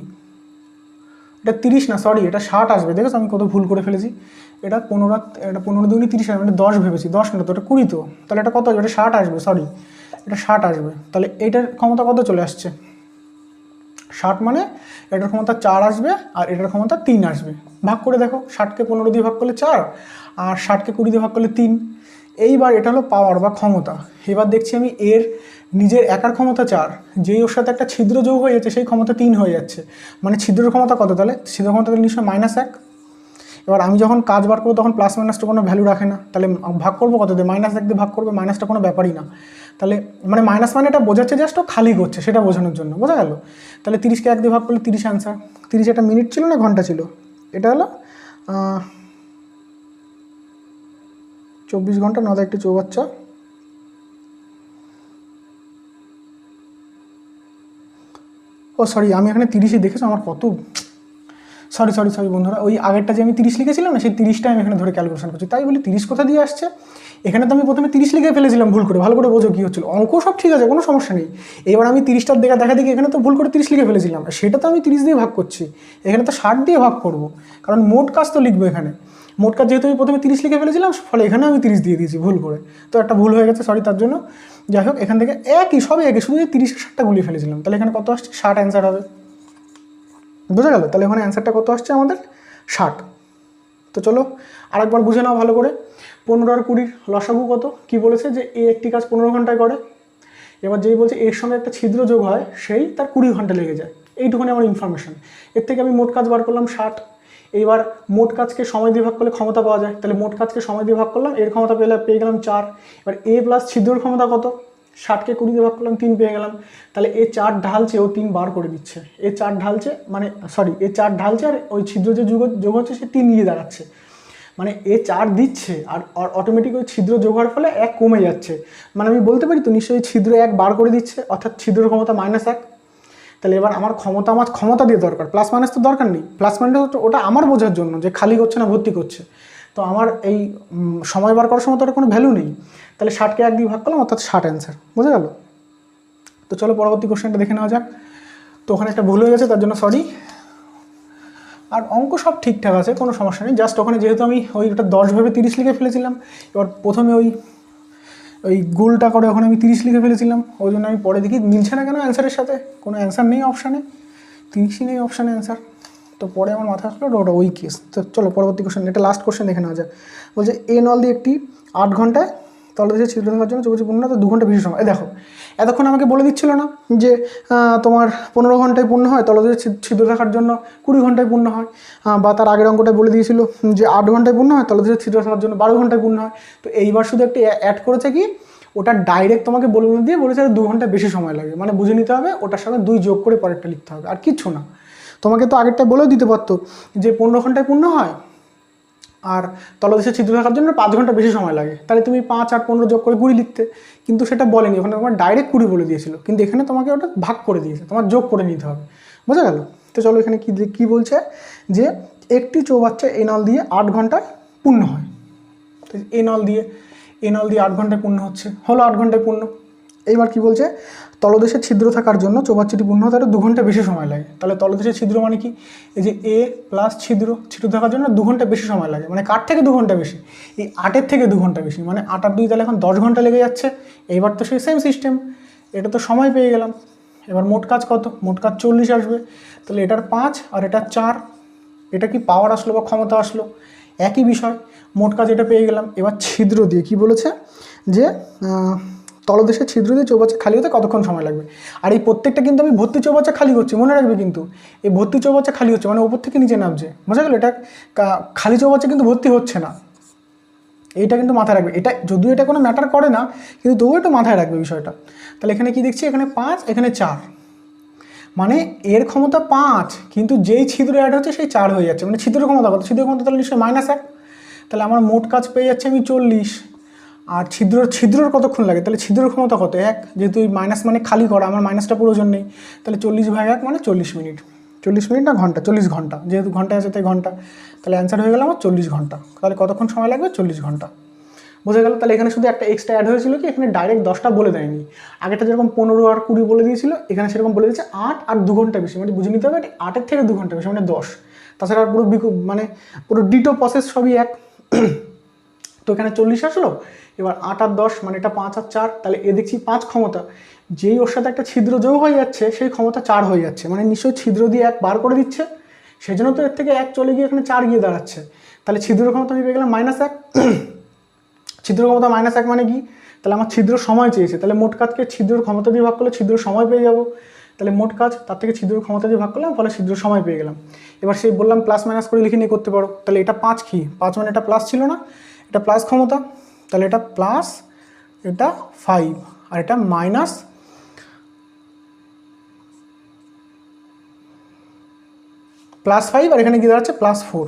এটা 30 না, সরি এটা 60 আসবে। দেখেছো আমি কত ভুল করে ফেলেছি। এটা 15 × 2 = 30 আসবে, মানে 10 ভেবেছি, 10 না তো, এটা 20 তো। তাহলে এটা কত আসবে? এটা 60 আসবে, সরি এটা 60 আসবে। তাহলে এইটার ক্ষমতা কত চলে আসছে? 60, মানে এটার ক্ষমতা 4 আসবে, আর এটার ক্ষমতা 3 আসবে। ভাগ করে দেখো, 60কে 15 দিয়ে ভাগ করলে 4, আর 60কে 20 দিয়ে ভাগ করলে 3। এইবার এটা হলো পাওয়ার বা ক্ষমতা। এবার দেখছি আমি এর নিজের একার ক্ষমতা 4, যেই ওর সাথে একটা ছিদ্র যোগ হয়ে যাচ্ছে, সেই ক্ষমতা 3 হয়ে যাচ্ছে। মানে ছিদ্রের ক্ষমতা কত? তাহলে ছিদ্রের ক্ষমতা তাহলে নিশ্চয়ই -1। এবার আমি যখন কাজ বার করবো, তখন প্লাস মাইনাসটা কোনো ভ্যালু রাখে না। তাহলে ভাগ করবো কত দিয়ে? -1 দিয়ে ভাগ করবে, মাইনাসটা কোনো ব্যাপারই না। তাহলে মানে মাইনাস, মানে এটা বোঝাচ্ছে জাস্ট ও খালি করছে, সেটা বোঝানোর জন্য। বোঝা গেল? তাহলে 30কে 1 দিয়ে ভাগ করলে 30 অ্যান্সার। 30 এটা মিনিট ছিল না ঘন্টা ছিল? এটা হলো 24 ঘন্টা, 9 একটি চৌবাচ্চা। ও সরি, আমি এখানে 30ই দেখেছো, আমার কত সরি বন্ধুরা, ওই আগেরটা যে আমি 30 লিখেছিলাম না, সেই 30টা আমি এখানে ধরে ক্যালকুলেশন করছি। তাই বলি 30 কোথা দিয়ে আসছে? এখানে তো আমি প্রথমে 30 লিখে ফেলেছিলাম ভুল করে। ভালো করে বোঝো কী হচ্ছিল, অঙ্ক সব ঠিক আছে, কোনো সমস্যা নেই। এবার আমি 30টার দেখা দেখি এখানে তো ভুল করে 30 লিখে ফেলেছিলাম, সেটা তো আমি 30 দিয়ে ভাগ করছি। এখানে তো 60 দিয়ে ভাগ করব, কারণ মোট কাজ তো লিখবো এখানে। মোট কাজ যেহেতু আমি প্রথমে 30 লিখে ফেলেছিলাম, ফলে এখানে আমি 30 দিয়ে দিয়েছি ভুল করে। তো একটা ভুল হয়ে গেছে, সরি তার জন্য। যাই হোক, এখান থেকে সবই একই, শুধু 30 আর 60টা গুলিয়ে ফেলেছিলাম। তাহলে এখানে কত আসছে? 60 অ্যান্সার হবে। বোঝা গেল? তাহলে এখানে অ্যান্সারটা কত আসছে আমাদের? 60। তো চলো আরেকবার বুঝে নাও ভালো করে। 15 আর 20 লসাগু কত, কি বলেছে যে এ একটি কাজ 15 ঘন্টায় করে। এবার যেই বলছে এর সঙ্গে একটা ছিদ্র যোগ হয় সেই তার 20 ঘন্টা লেগে যায়। এইটুকুনি আমার ইনফরমেশন। এর থেকে আমি মোট কাজ বার করলাম 60। এইবার মোট কাজকে সময় দিয়ে ভাগ করলে ক্ষমতা পাওয়া যায়, তাহলে মোট কাজকে সময় দিয়ে ভাগ করলাম, এর ক্ষমতা পেয়ে গেলাম 4। এবার এ প্লাস ছিদ্রের ক্ষমতা কত, 60কে 20 দিয়ে ভাগ করলাম, 3 পেয়ে গেলাম। তাহলে এ 4 ঢালছে, ও 3 বার করে দিচ্ছে। এ 4 ঢালছে মানে সরি এ 4 ঢালছে আর ওই ছিদ্র যে যোগ হচ্ছে সে 3 গিয়ে দাঁড়াচ্ছে। মানে এ 4 দিচ্ছে আর অটোমেটিক ওই ছিদ্র যোগ হওয়ার ফলে 1 কমে যাচ্ছে। মানে আমি বলতে পারি তো নিশ্চয়ই ছিদ্র 1 বার করে দিচ্ছে, অর্থাৎ ছিদ্রের ক্ষমতা -1। তাহলে এবার আমার ক্ষমতা দিয়ে দরকার, প্লাস মাইনাস তো দরকার নেই। প্লাস মাইনাস ওটা আমার বোঝার জন্য যে খালি করছে না ভর্তি করছে। তো আমার এই সময় বার করার সময় তো ওটা কোনো ভ্যালু নেই। তাহলে 60কে 1 দিয়ে ভাগ করলাম, অর্থাৎ 60 অ্যান্সার। বোঝা গেল? তো চলো পরবর্তী কোশ্চেনটা দেখে নেওয়া যাক। তো ওখানে একটা ভুল হয়ে গেছে, তার জন্য সরি। আর অঙ্ক সব ঠিকঠাক আছে, কোনো সমস্যা নেই। জাস্ট ওখানে যেহেতু আমি ওটা 10 ভেবে 30 লিখে ফেলেছিলাম, এবার প্রথমে ওই গোলটা করে ওখানে আমি 30 লিখে ফেলেছিলাম, ওই জন্য আমি পরে দেখি মিলছে না কেন অ্যান্সারের সাথে, কোনো অ্যান্সার নেই অপশানে, 30ই নেই অপশানে অ্যান্সার। তো পরে আমার মাথা আসলো ওটা ওই কেস। তো চলো পরবর্তী কোশ্চেন, এটা লাস্ট কোশ্চেন দেখে নেওয়া যায়। বলছে এ নল দিয়ে একটি 8 ঘন্টায় তলদেশে ছিদ্র থাকার জন্য চৌবাচ্চা পূর্ণ তো 2 ঘন্টা বেশি সময়। দেখো এতক্ষণ আমাকে বলে দিচ্ছিল না যে তোমার 15 ঘন্টায় পূর্ণ হয়, তলদেশে ছিদ্র থাকার জন্য 20 ঘন্টায় পূর্ণ হয়, বা তার আগের অঙ্কটায় বলে দিয়েছিল যে 8 ঘন্টায় পূর্ণ হয়, তলদেশে ছিদ্র থাকার জন্য 12 ঘন্টায় পূর্ণ হয়। তো এইবার শুধু একটি অ্যাড করেছে কি, ওটা ডাইরেক্ট তোমাকে বলে না দিয়ে বলেছে 2 ঘন্টা বেশি সময় লাগে। মানে বুঝে নিতে হবে ওটার সঙ্গে 2 যোগ করে পরেরটা লিখতে হবে, আর কিচ্ছু না। তোমাকে তো আগেরটা বলেও দিতে পারতো যে 15 ঘন্টায় পূর্ণ হয় আর তলদেশে ছিদ্র থাকার জন্য 5 ঘন্টা বেশি সময় লাগে, তাহলে তুমি 5 আর 15 যোগ করে 20 লিখতে। কিন্তু সেটা বলেনি, ওখানে তোমার ডাইরেক্ট 20 বলে দিয়েছিল, কিন্তু এখানে তোমাকে ওটা ভাগ করে দিয়েছে, তোমার যোগ করে নিতে হবে। বোঝা গেল? তো চলো এখানে কি বলছে যে একটি চৌবাচ্চা এই নল দিয়ে 8 ঘন্টায় পূর্ণ হয়। তো এই নল দিয়ে 8 ঘন্টায় পূর্ণ হলো 8 ঘন্টায় পূর্ণ। এইবার কি বলছে, তলদেশে ছিদ্র থাকার জন্য চৌবাচ্চাটি পূর্ণ হতে আরও 2 ঘন্টা বেশি সময় লাগে। তাহলে তলদেশে ছিদ্র মানে কি, এই যে এ প্লাস ছিদ্র থাকার জন্য 2 ঘন্টা বেশি সময় লাগে। মানে কার থেকে 2 ঘন্টা বেশি, এই 8-এর থেকে 2 ঘন্টা বেশি, মানে 8 আর 2 তাহলে এখন 10 ঘন্টা লেগে যাচ্ছে। এইবার তো সেই সেম সিস্টেম, এটা তো সময় পেয়ে গেলাম। এবার মোট কাজ কত, মোট কাজ 40 আসবে। তাহলে এটার 5 আর এটার 4, এটা কি পাওয়ার আসলো বা ক্ষমতা আসলো, একই বিষয়। মোট কাজ এটা পেয়ে গেলাম। এবার ছিদ্র দিয়ে কি বলেছে যে তলদেশে ছিদ্র দিয়ে চৌবাচ্চা খালি হতে কতক্ষণ সময় লাগবে। আর এই প্রত্যেকটা কিন্তু আমি ভর্তি চৌবাচ্চা খালি করছি, মনে রাখবে কিন্তু এই ভর্তি চৌবাচ্চা খালি হচ্ছে, মানে ওপর থেকে নিচে নামছে। বোঝা গেল? এটা খালি চৌবাচ্চা কিন্তু ভর্তি হচ্ছে না, এইটা কিন্তু মাথায় রাখবে। এটা যদিও এটা কোনো ম্যাটার করে না, কিন্তু তবুও একটু মাথায় রাখবে বিষয়টা। তাহলে এখানে কি দেখছি, এখানে 5 এখানে 4, মানে এর ক্ষমতা 5, কিন্তু যেই ছিদ্র অ্যাড হচ্ছে সেই 4 হয়ে যাচ্ছে। মানে ছিদ্রের ক্ষমতা কত, ছিদ্রের ক্ষমতা তাহলে নিশ্চয়ই -1। তাহলে আমার মোট কাজ পেয়ে যাচ্ছে আমি 40। আর ছিদ্রর কতক্ষণ লাগে, তাহলে ছিদ্রের ক্ষমতা কত, 1। যেহেতু মাইনাস মানে খালি করা, আমার মাইনাসটা প্রয়োজন নেই। তাহলে 40/1 মানে 40 মিনিট। 40 মিনিট না ঘন্টা, 40 ঘন্টা, যেহেতু ঘন্টা আছে তাই ঘন্টা। তাহলে অ্যান্সার হয়ে গেল আমার 40 ঘন্টা। তাহলে কতক্ষণ সময় লাগবে, 40 ঘন্টা। বোঝা গেল? তাহলে এখানে শুধু একটা এক্সট্রা অ্যাড হয়েছিল কি, এখানে ডাইরেক্ট 10টা বলে দেয়নি। আগেটা যেরকম 15 আর 20 বলে দিয়েছিল, এখানে সেরকম বলে দিয়েছে 8 আর 2 ঘন্টা বেশি। মানে বুঝে নিতে হবে 8-এর থেকে 2 ঘন্টা বেশি, মানে 10। তাছাড়া পুরো ডিটো প্রসেস সবই এক। তো এখানে 40 আসলো। এবার 8 আর 10 মানে এটা 5 আর 4, তাহলে এ দেখছি 5 ক্ষমতা, যেই ওর সাথে একটা ছিদ্র যোগ হয়ে যাচ্ছে সেই ক্ষমতা 4 হয়ে যাচ্ছে। মানে নিশ্চয়ই ছিদ্র দিয়ে 1 বার করে দিচ্ছে, সেই জন্য তো এর থেকে 1 চলে গিয়ে এখানে 4 গিয়ে দাঁড়াচ্ছে। তাহলে ছিদ্রের ক্ষমতা আমি পেয়ে গেলাম -1। ছিদ্র ক্ষমতা -1 মানে কি, তাহলে আমার ছিদ্র সময় চেয়েছে, তাহলে মোট কাজকে ছিদ্রের ক্ষমতা দিয়ে ভাগ করলে ছিদ্র সময় পেয়ে যাব। তাহলে মোট কাজ তার থেকে ছিদ্রের ক্ষমতা দিয়ে ভাগ করলাম, ফলে ছিদ্র সময় পেয়ে গেলাম। এবার সেই বললাম প্লাস মাইনাস করে লিখে নিয়ে করতে পারো। তাহলে এটা 5 কি, 5 মানে এটা প্লাস ছিল না, এটা প্লাস ক্ষমতা, তাহলে এটা প্লাস, এটা 5 আর এটা মাইনাস +5 আর এখানে কি দাঁড়াচ্ছে +4।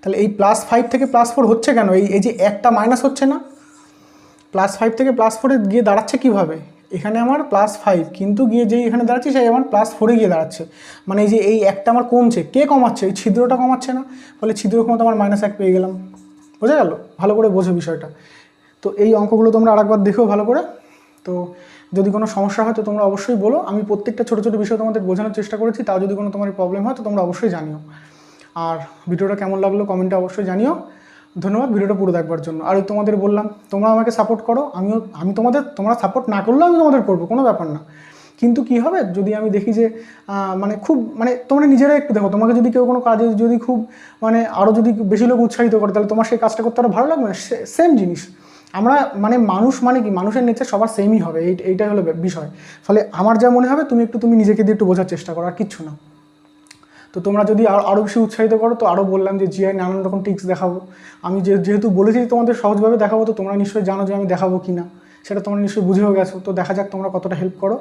তাহলে এই +5 থেকে +4 হচ্ছে কেন, এই যে একটা মাইনাস হচ্ছে না, +5 থেকে +4-এ গিয়ে দাঁড়াচ্ছে কীভাবে, এখানে আমার +5 কিন্তু গিয়ে যেই এখানে দাঁড়াচ্ছে সেই আমার +4-এ গিয়ে দাঁড়াচ্ছে। মানে এই যে এই একটা আমার কমছে, কে কমাচ্ছে, এই ছিদ্রটা কমাচ্ছে না, ফলে ছিদ্র ক্ষমতা আমার -1 পেয়ে গেলাম। বোঝা গেল? ভালো করে বোঝো বিষয়টা। তো এই অঙ্কগুলো তোমরা আরেকবার দেখো ভালো করে। তো যদি কোনো সমস্যা হয় তো তোমরা অবশ্যই বলো, আমি প্রত্যেকটা ছোটো ছোটো বিষয় তোমাদের বোঝানোর চেষ্টা করেছি। তাও যদি কোনো তোমার প্রবলেম হয় তো তোমরা অবশ্যই জানিও। আর ভিডিওটা কেমন লাগলো কমেন্টে অবশ্যই জানিও। ধন্যবাদ ভিডিওটা পুরো দেখবার জন্য। আর তোমাদের বললাম তোমরা আমাকে সাপোর্ট করো, তোমরা সাপোর্ট না করলেও আমি তোমাদের করবো, কোনো ব্যাপার না। কিন্তু কি হবে যদি আমি দেখি যে মানে খুব মানে তোমরা নিজেরাই একটু দেখো, তোমাকে যদি কেউ কোনো কাজে যদি খুব মানে আরও যদি বেশি লোক উৎসাহিত করে তাহলে তোমার সেই কাজটা করতে আরও ভালো লাগবে না? সেম জিনিস আমরা মানে মানুষ মানে কি, মানুষের নেচার সবার সেমই হবে, এইটাই হলো বিষয়। ফলে আমার যা মনে হবে তুমি নিজেকে দিয়ে একটু বোঝার চেষ্টা করো, আর কিচ্ছু না। তো তোমরা যদি আরও বেশি উৎসাহিত করো তো আরও বললাম যে জিআই নানান রকম টিক্স দেখাবো। আমি যেহেতু বলেছি তোমাদের সহজভাবে দেখাবো, তো তোমরা নিশ্চয়ই জানো যে আমি দেখাবো কি না, সেটা তোমরা নিশ্চয়ই বুঝেও গেছো। তো দেখা যাক তোমরা কতটা হেল্প করো।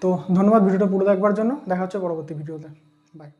তো ধন্যবাদ ভিডিওটা পুরো দেখবার জন্য। দেখা হচ্ছে পরবর্তী ভিডিওতে। বাই।